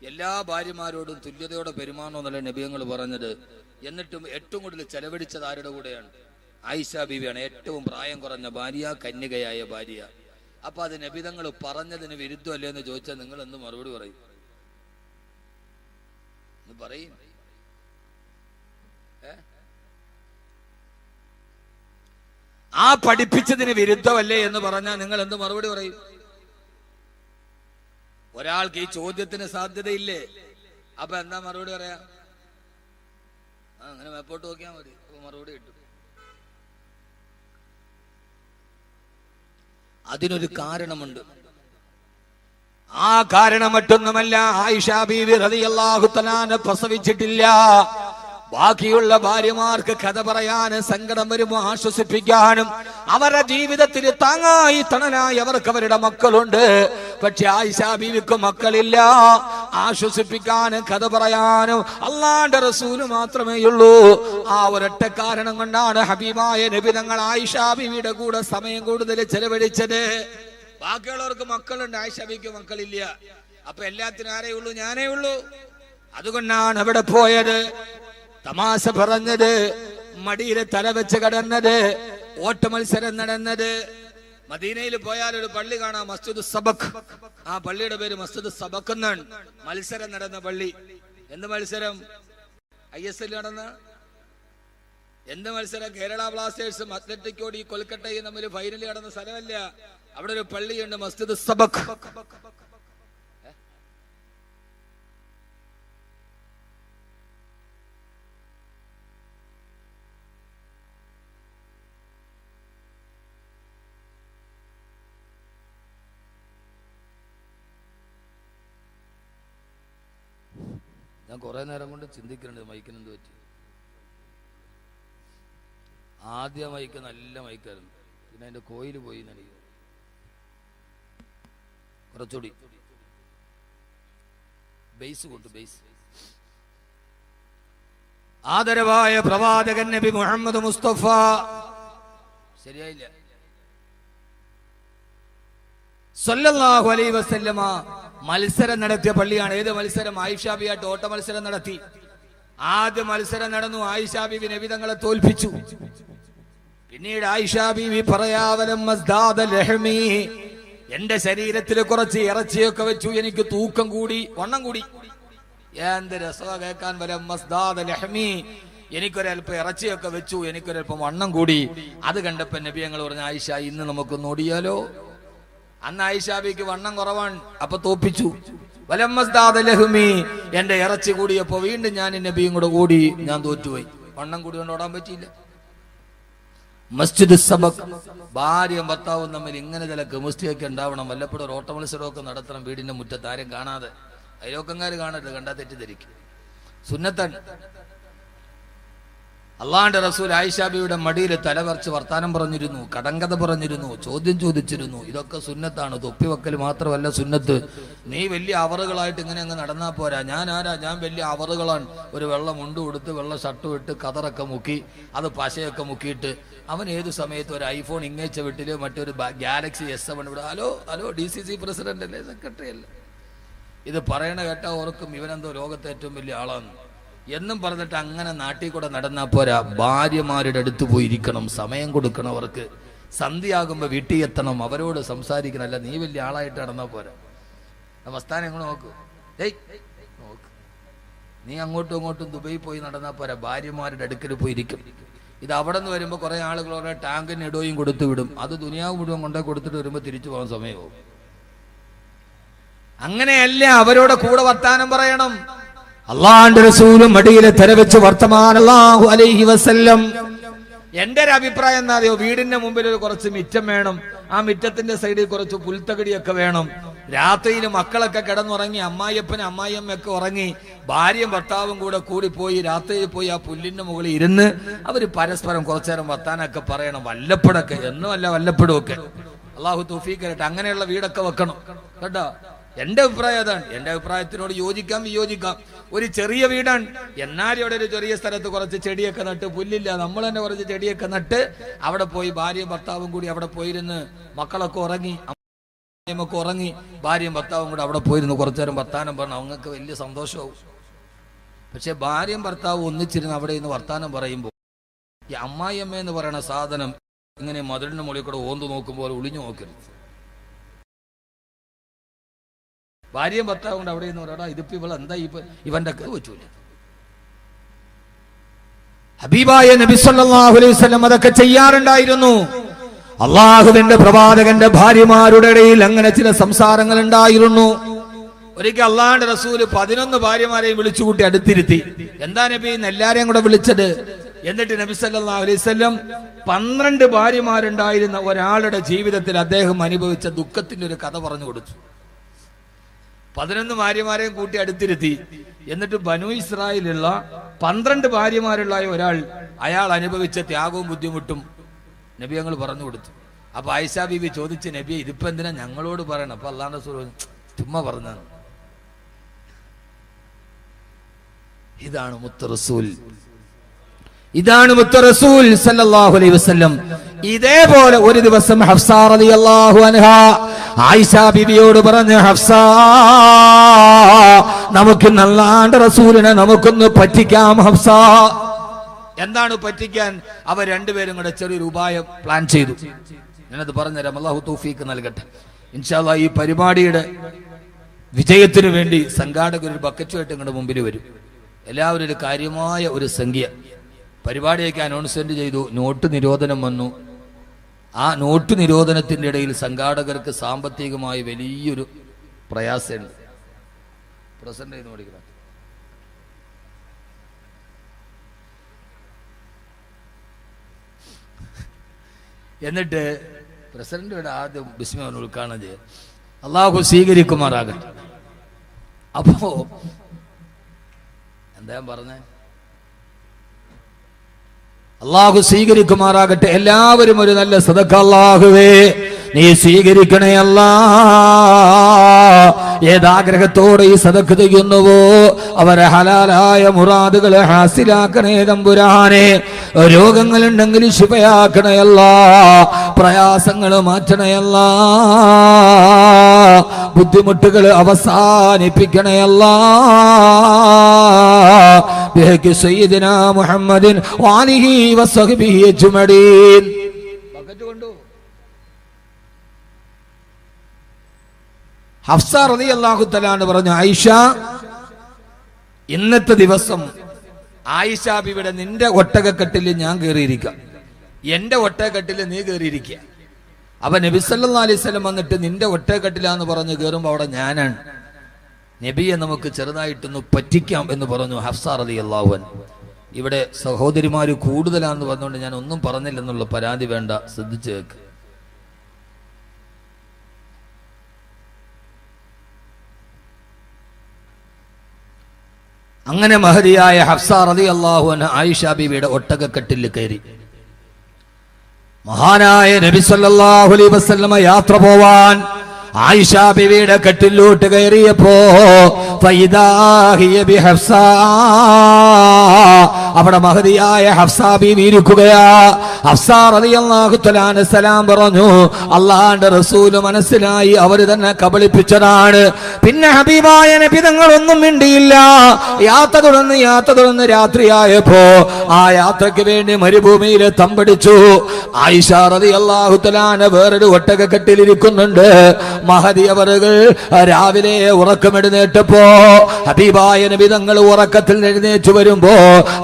എല്ലാ ഭാര്യമാരോടും തുല്യതയോടെ പെരുമാറണമെന്നല്ല നബിയങ്ങൾ പറഞ്ഞത്. എന്നിട്ടും ഏറ്റവും കൂടുതൽ ചെലവഴിച്ചത് ആരുടെ കൂടെയാണ്? ആയിഷ ബീവിയാണ്. ഏറ്റവും പ്രായം കുറഞ്ഞ ഭാര്യ, കന്യകയായ ഭാര്യ. അപ്പൊ അത് നബിതങ്ങൾ പറഞ്ഞതിന് വിരുദ്ധമല്ലേ എന്ന് ചോദിച്ചാൽ നിങ്ങൾ എന്ത് മറുപടി പറയും? പറയും. ആ പഠിപ്പിച്ചതിന് വിരുദ്ധമല്ലേ എന്ന് പറഞ്ഞാൽ നിങ്ങൾ എന്ത് മറുപടി പറയും? ഒരാൾക്ക് ഈ ചോദ്യത്തിന് സാധ്യതയില്ലേ? അപ്പൊ എന്താ മറുപടി പറയാ? അങ്ങനെ മേപ്പോട്ട് നോക്കിയാൽ മതി, അപ്പൊ മറുപടി കിട്ടും. അതിനൊരു കാരണമുണ്ട്. ആ കാരണം മറ്റൊന്നുമല്ല, ആയിഷ ബീവി റളിയല്ലാഹു തആല പ്രസവിച്ചിട്ടില്ല. ബാക്കിയുള്ള ഭാര്യമാർക്ക് കഥ പറയാനും സങ്കടം വരുമ്പോ ആശ്വസിപ്പിക്കാനും അവരുടെ ജീവിതത്തിൽ താങ്ങായി തണലായി അവർക്ക് അവരുടെ മക്കളുണ്ട്. പക്ഷെ ആയിഷ ബീവിക്ക് മക്കളില്ല. ആശ്വസിപ്പിക്കാനും കഥ പറയാനും അല്ലാഹുവിന്റെ റസൂല് മാത്രമേ ഉള്ളൂ. ആ ഒരൊറ്റ കാരണം കൊണ്ടാണ് ഹബീബായ നബി തങ്ങൾ ആയിഷ ബീവിയുടെ കൂടെ സമയം കൂടുതൽ ചെലവഴിച്ചത്. ബാക്കിയുള്ളവർക്ക് മക്കളുണ്ട്, ആയിഷ ബീവിക്ക് മക്കളില്ല. അപ്പൊ എല്ലാത്തിനും ആരേ ഉള്ളൂ? ഞാനേ ഉള്ളൂ. അതുകൊണ്ടാണ് അവിടെ പോയത്, തമാശ പറഞ്ഞത്, മടിയിലെ തല വെച്ച് കിടന്നത്, ഓട്ട മത്സരം നടന്നത്. മദീനയിൽ പോയാൽ ഒരു പള്ളി കാണാം, മസ്ജിദ് സബക്. ആ പള്ളിയുടെ പേര് മസ്ജിദ് സബക് എന്നാണ്. മത്സരം നടന്ന പള്ളി. എന്ത് മത്സരം? ISL നടന്ന എന്ത് മത്സരം? കേരള ബ്ലാസ്റ്റേഴ്സും അത്ലറ്റിക്കോട് ഈ കൊൽക്കട്ടയും തമ്മിൽ ഫൈനൽ നടന്ന സ്ഥലമല്ല. അവിടെ ഒരു പള്ളിയുണ്ട്, മസ്ജിദ് സബക്. ഞാൻ കുറെ നേരം കൊണ്ട് ചിന്തിക്കുന്നുണ്ട് മൈക്കിന് എന്ത് പറ്റി. ആദ്യ മൈക്ക് നല്ല മൈക്കായിരുന്നു, പിന്നെ അതിന്റെ കോയിൽ പോയി നടിക്കും. കുറച്ചുകൂടി ബേസ് കൊണ്ട് ബേസ്. ആദരവായ പ്രവാചകൻ നബി മുഹമ്മദ് മുസ്തഫ ശരിയായില്ല സല്ലല്ലാഹു അലൈഹി വസല്ലമ മത്സരം നടത്തിയ പള്ളിയാണ്. ഏത് മത്സരം? ആയിഷ ബീവിയായിട്ട് ഓട്ട മത്സരം നടത്തി. ആദ്യ മത്സരം നടന്നു, ആയിഷ ബീവി നബി തങ്ങളെ തോൽപ്പിച്ചു. പിന്നീട് ആയിഷ ബീവി പറയാവലം മസ്ദാദ ലഹ്മി, എന്റെ ശരീരത്തിൽ കുറച്ച് ഇറച്ചിയൊക്കെ വെച്ചു, എനിക്ക് തൂക്കം കൂടി, വണ്ണം കൂടി. എന്ത് രസമാ കേൾക്കാൻ. വലം മസ്ദാദ ലഹ്മി, എനിക്കൊരൽപ്പം ഇറച്ചിയൊക്കെ വെച്ചു, എനിക്കൊരൽപ്പം വണ്ണം കൂടി. അത് കണ്ടപ്പോ നബി ഞങ്ങൾ പറഞ്ഞു, ആയിഷ ഇന്ന് നമുക്കൊന്ന് ഓടിയാലോ. അന്ന് ആയിഷ ബീവിക്ക് വണ്ണം കുറവാണ്, അപ്പൊ തോപ്പിച്ചു. വലം മസ്ദാദ ലഹ്മി, എന്റെ ഇറച്ചി കൂടിയപ്പോ വീണ്ടും ഞാൻ നബിയും കൂടെ ഓടി, ഞാൻ തോറ്റുപോയി. വണ്ണം കൂടി കൊണ്ട് ഓടാൻ പറ്റിയില്ല. മസ്ജിദ് സബക്, ഭാര്യയും ഭർത്താവും തമ്മിൽ ഇങ്ങനെ ചില കെമിസ്ട്രിയൊക്കെ ഉണ്ടാവണം. വല്ലപ്പോഴും ഒരു ഓട്ട മത്സരമൊക്കെ നടത്തണം, വീടിന്റെ മുറ്റത്ത് ആരും കാണാതെ. അയലോക്കങ്കാർ കാണരുത്, കണ്ടാ തെറ്റിദ്ധരിക്കും. സുന്നത്തൻ. അള്ളാന്റെ റസൂൽ ആയിഷ ബീവിയുടെ മടിയിൽ തലവറച്ച് വർത്താനം പറഞ്ഞിരുന്നു, കടങ്കഥ പറഞ്ഞിരുന്നു, ചോദ്യം ചോദിച്ചിരുന്നു. ഇതൊക്കെ സുന്നത്താണ്. തൊപ്പിവെക്കൽ മാത്രമല്ല സുന്നത്ത്. നീ വലിയ അവറുകളായിട്ട് ഇങ്ങനെ അങ്ങ് നടന്നാ പോരാ. ഞാൻ ആരാ? ഞാൻ വലിയ അവറുകളാണ്. ഒരു വെള്ള മുണ്ടും എടുത്ത് വെള്ള ഷർട്ടും ഇട്ട് കതറൊക്കെ മുക്കി അത് പശയൊക്കെ മുക്കിയിട്ട് അവൻ ഏതു സമയത്ത് ഒരു ഐഫോൺ ഇങ്ങേച്ച വീട്ടില് മറ്റൊരു ഗാലക്സി S7 ഇവിടെ. ഹലോ DCC പ്രസിഡന്റ് അല്ലേ, സെക്രട്ടറി അല്ലേ? ഇത് പറയണ കേട്ടാ ഓർക്കും ഇവനെന്തോ ലോകത്തെ ഏറ്റവും വലിയ ആളാണ് എന്നും പറഞ്ഞിട്ട് അങ്ങനെ നാട്ടിൽ കൂടെ നടന്നാ പോരാ. ഭാര്യമാരുടെ അടുത്ത് പോയിരിക്കണം, സമയം കൊടുക്കണം അവർക്ക്. സന്ധ്യയാകുമ്പോ വീട്ടിൽ എത്തണം, അവരോട് സംസാരിക്കണം. അല്ല നീ വലിയ ആളായിട്ട് നടന്നാ പോരാ. അവസ്ഥാനം എങ്ങനെ നോക്കൂ. നോക്ക്, നീ അങ്ങോട്ടും ഇങ്ങോട്ടും ദുബൈ പോയി നടന്നാ പോരാ, ഭാര്യമാരുടെ അടുക്കൽ പോയിരിക്കും. ഇത് അവിടെ നിന്ന് വരുമ്പോൾ കുറെ ആളുകളോടെ ടാങ്കിന് ഇടവും കൊടുത്തു വിടും. അത് ദുനിയാവ് മുഴുവൻ കൊണ്ടേ കൊടുത്തിട്ട് വരുമ്പോൾ തിരിച്ചു പോകാൻ സമയമാവും. അങ്ങനെയല്ല, അവരോട് കൂടെ വർത്താനം പറയണം. അള്ളാന്റെ റസൂലും മടിയിലെ തലവെച്ച് വർത്തമാനം സല്ലല്ലാഹു അലൈഹി വസല്ലം. എന്റെ ഒരു അഭിപ്രായം എന്താ അറിയോ? വീടിന്റെ മുമ്പിൽ ഒരു കുറച്ച് മിറ്റം വേണം, ആ മിറ്റത്തിന്റെ സൈഡിൽ കുറച്ച് പുൽത്തകടിയൊക്കെ വേണം. രാത്രിയിൽ മക്കളൊക്കെ കിടന്നുറങ്ങി, അമ്മായിയപ്പനും അമ്മായിയമ്മയൊക്കെ ഉറങ്ങി, ഭാര്യയും ഭർത്താവും കൂടി പോയി രാത്രിയിൽ പോയി ആ പുല്ലിന്റെ മുകളിൽ ഇരുന്ന് അവര് പരസ്പരം കുറച്ചേരം വർത്താനൊക്കെ പറയണം. വല്ലപ്പോഴൊക്കെ, എന്നുമല്ല വല്ലപ്പോഴും ഒക്കെ. അള്ളാഹു തൗഫീഖ് തരട്ടെ. അങ്ങനെയുള്ള വീടൊക്കെ വെക്കണം കേട്ടോ. എന്റെ അഭിപ്രായം അതാണ്. എന്റെ അഭിപ്രായത്തിനോട് യോജിക്കാം വിയോജിക്കാം. ഒരു ചെറിയ വീടാണ്, എന്നാലും അവിടെ ഒരു ചെറിയ സ്ഥലത്ത് കുറച്ച് ചെടിയൊക്കെ നട്ട്, പുല്ലില്ല, നമ്മൾ തന്നെ കുറച്ച് ചെടിയൊക്കെ നട്ട് അവിടെ പോയി ഭാര്യയും ഭർത്താവും കൂടി അവിടെ പോയിരുന്ന്, മക്കളൊക്കെ ഉറങ്ങി, അമ്മയൊക്കെ ഉറങ്ങി, ഭാര്യയും ഭർത്താവും കൂടെ അവിടെ പോയിരുന്നു കുറച്ചേരം വർത്താനം പറഞ്ഞു. അവങ്ങൾക്ക് വലിയ സന്തോഷമാവും. പക്ഷെ ഭാര്യയും ഭർത്താവും ഒന്നിച്ചിരുന്ന് അവിടെ നിന്ന് വർത്താനം പറയുമ്പോൾ ഈ അമ്മായിയമ്മ എന്ന് പറയുന്ന സാധനം ഇങ്ങനെ മതിലിന്റെ മുകളിൽ കൂടെ ഓന്തു നോക്കുമ്പോൾ ഒളിഞ്ഞു നോക്കരുത്. ഭാര്യയും ഭർത്താവും കൊണ്ട് അവിടെ നിന്ന് പറയാ, ഇതിപ്പോ ഇവൾ എന്താ ഇവന്റെ പറ്റൂല. ഹബീബായ നബി സല്ലല്ലാഹു അലൈഹി വസല്ലം അതൊക്കെ ചെയ്യാറുണ്ടായിരുന്നു. അള്ളാഹുവിന്റെ പ്രവാചകന്റെ ഭാര്യമാരുടെ ഇടയിൽ അങ്ങനെ ചില സംസാരങ്ങൾ ഉണ്ടായിരുന്നു. ഒരിക്കൽ അള്ളാഹുവിന്റെ റസൂല് 11 ഭാര്യമാരെയും വിളിച്ചുകൂട്ടി അടുത്തിരുത്തി. എന്താ നബി എല്ലാരെയും കൂടെ വിളിച്ചത്? എന്നിട്ട് നബി സല്ലല്ലാഹു അലൈഹി വസല്ലം 12 ഭാര്യമാരുണ്ടായിരുന്ന ഒരാളുടെ ജീവിതത്തിൽ അദ്ദേഹം അനുഭവിച്ച ദുഃഖത്തിന്റെ ഒരു കഥ പറഞ്ഞു കൊടുത്തു. 11 ഭാര്യമാരെയും കൂട്ടി അടുത്തിരുത്തി. എന്നിട്ട് ബനു ഇസ്രായേലുള്ള 12 ഭാര്യമാരുള്ള ഒരാൾ, അയാൾ അനുഭവിച്ച ത്യാഗവും ബുദ്ധിമുട്ടും നബി ഞങ്ങൾ പറഞ്ഞു കൊടുത്തു. അപ്പൊ ആയിഷ ബീവി ചോദിച്ചു, നബി ഇതിപ്പോ എന്തിനാ ഞങ്ങളോട് പറയണം? അപ്പൊ അല്ലാഹുവിന്റെ റസൂൽ ചുമ്മാ പറഞ്ഞാണ്. ഇതാണ് മുത്ത് റസൂൽ, ഇതാണ് മുത്ത് റസൂൽ സല്ലല്ലാഹു അലൈഹി വസല്ലം. ഇതേപോലെ ഒരു ദിവസം ഹഫ്സ റളിയല്ലാഹു അൻഹാ ആയിഷ ബീവിയോട് പറഞ്ഞു, ഹഫ്സ, നമുക്ക് അല്ലാഹുവിന്റെ റസൂലിനെ നമുക്കൊന്ന് പറ്റിക്കാം ഹഫ്സ. എന്താണ് പറ്റിക്കാൻ? അവർ രണ്ടുപേരും കൂടെ ചെറിയൊരു ഉപായം പ്ലാൻ ചെയ്തു. ഞാനത് പറഞ്ഞുതരാം, അല്ലാഹു തൗഫീഖ് നൽകട്ടെ. ഇൻഷാ അല്ലാഹ് ഈ പരിപാടിയുടെ വിജയത്തിനു വേണ്ടി സംഘാടകർ ഒരു ബക്കറ്റുമായിട്ട് നിങ്ങളുടെ മുമ്പിൽ വരും. എല്ലാവരും ഒരു കാര്യമായ ഒരു സംഖ്യ പരിപാടിയൊക്കെ അനൗൺസ്മെന്റ് ചെയ്തു. നോട്ട് നിരോധനം വന്നു. ആ നോട്ട് നിരോധനത്തിന്റെ ഇടയിൽ സംഘാടകർക്ക് സാമ്പത്തികമായി വലിയൊരു പ്രയാസമുണ്ട്. പ്രസന്റ് ചെയ്ത് പഠിക്കണം. എന്നിട്ട് പ്രസിഡന്റിയുടെ ആദ്യം ബിസ്മില്ലാഹ് ഉദ്ഘാടനം ചെയ്യാം. അള്ളാഹു സ്വീകരിക്കുമാറാകട്ടെ. അപ്പോ എന്താ പറഞ്ഞേ? അള്ളാഹു സ്വീകരിക്കുമാറാകട്ടെ. എല്ലാവരും ഒരു നല്ല സദഖ അല്ലാഹുവേ നീ സ്വീകരിക്കണേ അല്ലാ. ഏതാഗ്രഹത്തോടെ ഈ സദഖ ചെയ്യുന്നുവോ അവരെ ഹലാലായ മുറാദുകളെ ഹാസിലാക്കണേ തമ്പുരാനെ. രോഗങ്ങളുണ്ടെങ്കിൽ ശിഫയാക്കണയല്ല, പ്രയാസങ്ങൾ മാറ്റണയല്ല, ബുദ്ധിമുട്ടുകൾ അവസാനിപ്പിക്കണയല്ല. ബിഹഖി സയ്യിദിനാ മുഹമ്മദിൻ വആലിഹി വസഹ്ബിഹി അജ്മഈൻ. ബക്കറ്റ് കൊണ്ടു. ഹഫ്സ റളിയല്ലാഹു തആല പറഞ്ഞു, ആയിഷ, ഇന്നത്തെ ദിവസം ആയിഷ ബിവിയുടെ നിന്റെ ഒട്ടകക്കെട്ടിൽ ഞാൻ കയറിയിരിക്കാം, എന്റെ ഒട്ടകക്കെട്ടിൽ നീ കയറിയിരിക്കുക. അപ്പൊ നബി സല്ലല്ലാഹു അലൈഹി വസല്ലം വന്നിട്ട് നിന്റെ ഒട്ടകക്കെട്ടിലാന്ന് പറഞ്ഞ് കയറുമ്പോൾ അവിടെ ഞാനാണ്. നബിയെ നമുക്ക് ചെറുതായിട്ടൊന്ന് പറ്റിക്കാം എന്ന് പറഞ്ഞു ഹഫ്സ റളിയല്ലാഹു അൻഹ. ഇവിടെ സഹോദരിമാര് കൂടുതലാന്ന് പറഞ്ഞുകൊണ്ട് ഞാൻ ഒന്നും പറഞ്ഞില്ലെന്നുള്ള പരാതി വേണ്ട, ശ്രദ്ധിച്ചു കേൾക്ക്. അങ്ങനെ മഹദിയായ ഹഫ്സ റളിയല്ലാഹു അൻഹ ആയിഷ ബീവിയുടെ ഒട്ടകക്കെട്ടിൽ കയറി. മഹാനായ നബി സല്ലല്ലാഹു അലൈഹി വസല്ലമ യാത്ര പോവാൻ ആയിഷ ബീവിയുടെ കെട്ടിലോട്ട് കയറിയപ്പോ ഫൈദാ ഹിയ ബിഹഫ്സ, അവിടെ മഹദിയായ ഹഫ്സ ബീവി ഇരിക്കുകയാ. ഹഫ്സ റളിയല്ലാഹു തആല സലാം പറഞ്ഞു. അല്ലാഹുവിന്റെ റസൂൽ മനസ്സിലായി അവർ തന്നെ കബളിപ്പിച്ചതാണ്. പിന്നെ ഹബീബായ നബി തങ്ങളൊന്നും മിണ്ടിയില്ല. യാത്ര തുടർന്ന് രാത്രിയായപ്പോ ആ യാത്രയ്ക്ക് വേണ്ടി മരുഭൂമിയിൽ തമ്പടിച്ചു. ആയിഷ റളിയല്ലാഹു തആല വേറൊരു ഒട്ടകക്കെട്ടിലിരിക്കുന്നുണ്ട്. മഹദി അവറുകൾ രാവിലെ ഉറക്കമെഴുന്നേറ്റപ്പോ ഹബീബായ നബി തങ്ങൾ ഉറക്കത്തിൽ എഴുന്നേറ്റ് വരുമ്പോ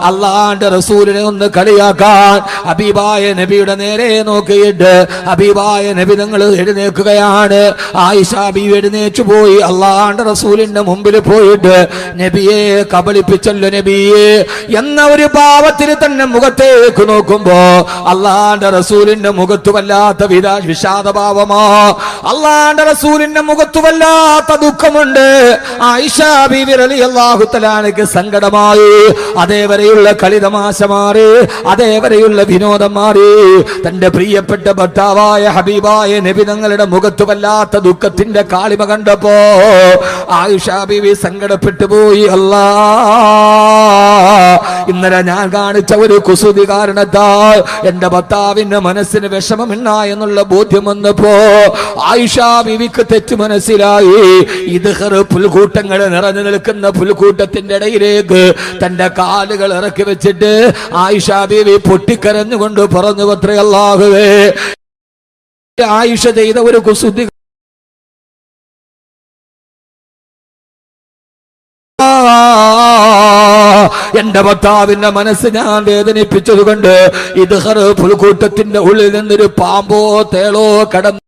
അല്ലാഹുവിന്റെ റസൂലിനെ ഒന്ന് കളിയാക്കാൻ ഹബീബായ നബിയുടെ നേരെ നോക്കിയിട്ട് ഹബീബായ നബി തങ്ങൾ എഴുന്നേൽക്കുകയാണ്. ആയിഷ ബീവി എഴുന്നേറ്റ് പോയി അല്ലാഹുവിന്റെ റസൂലിന്റെ മുമ്പിൽ പോയിട്ട് നബിയെ കബളിപ്പിച്ചല്ലോ നബിയെ എന്ന ഒരു ഭാവത്തിൽ തന്നെ മുഖത്തേക്ക് നോക്കുമ്പോ അല്ലാഹുവിന്റെ റസൂലിന്റെ മുഖത്ത് വല്ലാത്ത വിഷാദഭാവമാ. അല്ലാഹുവിന്റെ റസൂലിന്റെ മുഖത്ത് വല്ലാത്ത ദുഃഖമുണ്ട്. ആയിഷ ബീവി റളിയല്ലാഹു തആലയ്ക്ക് സങ്കടമായി. അതേവരെയുള്ള കളിതമാശ മാറി, അതേവരെയുള്ള വിനോദം മാറി. തന്റെ പ്രിയപ്പെട്ട ഭർത്താവായ ഹബീബായ നബി തങ്ങളുടെ മുഖത്ത് വല്ലാത്ത ദുഃഖത്തിന്റെ കാളിമ കണ്ടപ്പോ ആയിഷ ബീവി സങ്കടപ്പെട്ടു പോയി. അല്ലാ, ഇന്നലെ ഞാൻ കാണിച്ച ഒരു കുസൃതി കാരണത്താൽ എന്റെ ഭർത്താവിന്റെ മനസ്സിന് വിഷമമില്ല എന്നുള്ള ബോധ്യം വന്നപ്പോ ആയിഷ ബീവിക്ക് തെറ്റ് മനസ്സിലായി. ഇദ്ഖർ പുൽക്കൂട്ടങ്ങൾ നിറഞ്ഞു നിൽക്കുന്ന പുൽക്കൂട്ടത്തിന്റെ ഇടയിലേക്ക് തന്റെ കാലുകൾ ഇറക്കി വെച്ചിട്ട് ആയിഷ ബീവി പൊട്ടിക്കരഞ്ഞുകൊണ്ട് പറഞ്ഞു, അത്രേ അല്ലാഹുവേ, ആയിഷ ചെയ്ത ഒരു കുസൃതി എന്റെ ഭർത്താവിന്റെ മനസ്സ് ഞാൻ വേദനിപ്പിച്ചത് കൊണ്ട് ഇദ്ഖർ പുൽക്കൂട്ടത്തിന്റെ ഉള്ളിൽ നിന്നൊരു പാമ്പോ തേളോ കടന്നു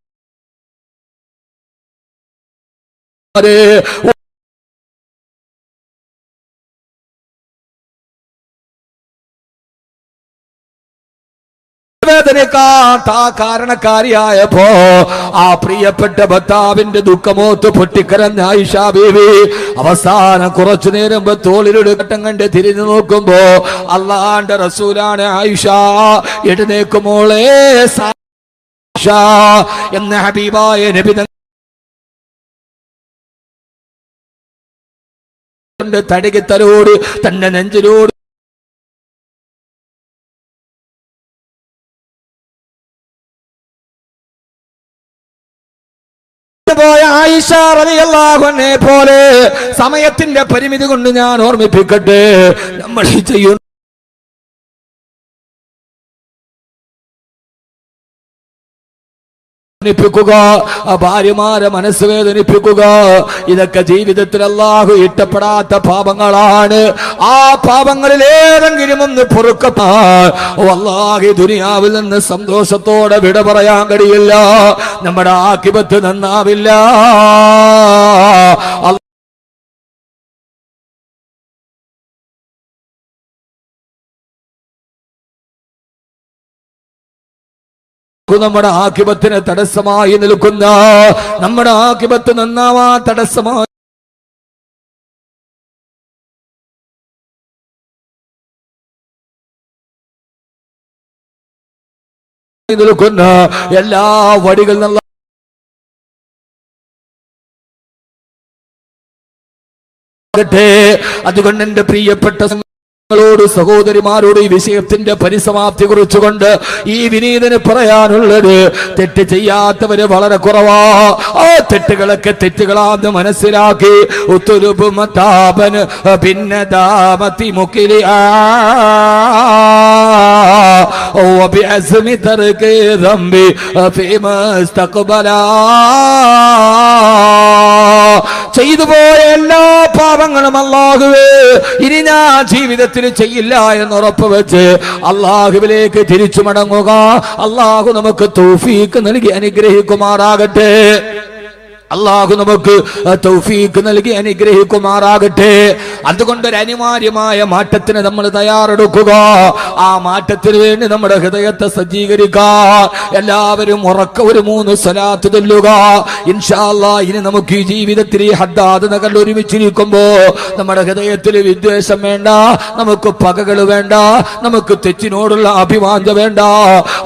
കാരണക്കാരിയായപ്പോ ആ പ്രിയപ്പെട്ട ഭർത്താവിന്റെ ദുഃഖമോത്ത് പൊട്ടിക്കരഞ്ഞ ആയിഷ ബീവി അവസാനം കുറച്ചു നേരം തോളിലൊരു ഘട്ടം കണ്ട് തിരിഞ്ഞു നോക്കുമ്പോ അല്ലാഹുവിന്റെ റസൂലാണ്. ആയിഷ എഴുന്നേക്കുമോളെ എന്ന ഹബീബായ നബി തടികിത്തലോട് തന്റെ നെഞ്ചിലോട് പോയ ആയിഷ റളിയല്ലാഹു അൻഹയെ പോലെ സമയത്തിന്റെ പരിമിതി കൊണ്ട് ഞാൻ ഓർമ്മിപ്പിക്കട്ടെ, നമ്മൾ ചെയ്യുന്ന ഭാര്യമാരെ മനസ്സ് വേദനിപ്പിക്കുക, ഇതൊക്കെ ജീവിതത്തിൽ അല്ലാഹു ഇഷ്ടപ്പെടാത്ത പാപങ്ങളാണ്. ആ പാപങ്ങളിൽ ഏതെങ്കിലും ഒന്ന് പൊറുക്കപ്പാൻ വല്ലാഹി ദുനിയാവിൽ നിന്ന് സന്തോഷത്തോടെ വിട പറയാൻ കഴിയില്ല. നമ്മുടെ ആഖിബത്ത് നന്നാവില്ല. നമ്മുടെ ആഖിബത്തിന് തടസ്സമായി നിൽക്കുന്ന, നമ്മുടെ ആഖിബത്ത് നന്നാവാൻ തടസ്സമായി നിൽക്കുന്ന എല്ലാ വടികളിൽ നിന്നുള്ള അതുകൊണ്ട് എന്റെ പ്രിയപ്പെട്ട ോട് സഹോദരിമാരോട് ഈ വിഷയത്തിന്റെ പരിസമാപ്തി കുറിച്ചുകൊണ്ട് ഈ വിനീതന് പറയാനുള്ളത്, തെറ്റ് ചെയ്യാത്തവര് വളരെ കുറവാ. ആ തെറ്റുകളൊക്കെ തെറ്റുകളാന്ന് മനസ്സിലാക്കി പിന്നെ ദാമത്തി മുക്കിലിയാ ചെയ്തു പോയ എല്ലാ പാപങ്ങളും അല്ലാഹുവേ ഇനി ഞാൻ ജീവിതത്തിൽ ചെയ്യില്ല എന്ന് ഉറപ്പ് വെച്ച് അല്ലാഹുവിലേക്ക് തിരിച്ചു മടങ്ങുക. അല്ലാഹു നമുക്ക് തൗഫീഖ് നൽകി അനുഗ്രഹിക്കുമാറാകട്ടെ. അല്ലാഹു നമുക്ക് തൗഫീഖ് നൽകി അനുഗ്രഹിക്കുമാറാകട്ടെ. അതുകൊണ്ടൊരു അനിവാര്യമായ മാറ്റത്തിന് നമ്മൾ തയ്യാറെടുക്കുക. ആ മാറ്റത്തിന് വേണ്ടി നമ്മുടെ ഹൃദയത്തെ സജ്ജീകരിക്കുക. എല്ലാവരും ഉറക്ക ഒരു 3 സ്വലാത്ത് ചൊല്ലുക. ഇൻഷാ അല്ലാഹ് ഇനി നമുക്ക് ഈ ജീവിതത്തിൽ ഈ ഹദ്ദാദ് നഗർ ഒരുമിച്ചിരിക്കുമ്പോ നമ്മുടെ ഹൃദയത്തിൽ വിദ്വേഷം വേണ്ട, നമുക്ക് പകകൾ വേണ്ട, നമുക്ക് തെറ്റിനോടുള്ള അഭിവാഞ്ച വേണ്ട.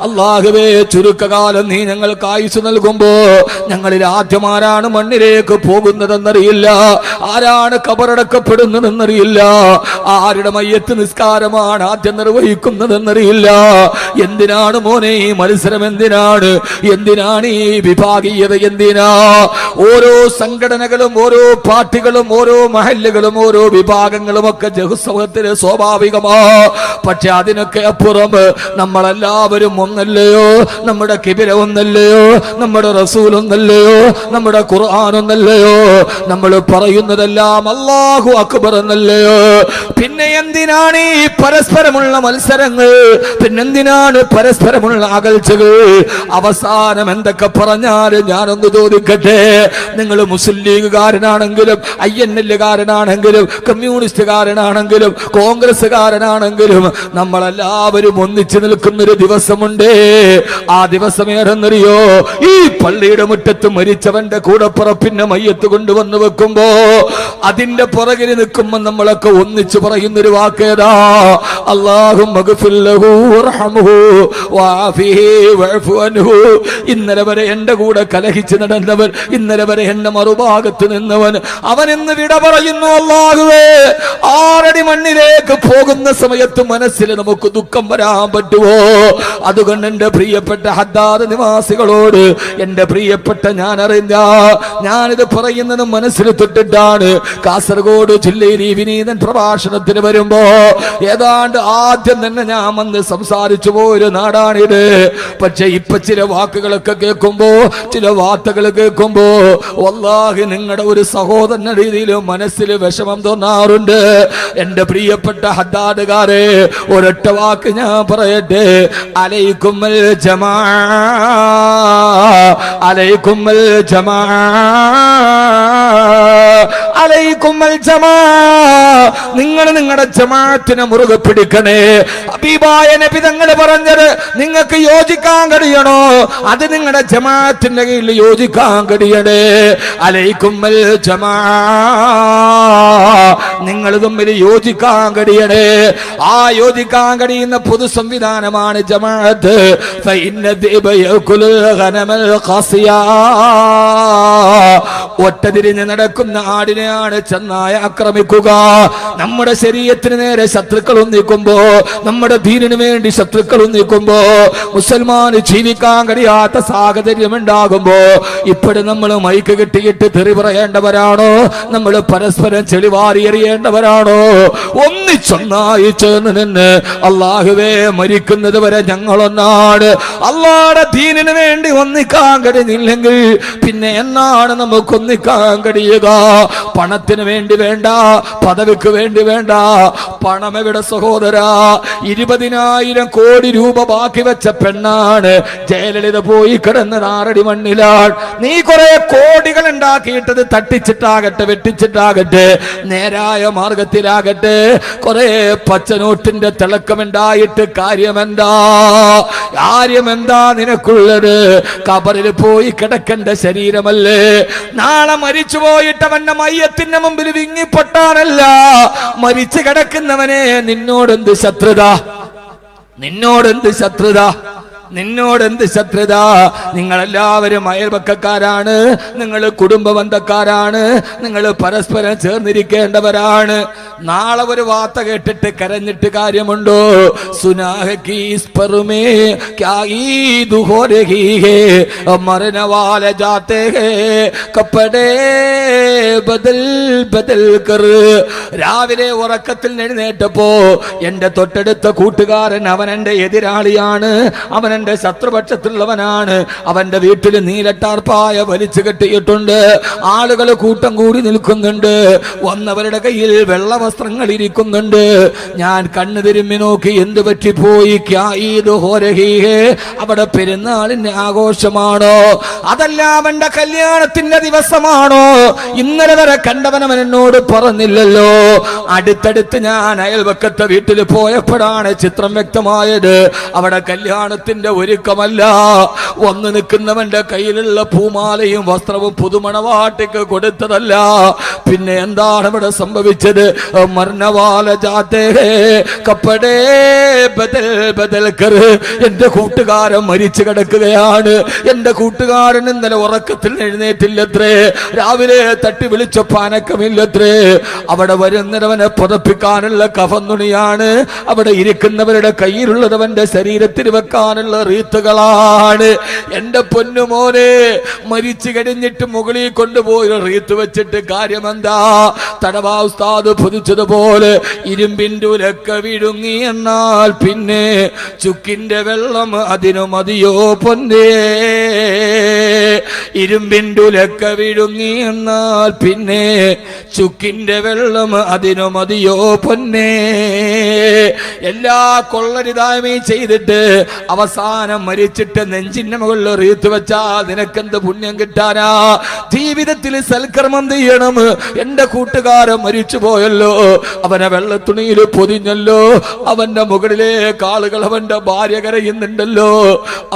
അല്ലാഹുവേ ചുരുക്കകാലം നീ ഞങ്ങൾക്ക് ആയുസ് നൽകുമ്പോ ഞങ്ങളിൽ ആദ്യമാരാണ് മണ്ണിലേക്ക് പോകുന്നതെന്നറിയില്ല, ആരാണ് കബറടക്കപ്പെടുന്നതെന്നറിയില്ല, ആരുടെ മയ്യത്ത് നിസ്കാരമാണ് ആദ്യം നിർവഹിക്കുന്നതെന്നറിയില്ല. എന്തിനാണ് മോനെ ഈ മത്സരം? എന്തിനാണ് ഈ വിഭാഗീയത? എന്തിനാ? ഓരോ സംഘടനകളും ഓരോ പാർട്ടികളും ഓരോ മഹല്ലുകളും ഓരോ വിഭാഗങ്ങളും ഒക്കെ ജഹുസമൂഹത്തിന് സ്വാഭാവികമാ. പക്ഷെ അതിനൊക്കെ അപ്പുറം നമ്മളെല്ലാവരും ഒന്നല്ലയോ? നമ്മുടെ കിബില ഒന്നല്ലയോ? നമ്മുടെ റസൂൽ ഒന്നല്ലയോ? നമ്മുടെ ഖുർആൻ ഒന്നല്ലയോ? നമ്മൾ പറയുന്നതെല്ലാം അല്ലാഹു അക്ബർ എന്നല്ലയോ? പിന്നെ എന്തിനാണ് ഈ പരസ്പരമുള്ള മത്സരങ്ങൾ? പിന്നെന്തിനാണ് പരസ്പരമുള്ള അകൽച്ചകൾ? അവസാനം എന്തൊക്കെ പറഞ്ഞാലും ഞാനൊന്ന് ചോദിക്കട്ടെ, നിങ്ങൾ മുസ്ലിം ലീഗുകാരനാണെങ്കിലും INL-കാരനാണെങ്കിലും കമ്മ്യൂണിസ്റ്റുകാരനാണെങ്കിലും കോൺഗ്രസ്സുകാരനാണെങ്കിലും നമ്മളെല്ലാവരും ഒന്നിച്ചു നിൽക്കുന്നൊരു ദിവസമുണ്ട്. ആ ദിവസം ഏറെന്നറിയോ? ഈ പള്ളിയുടെ മുറ്റത്ത് മരിച്ചവന്റെ കൂടപ്പുറപ്പിന്റെ മയ്യത്ത് കൊണ്ടുവന്ന് വെക്കുമ്പോ അതിന്റെ പുറകിൽ നിൽക്കുമ്പോ നമ്മളൊക്കെ ഒന്നിച്ചു പറയുന്നൊരു വാക്കേതാ? ഇന്നലെ വരെ എന്റെ കൂടെ കലഹിച്ച് നടന്നവൻ, ഇന്നലെ വരെ എന്റെ മറുഭാഗത്ത് നിന്നവൻ, അവൻ ഇന്ന് വിട പറയുന്നു. അല്ലാഹുവേ, 6 അടി മണ്ണിലേക്ക് പോകുന്ന സമയത്ത് മനസ്സിൽ നമുക്ക് ദുഃഖം വരാൻ പറ്റുമോ? അതുകൊണ്ട് എന്റെ പ്രിയപ്പെട്ട ഹദ്ദാദ് നിവാസികളോട്, എന്റെ പ്രിയപ്പെട്ട ഞാനിത് പറയുന്നത് മനസ്സിൽ തൊട്ടിട്ടാണ്. കാസർഗോഡ് ജില്ലയിൽ ഈ വിനീതൻ പ്രഭാഷണത്തിന് വരുമ്പോ ഏതാണ്ട് ആദ്യം തന്നെ ഞാൻ വന്ന് സംസാരിച്ചു പോയൊരു നാടാണിത്. പക്ഷെ ഇപ്പൊ ചില വാക്കുകളൊക്കെ കേൾക്കുമ്പോ, ചില വാർത്തകൾ കേൾക്കുമ്പോ വല്ലാഹി നിങ്ങളുടെ ഒരു സഹോദരൻ രീതിയിൽ മനസ്സിൽ വിഷമം തോന്നാറുണ്ട്. എന്റെ പ്രിയപ്പെട്ട ഹദ്ദാദുകാരെ, ഒരൊറ്റ വാക്ക് ഞാൻ പറയട്ടെ. അലൈക്കുമൽ ജമാ, അലൈക്കുമൽ ജമാ, അലൈക്കുമൽ ജമാ. നിങ്ങൾ നിങ്ങളുടെ ജമാഅത്തിനെ മുറുകെ പിടിക്കണേ. ഹബീബായ നബി തങ്ങൾ പറഞ്ഞത് നിങ്ങൾക്ക് യോജിക്കാൻ കഴിയണോ? അത് നിങ്ങളുടെ ജമാഅത്തിന്റെ കീഴിൽ യോജിക്കാൻ കഴിയണേ. അലൈക്കുമൽ ജമാ, നിങ്ങൾ തമ്മിൽ യോജിക്കാൻ കഴിയണേ. ആ യോജിക്കാൻ കഴിയുന്ന പൊതു സംവിധാനമാണ് ജമാഅത്ത്. ഒറ്റതിരിഞ്ഞ് നടക്കുന്ന ആടിനെയാണ് ചെന്നായ ആക്രമിക്കുക. നമ്മുടെ ശരീരത്തിന് നേരെ ശത്രുക്കൾ ഒന്നിക്കുമ്പോ, നമ്മുടെ ദീനിനു വേണ്ടി ശത്രുക്കൾ ഒന്നിക്കുമ്പോ, മുസൽമാന് ജീവിക്കാൻ കഴിയാത്ത സാഹചര്യം ഉണ്ടാകുമ്പോ ഇപ്പോഴും നമ്മൾ മൈക്ക് കെട്ടിയിട്ട് തെറി പറയേണ്ടവരാണോ? നമ്മൾ പരസ്പരം ചെളിവാരി എറിയേണ്ടവരാണോ? ഒന്നിച്ചൊന്നായി ചേർന്ന് നിന്ന് അല്ലാഹുവേ, മരിക്കുന്നത് വരെ ഞങ്ങളൊന്നാണ്. അല്ലാഹുവിന്റെ ദീനിനു വേണ്ടി ഒന്നിക്കാൻ കഴിഞ്ഞില്ലെങ്കിൽ പിന്നെ എന്നാണ് നമുക്ക് ഒന്നിക്കാൻ കഴിയുക? പണത്തിന് വേണ്ടി വേണ്ട, പദവിക്ക് വേണ്ടി വേണ്ട. പണം എവിടെ സഹോദരാ? 20,000 കോടി രൂപ ബാക്കി വെച്ച പെണ്ണാണ് ജയലളിത പോയി കിടന്നത് 6 അടി മണ്ണിലാണ്. നീ കുറെ കോടികൾ ഉണ്ടാക്കിയിട്ടത് തട്ടിച്ചിട്ടാകട്ടെ, വെട്ടിച്ചിട്ടാകട്ടെ, നേരായ മാർഗത്തിലാകട്ടെ, കുറെ പച്ചനോട്ടിന്റെ തിളക്കമുണ്ടായിട്ട് കാര്യമെന്താ? നിനക്കുള്ളത്? കബറിൽ പോയി കിടക്കേണ്ട ശരീരമല്ലേ? നാളെ മരിച്ചു പോയിട്ടവന്റെ മയ്യത്തിന്റെ മുമ്പിൽ വിങ്ങിപ്പൊട്ടാനല്ല, മരിച്ചു കിടക്കുന്നവനെ നിന്നോടെന്ത് ശത്രുത? നിന്നോട് എന്ത് ശത്രുത? നിങ്ങളെല്ലാവരും അയൽപക്കക്കാരാണ്, നിങ്ങൾ കുടുംബ ബന്ധക്കാരാണ്, നിങ്ങൾ പരസ്പരം ചേർന്നിരിക്കേണ്ടവരാണ്. നാളെ ഒരു വാർത്ത കേട്ടിട്ട് കരഞ്ഞിട്ട് കാര്യമുണ്ടോ? സുനാഹി സ്പറുമേ ക്യാ ഈദ് ഹോ രഹി ഹേ മരന വാല ജാത്തെ ഹേ കപ്പടേ ബദൽ ബദൽ കർ. രാവിലെ ഉറക്കത്തിൽ എഴുന്നേറ്റപ്പോ എന്റെ തൊട്ടടുത്ത കൂട്ടുകാരൻ അവൻ എന്റെ എതിരാളിയാണ്, അവൻ എന്റെ ശത്രുപക്ഷത്തുള്ളവനാണ്. അവന്റെ വീട്ടിൽ നീലട്ടാർപ്പായ വലിച്ചു കെട്ടിയിട്ടുണ്ട്, ആളുകൾ കൂട്ടം കൂടി നിൽക്കുന്നുണ്ട്, വന്നവരുടെ കയ്യിൽ വെള്ള വസ്ത്രങ്ങൾ ഇരിക്കുന്നുണ്ട്. ഞാൻ കണ്ണു തിരുമ്മി നോക്കി, എന്ത് പറ്റിപ്പോയി? ക്യാ ഈദ് ഹോ രഹി ഹേ, അവിടെ പെരുന്നാളിന്റെ ആഘോഷമാണോ? അതല്ല അവന്റെ കല്യാണത്തിന്റെ ദിവസമാണോ? ഇന്നലെ വരെ കണ്ടവനവൻ എന്നോട് പറഞ്ഞില്ലല്ലോ. അടുത്തടുത്ത് ഞാൻ അയൽവക്കത്തെ വീട്ടിൽ പോയപ്പോഴാണ് ചിത്രം വ്യക്തമായത്. അവിടെ കല്യാണത്തിന്റെ ഒരുക്കമല്ല, വന്നു നിൽക്കുന്നവന്റെ കയ്യിലുള്ള പൂമാലയും വസ്ത്രവും പുതുമണവാട്ടിക്ക് കൊടുത്തതല്ല. പിന്നെ എന്താണ് ഇവിടെ സംഭവിച്ചത്? മർണവാല ജാതേ കപ്പടേ ബദൽ ബദൽ കർ. എന്റെ കൂട്ടുകാരൻ മരിച്ചു കിടക്കുകയാണ്. എന്റെ കൂട്ടുകാരൻ ഇന്നലെ ഉറക്കത്തിൽ എഴുന്നേറ്റില്ലത്രേ, രാവിലെ തട്ടി വിളിച്ചപ്പോ അനക്കമില്ലത്രേ. അവിടെ വരുന്നവനെ പുതപ്പിക്കാനുള്ള കഫന്നുണിയാണ്, അവിടെ ഇരിക്കുന്നവരുടെ കയ്യിലുള്ളത് അവന്റെ ശരീരത്തിൽ വെക്കാനുള്ള റീത്തുകളാണ്. എന്റെ പൊന്നുമോനെ, മരിച്ചു കഴിഞ്ഞിട്ട് മുകളിൽ കൊണ്ടുപോയി റീത്ത് വെച്ചിട്ട് കാര്യമെന്താ? തടവാ ഉസ്താദ് പൊതിച്ചതുപോലെ ഇരുമ്പിന്റെ ഉലക്ക വിഴുങ്ങി എന്നാൽ പിന്നെ ചുക്കിന്റെ വെള്ളം അതിനു മതിയോ പൊന്നേ? ഇരുമ്പിന്റെ ഉലക്ക വിഴുങ്ങി എന്നാൽ പിന്നെ ചുക്കിന്റെ വെള്ളം അതിനു മതിയോ പൊന്നേ? എല്ലാ കൊള്ളരുതായ്മയും ചെയ്തിട്ട് അവസാനം മരിച്ചിട്ട് നെഞ്ചിന്റെ മുകളിൽ റീത്ത് വെച്ചാ നിനക്കെന്ത് പുണ്യം കിട്ടാനാ? ജീവിതത്തിൽ സൽക്കർമ്മം ചെയ്യണം. എന്റെ കൂട്ടുകാരൻ മരിച്ചു പോയല്ലോ, അവനെ വെള്ളത്തുണിയിൽ പൊതിഞ്ഞല്ലോ, അവന്റെ മുകളിലേക്ക് ആളുകൾ അവന്റെ ഭാര്യ കരയുന്നുണ്ടല്ലോ,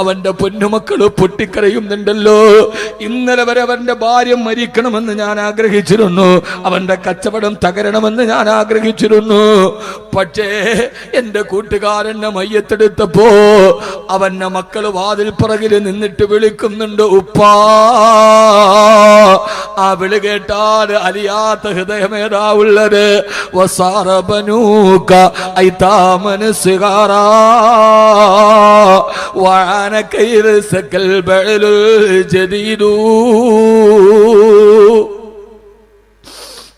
അവന്റെ പൊന്നുമക്കള് പൊട്ടിക്കരയുന്നുണ്ടല്ലോ. ഇന്നലെ വരെ അവന്റെ ഭാര്യ മരിക്കണമെന്ന് ഞാൻ ആഗ്രഹിച്ചിരുന്നു, അവന്റെ കച്ചവടം തകരണമെന്ന് ഞാൻ ആഗ്രഹിച്ചിരുന്നു. പക്ഷേ എന്റെ കൂട്ടുകാരനെ മയ്യത്തെടുത്തപ്പോ അവന്റെ മക്കള് വാതിൽ പുറകിൽ നിന്നിട്ട് വിളിക്കുന്നുണ്ട് ഉപ്പാ. ആ വിളി കേട്ടാൽ അലിയാത്ത ഹൃദയമേതാ ഉള്ളത്? വസാറബനൂക ഐതാമൻ സിഗാറാ വഅന കൈറസകൽ ബഅലുൽ ജദീദു.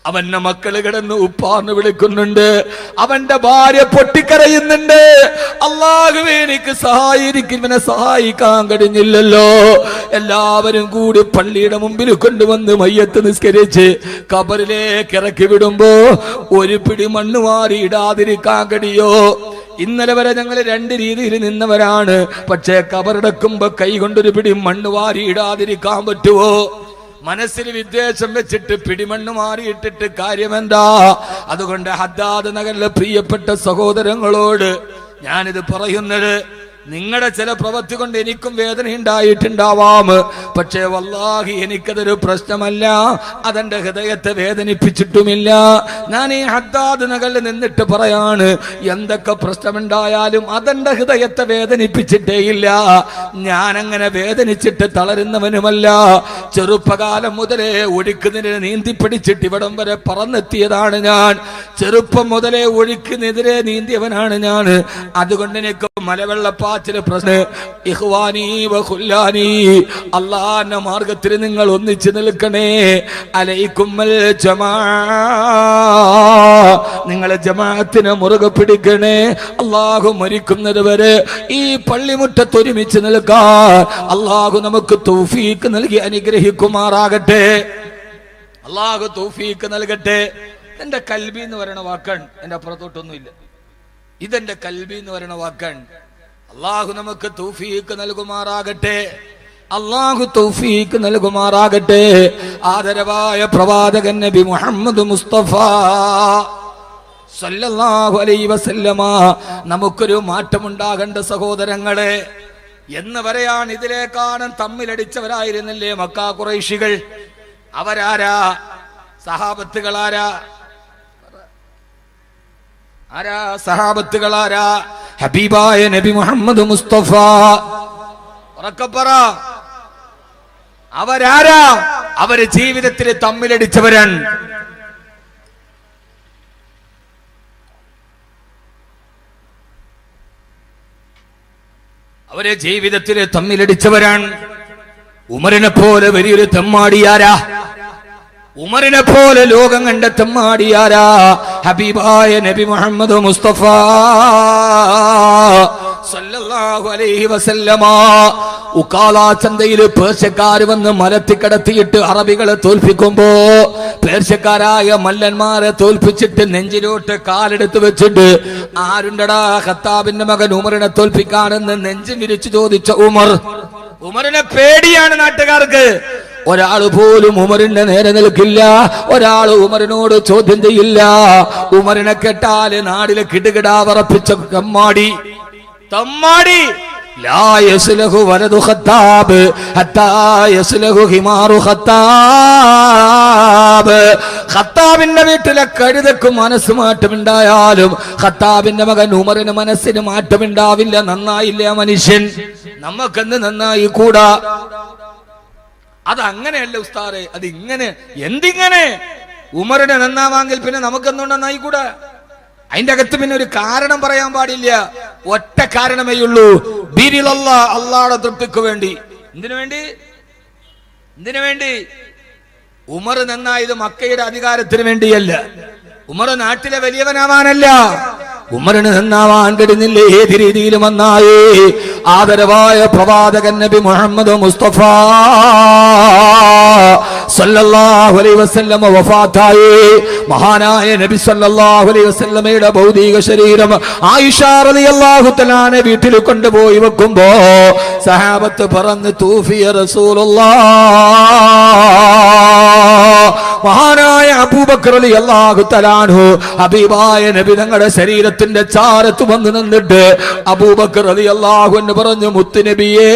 അവന്റെ മക്കള് കിടന്ന് ഉപ്പാന്ന് വിളിക്കുന്നുണ്ട്, അവന്റെ ഭാര്യ പൊട്ടിക്കരയുന്നുണ്ട്. അല്ലാഹുവേ എനിക്ക് ഇവനെ സഹായിക്കാൻ കഴിഞ്ഞില്ലല്ലോ. എല്ലാവരും കൂടി പള്ളിയുടെ മുമ്പിൽ കൊണ്ടുവന്ന് മയ്യത്ത് നിസ്കരിച്ച് ഖബറിലേക്ക് ഇറക്കി വിടുമ്പോ ഒരു പിടി മണ്ണ് വാരി ഇടാതിരിക്കാൻ കഴിയോ? ഇന്നലെ വരെ ഞങ്ങൾ രണ്ട് രീതിയിൽ നിന്നവരാണ്, പക്ഷേ ഖബറടക്കുമ്പോ കൈ കൊണ്ടൊരു പിടി മണ്ണ് വാരി ഇടാതിരിക്കാൻ പറ്റുമോ? മനസ്സിൽ വിദ്വേഷം വെച്ചിട്ട് പിടിമണ്ണ് മാറിയിട്ടിട്ട് കാര്യമെന്താ? അതുകൊണ്ട് ഹദ്ദാദ് നഗറിലെ പ്രിയപ്പെട്ട സഹോദരങ്ങളോട് ഞാനിത് പറയുന്നത്, നിങ്ങളുടെ ചില പ്രവൃത്തി കൊണ്ട് എനിക്കും വേദന ഉണ്ടായിട്ടുണ്ടാവാം, പക്ഷേ വല്ലാഹി എനിക്കതൊരു പ്രശ്നമല്ല, അതെന്റെ ഹൃദയത്തെ വേദനിപ്പിച്ചിട്ടുമില്ല. ഞാൻ ഈ ഹദ്ദാദ് നഗറിൽ നിന്നിട്ട് പറയാണ്, എന്തൊക്കെ പ്രശ്നമുണ്ടായാലും അതെന്റെ ഹൃദയത്തെ വേദനിപ്പിച്ചിട്ടേ ഇല്ല. ഞാനങ്ങനെ വേദനിച്ചിട്ട് തളരുന്നവനുമല്ല. ചെറുപ്പകാലം മുതലേ ഒഴുക്കുന്നതിനെ നീന്തി പിടിച്ചിട്ട് ഇവിടം വരെ പറന്നെത്തിയതാണ് ഞാൻ. ചെറുപ്പം മുതലേ ഒഴുക്കിനെതിരെ നീന്തിയവനാണ് ഞാൻ. അതുകൊണ്ട് എനിക്ക് മലവെള്ളപ്പാ ചില പ്രശ്നം ഇഖ്വാനി വഖുല്ലാനി, അല്ലാഹുവിന്റെ മാർഗത്തിൽ നിങ്ങൾ ഒന്നിച്ചു നിൽക്കണേ. അലൈക്കുമൽ ജമാ, നിങ്ങളെ ജമാഅത്തിനെ മുറുകെ പിടിക്കണേ. അല്ലാഹു മരിക്കുന്നത് വരെ ഈ പള്ളിമുറ്റത്ത് ഒരുമിച്ച് നിൽക്കാൻ അല്ലാഹു നമുക്ക് തൗഫീഖ് നൽകി അനുഗ്രഹിക്കുമാറാകട്ടെ. അല്ലാഹു തൗഫീഖ് നൽകട്ടെ. എന്റെ കൽബി എന്ന് പറയുന്ന വാക്കാണ്, എന്റെ അപ്പുറത്തോട്ടൊന്നുമില്ല. ഇതെന്റെ കൽബി എന്ന് പറയുന്ന വാക്കാണ്. അല്ലാഹു നമുക്ക് തൗഫീഖ് നൽകുമാറാകട്ടെ. അല്ലാഹു തൗഫീഖ് നൽകുമാറാകട്ടെ. ആദരവായ പ്രവാചകൻ നബി മുഹമ്മദ് മുസ്തഫ സല്ലല്ലാഹു അലൈഹി വസല്ലമ നമുക്കൊരു മാറ്റമുണ്ടാകേണ്ട സഹോദരങ്ങളെ. എന്ന് വരെയാണ് ഇതിലേക്കാണ് തമ്മിലടിച്ചവരായിരുന്നില്ലേ മക്കാ ഖുറൈശികൾ? അവരാരാ? സഹാബത്തുകളാരാ? സഹാബത്തുകളാരാ? ഹബീബായ നബി മുഹമ്മദ് മുസ്തഫ ഉറക്കപ്പറ. അവരാരാ? അവര് ജീവിതത്തിൽ തമ്മിലടിച്ചവരാണ്. അവരെ ജീവിതത്തിൽ തമ്മിലടിച്ചവരാണ്. ഉമറിനെ പോലെ വലിയൊരു തെമ്മാടിയാരാ? ഉമറിനെ പോലെ ലോകം കണ്ട തെമ്മാടിയാരാ? ഹബീബായ നബി മുഹമ്മദ് മുസ്തഫ സല്ലല്ലാഹു അലൈഹി വസല്ലമ. ഉക്കാല ചന്തയിൽ പേർഷ്യക്കാർ വന്ന് മലത്തി കടത്തിയിട്ട് അറബികളെ തോൽപ്പിക്കുമ്പോ പേർഷ്യക്കാരായ മല്ലന്മാരെ തോൽപ്പിച്ചിട്ട് നെഞ്ചിലോട്ട് കാലെടുത്ത് വെച്ചിട്ട് ആരുണ്ടടാ ഖത്താബിന്റെ മകൻ ഉമറിനെ തോൽപ്പിക്കാനെന്ന് നെഞ്ച് വിരിച്ചു ചോദിച്ച ഉമറിനെ പേടിയാണ് നാട്ടുകാർക്ക്. ഒരാൾ പോലും ഉമറിന്റെ നേരെ നിൽക്കില്ല. ഒരാൾ ഉമറിനോട് ചോദ്യം ചെയ്യില്ല. ഉമറിനെ കേട്ടാല് നാടിലെ കിടുകിടാ വറപ്പിച്ച തമ്മാടി ലാ യസ്ലഹു വലദു ഖത്താബ് ഹത്താ യസ്ലഹു ഹിമാറു ഖത്താബ്. ഖത്താബിന്റെ വീട്ടിലെ കഴുതക്ക് മനസ്സ് മാറ്റമുണ്ടായാലും ഖത്താബിന്റെ മകൻ ഉമറിന് മനസ്സിന് മാറ്റമുണ്ടാവില്ല. നന്നായില്ല മനുഷ്യൻ. നമുക്കെന്ന് നന്നായി കൂടാ. അത് അങ്ങനെയല്ല ഉസ്താദേ, അത് ഇങ്ങനെ. എന്തിങ്ങനെ? ഉമറിനെ നന്നാവാങ്കിൽ പിന്നെ നമുക്കെന്തുകൊണ്ട് നന്നായിക്കൂടാ? അതിന്റെ അകത്ത് പിന്നെ ഒരു കാരണം പറയാൻ പാടില്ല. ഒറ്റ കാരണമേ ഉള്ളൂ, അള്ളാഹുടെ തൃപ്തിക്ക് വേണ്ടി. എന്തിനു വേണ്ടി? ഉമർ നന്നായത് മക്കയുടെ അധികാരത്തിന് വേണ്ടിയല്ല. ഉമർ നാട്ടിലെ വലിയവനാവാനല്ല. ഉമറിന് നന്നാവാൻ കഴിയുന്നില്ല. ഏത് രീതിയിലും നന്നായി. ആദരവായ പ്രവാചകൻ നബി മുഹമ്മദ് മുസ്തഫ സല്ലല്ലാഹു അലൈഹി വസല്ലം വഫാത്തായി. മഹാനായ നബി സല്ലല്ലാഹു അലൈഹി വസല്ലമയുടെ ഭൗതിക ശരീരം ആയിഷ റളിയല്ലാഹു തആല വീട്ടിൽ കൊണ്ടുപോയി വെക്കുമ്പോ സഹാബത്ത് പറഞ്ഞു തൂഫിയ റസൂലുള്ളാഹ്. മഹാനായ അബൂബക്കർ റളിയല്ലാഹു തആല ഹബീബായ നബി തങ്ങളുടെ ശരീരത്തിന്റെ ചാരത്ത് വന്ന് നിന്നിട്ട് അബൂബക്കർ റളിയല്ലാഹു അൻഹു പറഞ്ഞു മുത്തുനബിയേ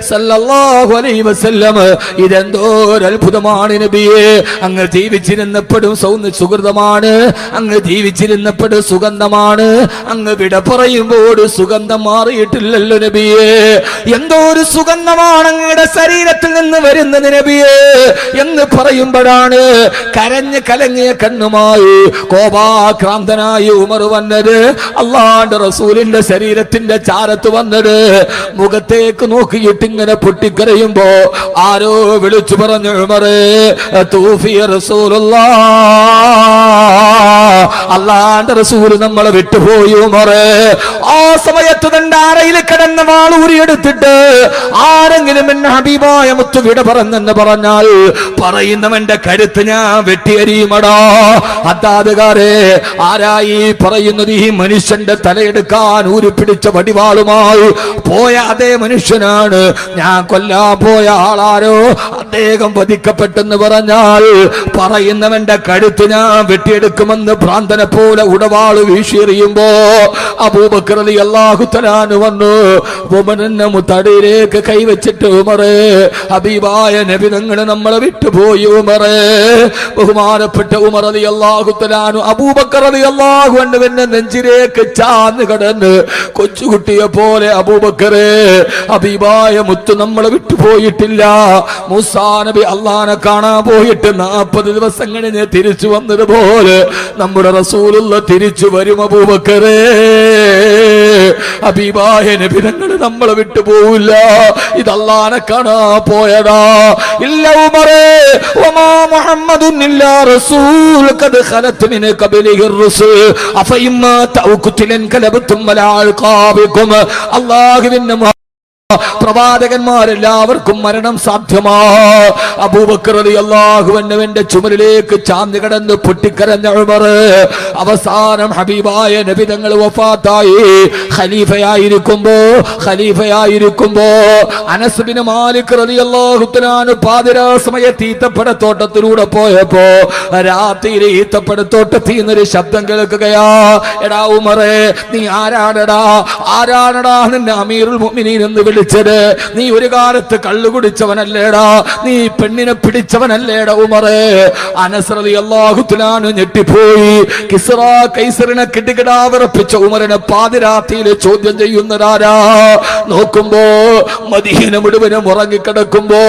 സല്ലല്ലാഹു അലൈഹി വസല്ലം, ഇതെന്തോ ഒരു അത്ഭുതമാണ് നബിയേ. അങ്ങ് ജീവിച്ചിരുന്നപ്പോഴും സുഹൃതമാണ്. അങ്ങ് ജീവിച്ചിരുന്നപ്പോഴും സുഗന്ധമാണ്. അങ്ങ് വിട പറയുമ്പോൾ സുഗന്ധം മാറിയിട്ടില്ലല്ലോ നബിയേ. എന്തോ ഒരു സുഗന്ധമാണ് അങ്ങയുടെ ശരീരത്തിൽ നിന്ന് വരുന്നത് നബിയേ എന്ന് പറയുമ്പോഴാണ് കരഞ്ഞ് കലങ്ങിയ കണ്ണുമായി കോപാക്രാന്തനായി ഉമർ വന്നത്. അല്ലാഹുവിന്റെ റസൂലിന്റെ ശരീരത്തിന്റെ ചാരത്ത് വന്നത്. മുഖത്തേക്ക് നോക്കിയിട്ട് ഇങ്ങനെ പൊട്ടിക്കരയുമ്പോ ആരോ വിളിച്ചു പറഞ്ഞു ഉമറേ തൂഫിയ റസൂലുള്ളാഹ്, അല്ലാഹുവിന്റെ റസൂൽ നമ്മളെ വിട്ടുപോയി ഉമറേ. ആ സമയത്ത് തന്റെ അറയിൽ കിടന്ന വാളൂരിയെടുത്തിട്ട് ആരെങ്കിലും എന്നെ ഹബീബായ മുത്തു വിട പറഞ്ഞെന്ന് പറഞ്ഞാൽ പറയുന്നവന്റെ കരുത്ത് ഞാൻ വെട്ടിയരിയുമടാ. അതാതുകാരെ ആരായി പറയുന്നത്? ഈ മനുഷ്യന്റെ തലയെടുക്കാൻ ഊരിപ്പിടിച്ച വടിവാളുമായി പോയ അതേ മനുഷ്യനാണ്. ഞാൻ കൊല്ലാൻ പോയ ആളാരോ അദ്ദേഹം വധിക്കപ്പെട്ടെന്ന് പറഞ്ഞാൽ പറയുന്നവന്റെ കഴുത്ത് ഞാൻ വെട്ടിയെടുക്കുമെന്ന് ഭ്രാന്തനെ പോലെ ഉടവാള് വീശിയെറിയുമ്പോ അബൂബക്കർ റളിയല്ലാഹു തആല വന്നു ഉമറിന്റെ മുത്തടിയിലേക്ക് കൈവച്ചിട്ട് ഉമറേ ഹബീബായ നബി തങ്ങൾ നമ്മളെ വിട്ടുപോയി ഉമറേ. ബഹുമാനപ്പെട്ട ഉമർ റളിയല്ലാഹു തആല അബൂബക്കർ റളിയല്ലാഹു അൻഹുവിന്റെ നെഞ്ചിലേക്ക് ചാന്ന് കടന്ന് കൊച്ചുകുട്ടിയെ പോലെ അബൂബക്കറേ ഹബീബായ മുത്ത് നമ്മളെ വിട്ടുപോയിട്ടില്ല. മൂസാ നബി അള്ളാനെ കാണാൻ പോയിട്ട് 40 ദിവസം കഴിഞ്ഞ് തിരിച്ചു വന്നതുപോലെ നമ്മുടെ റസൂലുള്ള തിരിച്ചു വരും അബൂബക്കറേ. ഹബീബായ നബി തങ്ങൾ നമ്മളെ വിട്ടുപോവില്ല. ഇത് അള്ളാനെ കാണാൻ പോയതാ. ഇല്ല ഉമറേ, വമാ മുഹമ്മദുൻ ഇല്ലാ റസൂൽ ഖദ് ഖലത് മിൻ ഖബലിഹി الرسل അഫഇമ്മാ തൗഖുതിലൻ കലബതും വലാ അൽഖാബികും. അല്ലാഹുവിന്റെ പ്രവാചകന്മാരെല്ലാവർക്കും മരണം സാധ്യമാ. അബൂബക്കർ റളിയല്ലാഹു അൻഹുവിന്റെ ചുമലിലേക്ക് ചാഞ്ഞു കിടന്ന് പൊട്ടിക്കരഞ്ഞ ഉമർ അവസാനം ഹബീബായ നബി തങ്ങൾ വഫാത്തായി. ഖലീഫയായിരിക്കുമ്പോ അനസ് ബിൻ മാലിക് റളിയല്ലാഹു തആല പാതിരാ സമയത്ത് ഈത്തപ്പഴത്തോട്ടത്തിലൂടെ പോയപ്പോ രാത്രിയിൽ ഈത്തപ്പഴത്തോട്ടത്തിൽ നിന്നൊരു ശബ്ദം കേൾക്കുകയാ. എടാ ഉമറേ, നീ ആരാണടാ നിന്നെ അമീറുൽ മുഅ്മിനീൻ എന്ന് വിളിച്ചത്? നീ ഒരു കാലത്ത് കള്ളു കുടിച്ചവനല്ലേടാ, നീ പെണ്ണിനെ പിടിച്ചവനല്ലേടാ ഉമറേ? അനസ് റളിയല്ലാഹു തആല ഞെട്ടിപ്പോയി. കിസ്റ കൈസറിനെ കിടുകിടാ വിറപ്പിച്ച ഉമറിനെ പാതിരാത്രിയിൽ ചോദ്യം ചെയ്യുന്നതാരാ? നോക്കുമ്പോ മദീന മുഴുവനും ഉറങ്ങിക്കിടക്കുമ്പോ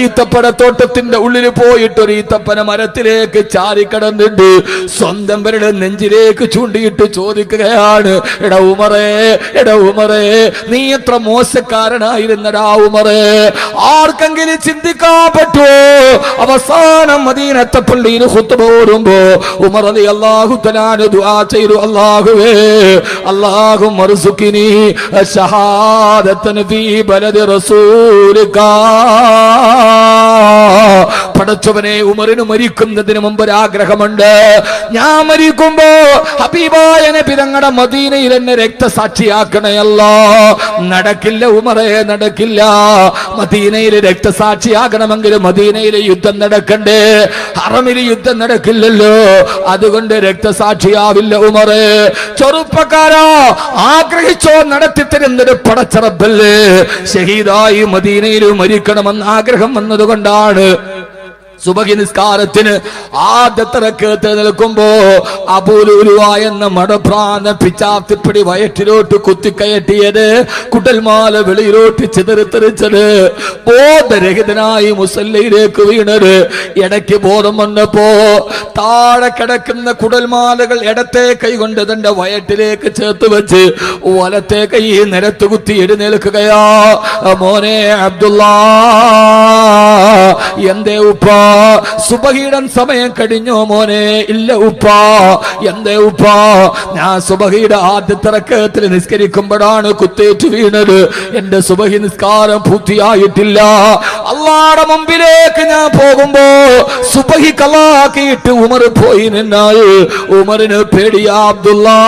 ഈത്തപ്പനത്തോട്ടത്തിന്റെ ഉള്ളിൽ പോയിട്ട് ഒരു ഈത്തപ്പന മരത്തിലേക്ക് ചാരിക്കിടന്നിട്ട് സ്വന്തം പേരുടെ നെഞ്ചിലേക്ക് ചൂണ്ടിയിട്ട് ചോദിക്കുകയാണ്, എടാ ഉമറേ, എടാ ഉമറേ, നീ എത്ര മോശക്കാരനായിരുന്നടാ ഉമറേ? ആർക്കെങ്കിലും ചിന്തിക്കാൻ പറ്റുമോ? അവസാനം മദീനത്തെ പള്ളിയിൽ ഖുത്ബ ഓതുമ്പോ ഉമർ റളിയല്ലാഹു തആല ദുആ ചെയ്തു, അല്ലാഹുവേ, അല്ലാഹുമ്മർസുഖ്നി ശഹാദതൻ ഫീ ബലദി റസൂലിക. പടച്ചവനെ, ഉമറിന് മരിക്കുന്നതിന് മുമ്പ് ഒരു ആഗ്രഹമുണ്ട്. ഞാൻ മരിക്കുമ്പോ ഹബീബായ നബി തങ്ങളുടെ മദീനയിൽ എന്നെ രക്തസാക്ഷിയാക്കണയല്ല. നടക്കില്ല ഉമറേ, നടക്കില്ല. മദീനയിൽ രക്തസാക്ഷിയാകണമെങ്കിൽ മദീനയിൽ യുദ്ധം നടക്കണ്ടേ? ഹറമിൽ യുദ്ധം നടക്കില്ലല്ലോ, അതുകൊണ്ട് രക്തസാക്ഷിയാവില്ല ഉമറേ. ചെറുപ്പക്കാരാ, ആഗ്രഹിച്ചോ നടത്തി തരുന്നൊരു പടച്ചറബല്ലേ. ഷഹീദായി മദീനയിൽ മരിക്കണമെന്ന് ആഗ്രഹം വന്നതുകൊണ്ടാണ് സുബഹി നിസ്കാരത്തിന് ആദ്യത്തെ റക്അത്ത് നിൽക്കുമ്പോ അബൂലുലുവ എന്ന മടപ്രാന്ന പിച്ചാത്തിപ്പിടി വയറ്റിലോട്ട് കുത്തിക്കയറ്റിയത്, കുടൽമാല വെളിയിലോട്ട് ചിതറിത്തെറിച്ചത്, ബോധരഹിതനായി മുസല്ലയിലേക്ക് വീണത്. ഇടയ്ക്ക് ബോധം വന്നപ്പോ താഴെ കിടക്കുന്ന കുടൽമാലകൾ ഇടത്തെ കൈ കൊണ്ട് തന്റെ വയറ്റിലേക്ക് ചേർത്ത് വെച്ച് വലത്തെ കൈ നിരത്ത് കുത്തി എഴുന്നേൽക്കുകയാ. മോനെ അബ്ദുല്ലാ, എന്തേ ഉപ്പ, സുബഹിയുടെ സമയം കഴിഞ്ഞോ മോനെ? ഇല്ല ഉപ്പ. എന്തേ ഉപ്പ? ഞാൻ സുബഹിയുടെ ആദ്യത്തെ റക്അത്തിൽ നിസ്കരിക്കുമ്പോഴാണ് കുത്തേറ്റ് വീണത്. എന്റെ സുബഹി നിസ്കാരം പൂർത്തിയായിട്ടില്ല. അല്ലാഹുവിന്റെ മുമ്പിലേക്ക് ഞാൻ പോകുമ്പോ സുബഹി കളാക്കിയിട്ട് ഉമർ പോയി നിന്നാൽ ഉമറിന് പേടിയാ അബ്ദുല്ലാ.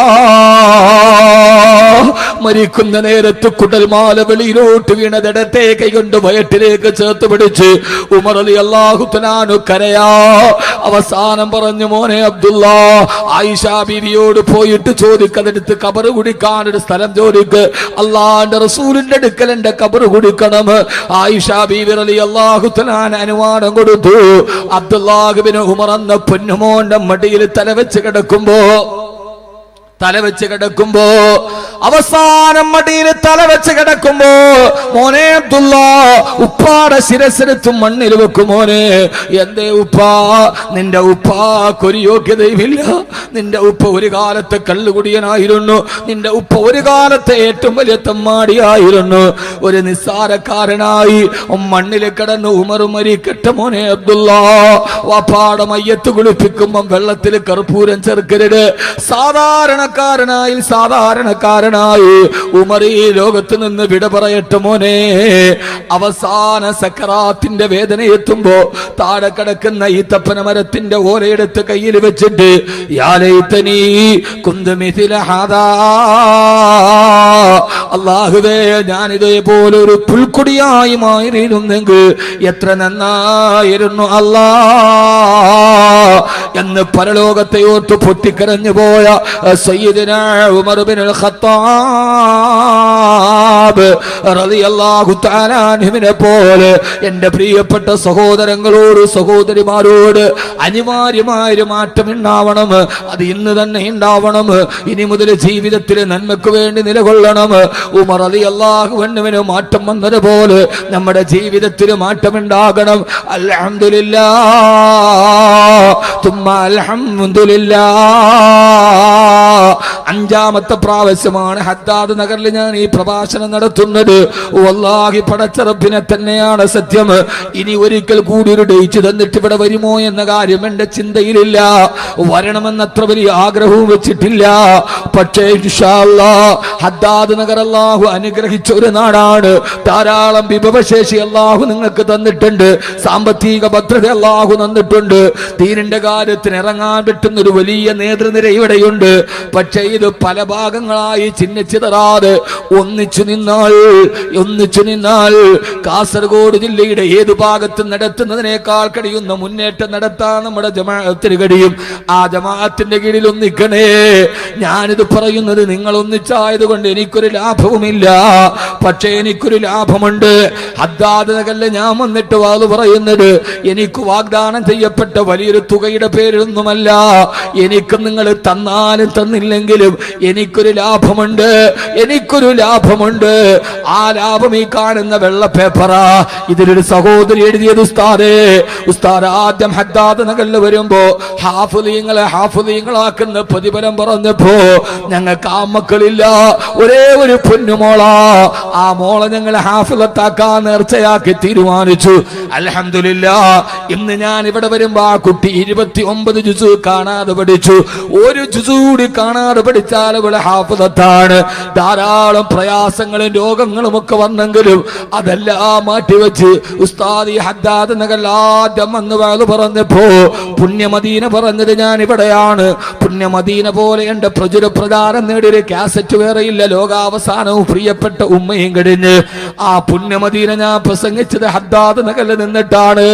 മരിക്കുന്ന നേരത്ത് കുടൽമാല വെളിയിലോട്ട് വീണതിടത്തെ കൈകൊണ്ട് വയറ്റിലേക്ക് ചേർത്ത് പിടിച്ച് ഉമർ റളിയല്ലാഹു തആല കരയാ. അവസാനം പറഞ്ഞു, മോനെ അബ്ദുല്ലാ, ആയിഷ ബീവിയോട് പോയിട്ട് ചോദിക്കതെടുത്ത് കബറ് കുടിക്കാൻ ഒരു സ്ഥലം ചോദിക്ക്. അള്ളാന്റെ റസൂലിന്റെ അടുക്കൽ എന്റെ കബറ് കുടിക്കണം. ആയിഷ ബീവി റളിയല്ലാഹു തആല അനുവാദം കൊടുത്തു. അബ്ദുല്ലാഹ് ഇബ്നു ഉമർ എന്ന പൊന്നുമോന്റെ മടിയിൽ തലവെച്ച് കിടക്കുമ്പോ അവസാനം മടിയിൽ തലവെച്ച് കിടക്കുമ്പോ മോനെ അബ്ദുല്ലാ, ഉപ്പാടെ ശിരസ്സെടുത്ത് മണ്ണിൽ വെക്കും മോനെ. എന്തേ ഉപ്പാ? നിന്റെ ഉപ്പാക്കൊരു യോഗ്യതയുമില്ല. നിന്റെ ഉപ്പ ഒരു കാലത്തെ കള്ളുകുടിയനായിരുന്നു. നിന്റെ ഉപ്പ ഒരു കാലത്തെ ഏറ്റവും വലിയ തമ്മാടിയായിരുന്നു. ഒരു നിസ്സാരക്കാരനായി മണ്ണിൽ കിടന്ന് ഉമർ മരിക്കട്ടെ മോനെ അബ്ദുല്ലാ. വാപ്പാടെ മയ്യത്ത് കുളിപ്പിക്കുമ്പം വെള്ളത്തിൽ കർപ്പൂരം ചേർക്കരുത്. സാധാരണക്കാരനായി ഉമർ ഈ ലോകത്ത് നിന്ന് വിട പറയട്ടെ മോനെ. അവസാന സക്കറാത്തിന്റെ വേദന എത്തുമ്പോ താഴെ കിടക്കുന്ന ഈ തപ്പന മരത്തിന്റെ ഓലയെടുത്ത് കയ്യിൽ വെച്ചിട്ട് യാ ലൈതനീ കുന്തു മിഥില ഹാദാ, അല്ലാഹുവേ, ഞാൻ ഇതേപോലെ ഒരു പുൽക്കൊടിയായി മാറിയിരുന്നെങ്കിൽ എത്ര നന്നായിരുന്നു അല്ലാ എന്ന് പരലോകത്തെ ഓർത്ത് പൊട്ടിക്കരഞ്ഞു പോയ സയ്യിദുനാ ഉമർ ഇബ്നുൽ ഖത്താബ് റളിയല്ലാഹു തആല അൻഹുവിനെ പോലെ എന്റെ പ്രിയപ്പെട്ട സഹോദരങ്ങളോട് സഹോദരിമാരോട് അനിവാര്യമായ മാറ്റം ഉണ്ടാവണം. അത് ഇന്ന് തന്നെ ഉണ്ടാവണം. ഇനി മുതൽ ജീവിതത്തിൽ നന്മയ്ക്ക് വേണ്ടി നിലകൊള്ളണം. ഉമർ റളിയല്ലാഹു അൻഹുവിന് മാറ്റം വന്നതുപോലെ നമ്മുടെ ജീവിതത്തിൽ മാറ്റമുണ്ടാകണം. അൽഹംദുലില്ലാഹ് തുമ്മ അൽഹംദുലില്ലാഹ്. അഞ്ചാമത്തെ പ്രാവശ്യമാണ് ഹദ്ദാദ് നഗറിൽ ഞാൻ ഈ പ്രഭാഷണം നടത്തുന്നത്. വല്ലാഹി പടച്ച റബ്ബിനെ തന്നെയാണ് സത്യം. ഇനി ഒരിക്കൽ കൂടി ഒരു ഡേറ്റ് തന്നിട്ട് ഇവിടെ വരുമോ എന്ന കാര്യം എന്റെ ചിന്തയിലില്ല. വരണമെന്ന് അത്ര വലിയ ആഗ്രഹവും വെച്ചിട്ടില്ല. പക്ഷേ ഇൻഷാ അല്ലാഹ് ഹദ്ദാദ് നഗർ അല്ലാഹു അനുഗ്രഹിച്ച ഒരു നാടാണ്. ധാരാളം വിഭവശേഷി അല്ലാഹു നിങ്ങൾക്ക് തന്നിട്ടുണ്ട്. സാമ്പത്തിക ഭദ്രത അല്ലാഹു തന്നിട്ടുണ്ട്. ദീനിന്റെ ദീനിന്റെ കാര്യത്തിന് ഇറങ്ങാൻ പറ്റുന്ന ഒരു വലിയ നേതൃനിര ഇവിടെയുണ്ട്. പക്ഷേ ഇത് പല ഭാഗങ്ങളായി ചിഹ്നിച്ചിതറാതെ ഒന്നിച്ചു നിന്നാൽ കാസർഗോഡ് ജില്ലയുടെ ഏതു ഭാഗത്ത് നടത്തുന്നതിനേക്കാൾ കഴിയുന്ന മുന്നേറ്റം നടത്താൻ നമ്മുടെ ജമാഅത്തിന് കഴിയും. ആ ജമാഅത്തിന്റെ കീഴിൽ ഒന്നിക്കണേ. ഞാനിത് പറയുന്നത് നിങ്ങൾ ഒന്നിച്ചായതുകൊണ്ട് എനിക്കൊരു ലാഭവുമില്ല, പക്ഷേ എനിക്കൊരു ലാഭമുണ്ട്. ഹദ്ദാദ് നഗറിൽ ഞാൻ വന്നിട്ട് വാത് പറയുന്നത് എനിക്ക് വാഗ്ദാനം ചെയ്യപ്പെട്ട വലിയൊരു തുകയുടെ പേരൊന്നുമല്ല. എനിക്ക് നിങ്ങൾ തന്നാലും തന്നില്ലെങ്കിലും എനിക്കൊരു ലാഭമുണ്ട്. ആ ലാഭം ഈ കാണുന്ന വെള്ള പേപ്പറാ. ഇതിലൊരു സഹോദരി എഴുതിയത് ഉസ്താദ് ആദ്യം ഹദ്ദാദ് നഗറിൽ വരുമ്പോ ഹാഫിളീങ്ങളാക്കുന്ന പ്രതിഫലം പറഞ്ഞപ്പോ ഞങ്ങൾക്ക് ആ മക്കളില്ല, ഒരേ ഒരു പൊന്നുമോളാ. ആ മോളെ ഞങ്ങൾ ഹാഫിളത്താക്കാൻ നേർച്ചയാക്കി തീരുമാനിച്ചു. അൽഹംദുലില്ലാഹ് ഇന്ന് ഞാൻ ഇവിടെ വരുമ്പോ ആ കുട്ടി 29 ജുസു കാണാതെ പഠിച്ചു. ഒരു ജുസു കൂടി കാണാതെ പഠിച്ചാൽ ഇവിടെ ഹാഫിളത്താണ്. ധാരാളം പ്രയാസങ്ങളും രോഗങ്ങളും ഒക്കെ വന്നെങ്കിലും അതെല്ലാം മാറ്റിവെച്ച് ഉസ്താദ് ഹദ്ദാദ് നഗറിൽ ആദ്യം വന്ന് വാത് പറഞ്ഞപ്പോ പുണ്യമദീന പറഞ്ഞത് ഞാൻ ഇവിടെയാണ്. പുണ്യമദീന പോലെ എന്റെ പ്രചുര പ്രചാരം നേടിയൊരു കാസറ്റ് വേറെയില്ല. ലോകാവസാനവും പ്രിയപ്പെട്ട ഉമ്മയും കഴിഞ്ഞ് ആ പുണ്യമദീന ഞാൻ പ്രസംഗിച്ചത് ഹദ്ദാദ് നഗറിൽ നിന്നിട്ടാണ്.